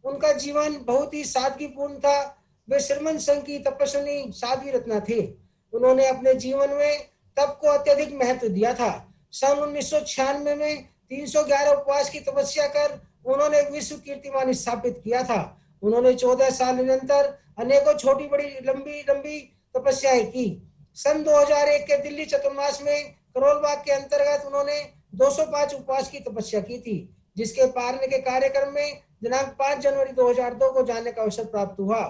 उनका जीवन बहुत ही सादगीपूर्ण था। वे श्रमण संघ की तपस्विनी साध्वी रत्ना थे। उन्होंने अपने जीवन में तप को अत्यधिक महत्व दिया था। सन 1996 में 311 उपवास की तपस्या कर उन्होंने विश्व कीर्तिमान स्थापित किया था। उन्होंने 14 साल निरंतर अनेकों छोटी बड़ी लंबी तपस्याएं की। सन 2001 के दिल्ली चतुर्मास में करोल बाग के अंतर्गत उन्होंने 205 उपवास की तपस्या की थी, जिसके पारने के कार्यक्रम में दिनांक 5 जनवरी 2002 को जाने का अवसर प्राप्त हुआ।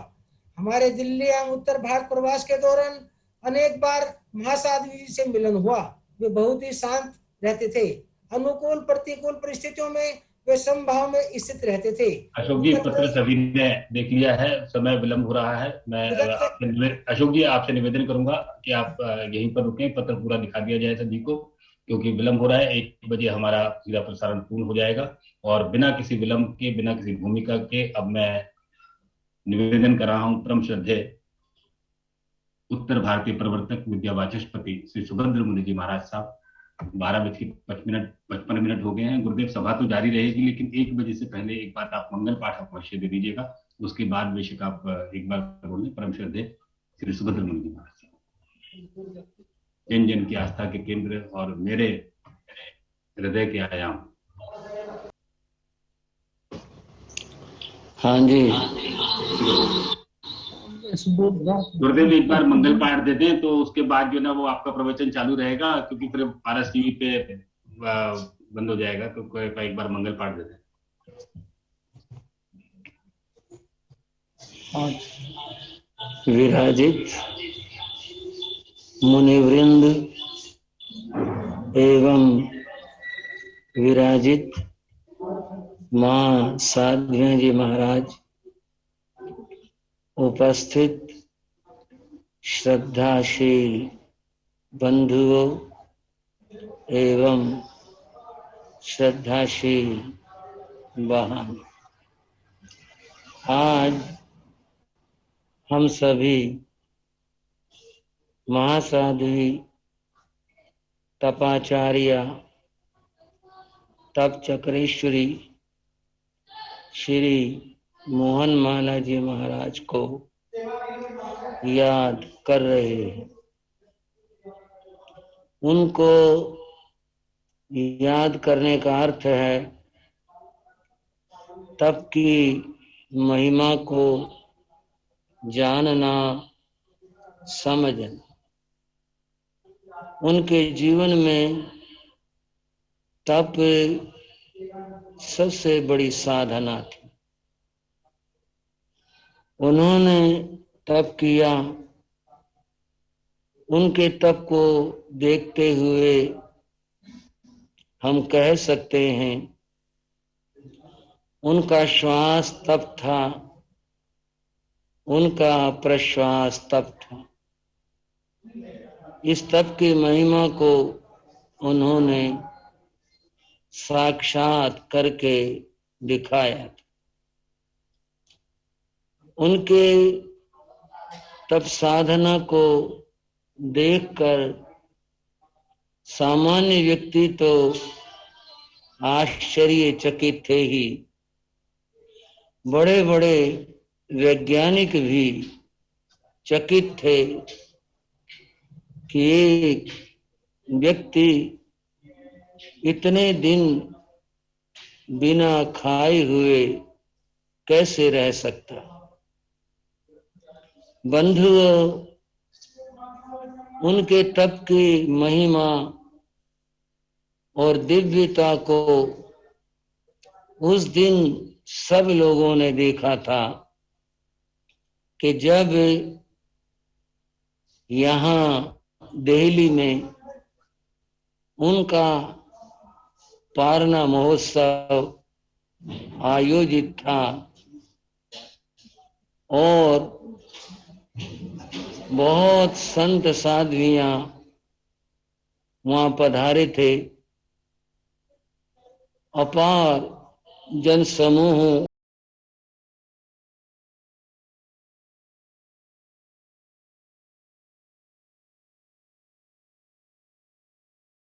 हमारे दिल्ली एवं उत्तर भारत प्रवास के दौरान अनेक बार महासाध्वी जी से मिलन हुआ। वे बहुत ही शांत रहते थे। अनुकूल प्रतिकूल परिस्थितियों में वे समभाव में स्थित रहते थे। अशोक जी, पत्र सभी ने देख लिया है, समय विलंब हो रहा है। मैं अशोक जी आपसे निवेदन करूंगा कि आप यहीं पर रुकें, पत्र पूरा दिखा दिया जाए सभी को, क्योंकि विलंब हो रहा है। 1 बजे हमारा सीधा प्रसारण पूर्ण हो जाएगा और बिना किसी विलंब के, बिना किसी भूमिका के अब मैं निवेदन कर रहा हूं परम श्रद्धेय उत्तर भारतीय प्रवर्तक विद्या वाचस्पति श्री सुभद्र मुनि जी महाराज साहब। 12:55 हो गए हैं। गुरुदेव, सभा तो जारी रहेगी, लेकिन 1 बजे से पहले एक बार आप मंगल पाठ अवश्य दे दीजिएगा। उसके बाद बेशक आप एक बार बोलें। परम श्रद्धेय श्री सुभद्र मुनि जी महाराज साहब, जन जन की आस्था के केंद्र और मेरे हृदय के आयाम। हाँ जी गुरुदेव, एक बार मंगल पाठ दे दें तो उसके बाद जो ना वो आपका प्रवचन चालू रहेगा, क्योंकि फिर पारस टीवी पे बंद हो जाएगा। तो एक बार मंगल पाठ दे दें। विराजित मुनिवृंद एवं विराजित मां साध्वी जी महाराज, उपस्थित श्रद्धाशील बंधुओं एवं श्रद्धाशील बहन, आज हम सभी महासाध्वी तपाचार्य तप चक्रेश्वरी श्री मोहन माला जी महाराज को याद कर रहे हैं। उनको याद करने का अर्थ है तप की महिमा को जानना, समझना। उनके जीवन में तप सबसे बड़ी साधना थी। उन्होंने तप किया। उनके तप को देखते हुए हम कह सकते हैं उनका श्वास तप था, उनका प्रश्वास तप था। इस तप की महिमा को उन्होंने साक्षात करके दिखाया। उनके तप साधना को देखकर सामान्य व्यक्ति तो आश्चर्यचकित थे ही, बड़े बड़े वैज्ञानिक भी चकित थे कि एक व्यक्ति इतने दिन बिना खाए हुए कैसे रह सकता। बंधुओं, उनके तप की महिमा और दिव्यता को उस दिन सब लोगों ने देखा था कि जब यहाँ दिल्ली में उनका पारना महोत्सव आयोजित था और बहुत संत साध्वियां वहां पधारे थे। अपार जन समूह